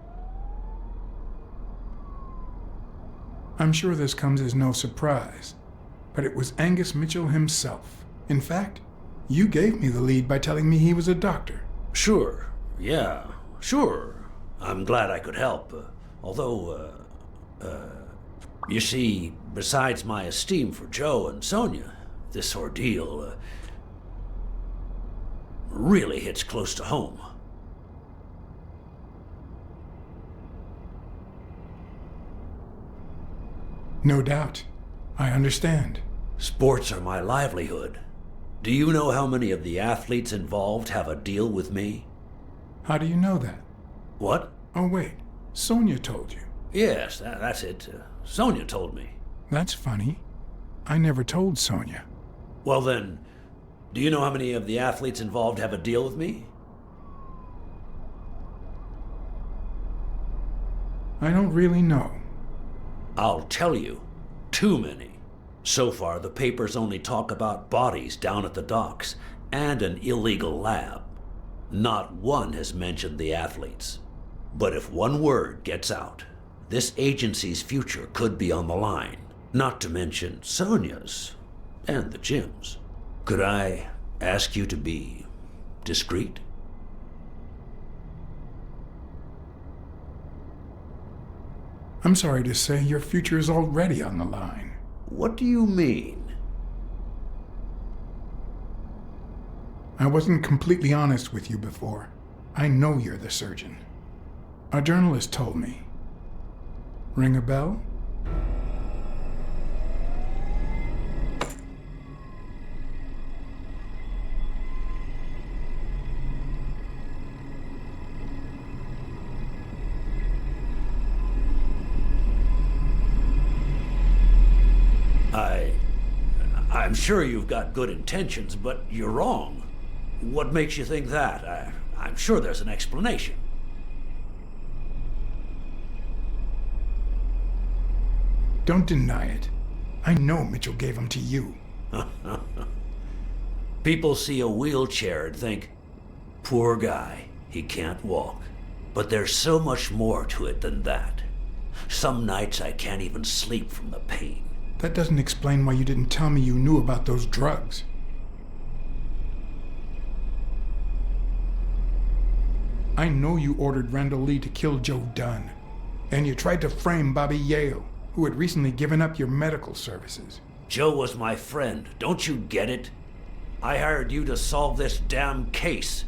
I'm sure this comes as no surprise, but it was Angus Mitchell himself. In fact, you gave me the lead by telling me he was a doctor. Sure, yeah, sure. I'm glad I could help. You see, besides my esteem for Joe and Sonia, this ordeal really hits close to home. No doubt. I understand. Sports are my livelihood. Do you know how many of the athletes involved have a deal with me? How do you know that? What? Oh, wait. Sonia told you. Yes, that's it. Sonia told me. That's funny. I never told Sonia. Well then, do you know how many of the athletes involved have a deal with me? I don't really know. I'll tell you. Too many. So far, the papers only talk about bodies down at the docks and an illegal lab. Not one has mentioned the athletes. But if one word gets out, this agency's future could be on the line, not to mention Sonia's and the gym's. Could I ask you to be discreet? I'm sorry to say your future is already on the line. What do you mean? I wasn't completely honest with you before. I know you're the surgeon. A journalist told me. Ring a bell? I'm sure you've got good intentions, but you're wrong. What makes you think that? I'm sure there's an explanation. Don't deny it. I know Mitchell gave them to you. People see a wheelchair and think, poor guy, he can't walk. But there's so much more to it than that. Some nights I can't even sleep from the pain. That doesn't explain why you didn't tell me you knew about those drugs. I know you ordered Randall Lee to kill Joe Dunn. And you tried to frame Bobby Yale, who had recently given up your medical services. Joe was my friend, don't you get it? I hired you to solve this damn case.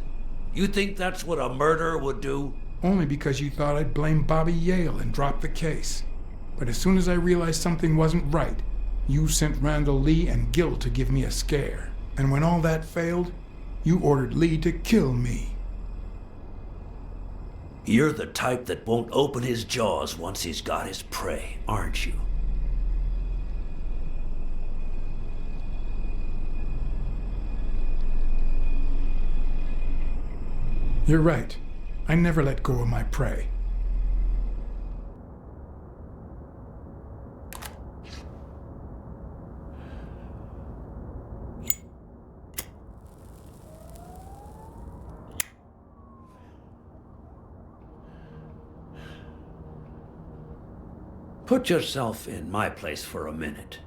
You think that's what a murderer would do? Only because you thought I'd blame Bobby Yale and drop the case. But as soon as I realized something wasn't right, you sent Randall Lee and Gil to give me a scare. And when all that failed, you ordered Lee to kill me. You're the type that won't open his jaws once he's got his prey, aren't you? You're right. I never let go of my prey. Put yourself in my place for a minute.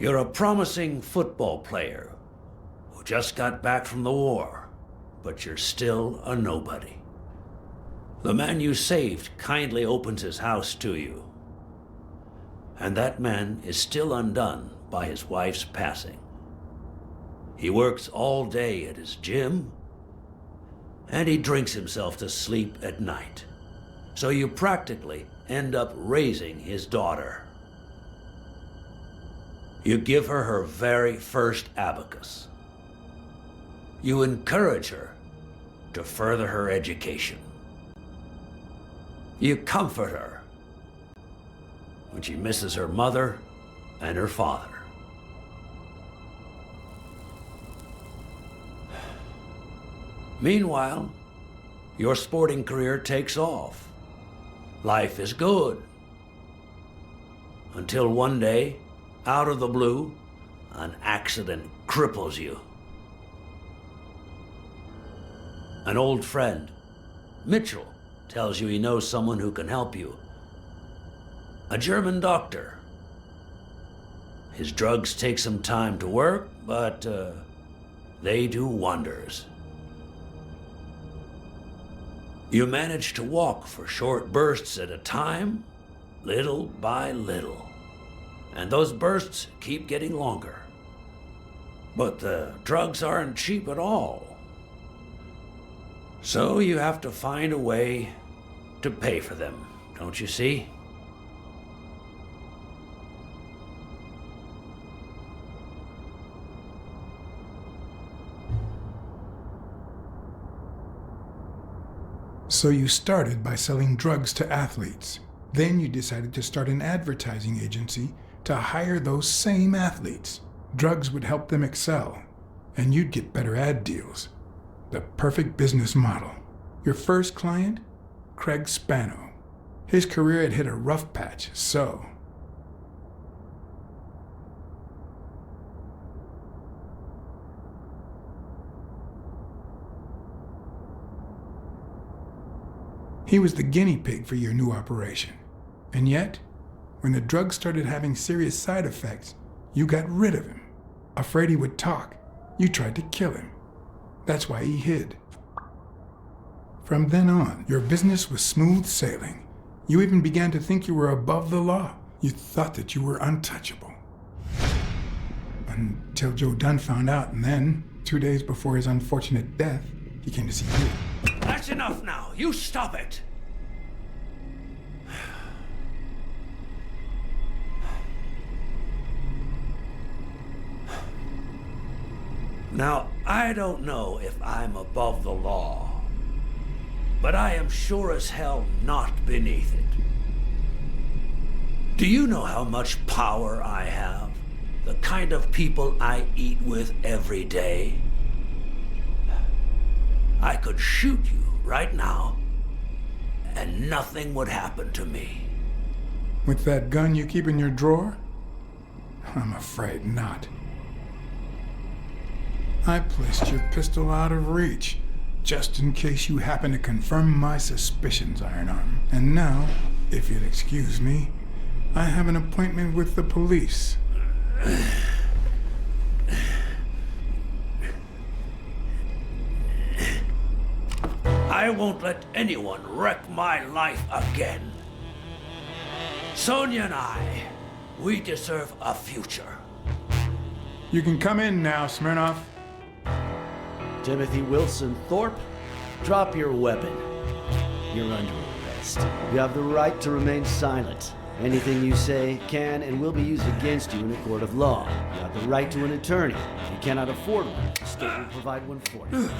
You're a promising football player who just got back from the war, but you're still a nobody. The man you saved kindly opens his house to you, and that man is still undone by his wife's passing. He works all day at his gym, and he drinks himself to sleep at night. So you practically end up raising his daughter. You give her her very first abacus. You encourage her to further her education. You comfort her when she misses her mother and her father. Meanwhile, your sporting career takes off. Life is good. Until one day, out of the blue, an accident cripples you. An old friend, Mitchell, tells you he knows someone who can help you. A German doctor. His drugs take some time to work, but they do wonders. You manage to walk for short bursts at a time, little by little. And those bursts keep getting longer. But the drugs aren't cheap at all. So you have to find a way to pay for them, don't you see? So you started by selling drugs to athletes. Then you decided to start an advertising agency to hire those same athletes. Drugs would help them excel, and you'd get better ad deals. The perfect business model. Your first client? Craig Spano. His career had hit a rough patch, so... He was the guinea pig for your new operation. And yet, when the drug started having serious side effects, you got rid of him. Afraid he would talk, you tried to kill him. That's why he hid. From then on, your business was smooth sailing. You even began to think you were above the law. You thought that you were untouchable. Until Joe Dunn found out, and then, 2 days before his unfortunate death, he came to see you. That's enough now. You stop it. Now, I don't know if I'm above the law, but I am sure as hell not beneath it. Do you know how much power I have? The kind of people I eat with every day? I could shoot you right now, and nothing would happen to me. With that gun you keep in your drawer? I'm afraid not. I placed your pistol out of reach, just in case you happen to confirm my suspicions, Ironarm. And now, if you'll excuse me, I have an appointment with the police. I won't let anyone wreck my life again. Sonia and I, we deserve a future. You can come in now, Smirnoff. Timothy Wilson Thorpe, drop your weapon. You're under arrest. You have the right to remain silent. Anything you say can and will be used against you in a court of law. You have the right to an attorney. If you cannot afford one, the state will provide one for you.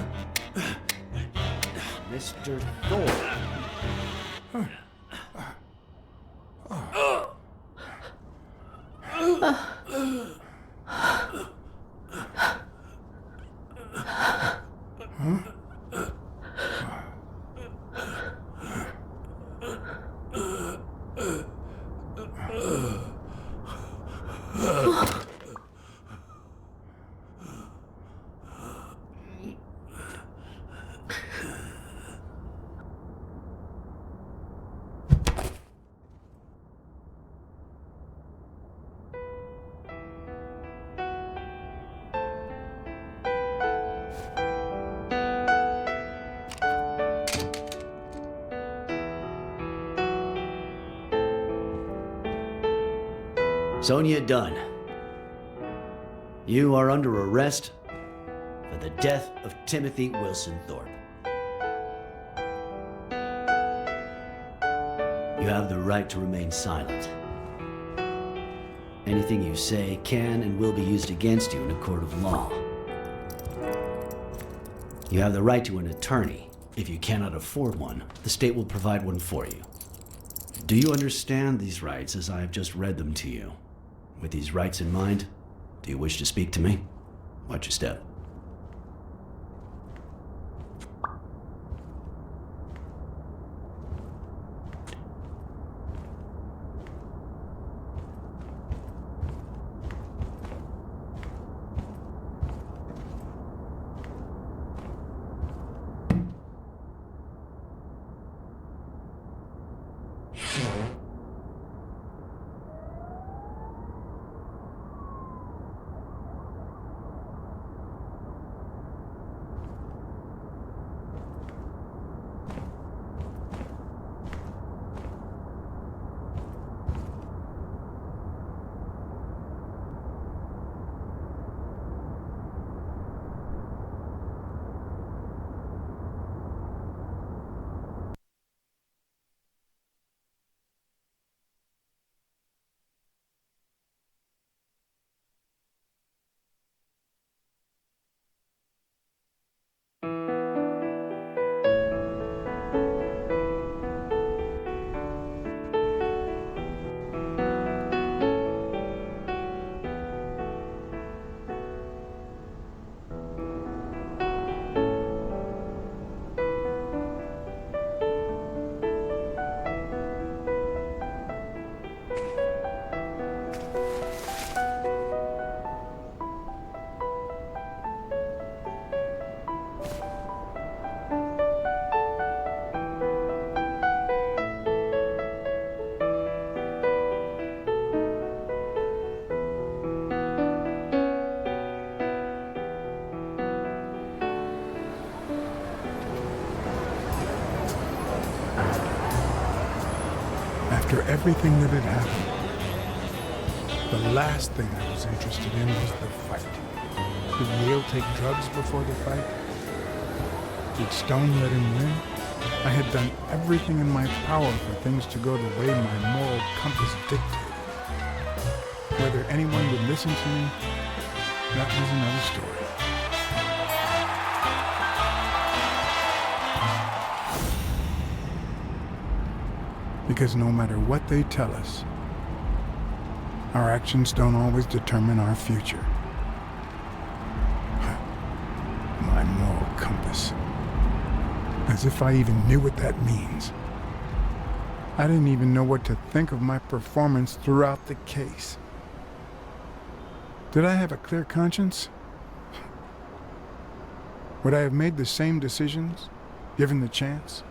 Mr. Thorpe. Sonia Dunn, you are under arrest for the death of Timothy Wilson Thorpe. You have the right to remain silent. Anything you say can and will be used against you in a court of law. You have the right to an attorney. If you cannot afford one, the state will provide one for you. Do you understand these rights as I have just read them to you? With these rights in mind, do you wish to speak to me? Watch your step. everything that had happened, the last thing I was interested in was the fight. Did Yale take drugs before the fight? Did Stone let him win? I had done everything in my power for things to go the way my moral compass dictated. Whether anyone would listen to me, that was another story. Because no matter what they tell us, our actions don't always determine our future. My moral compass. As if I even knew what that means. I didn't even know what to think of my performance throughout the case. Did I have a clear conscience? Would I have made the same decisions, given the chance?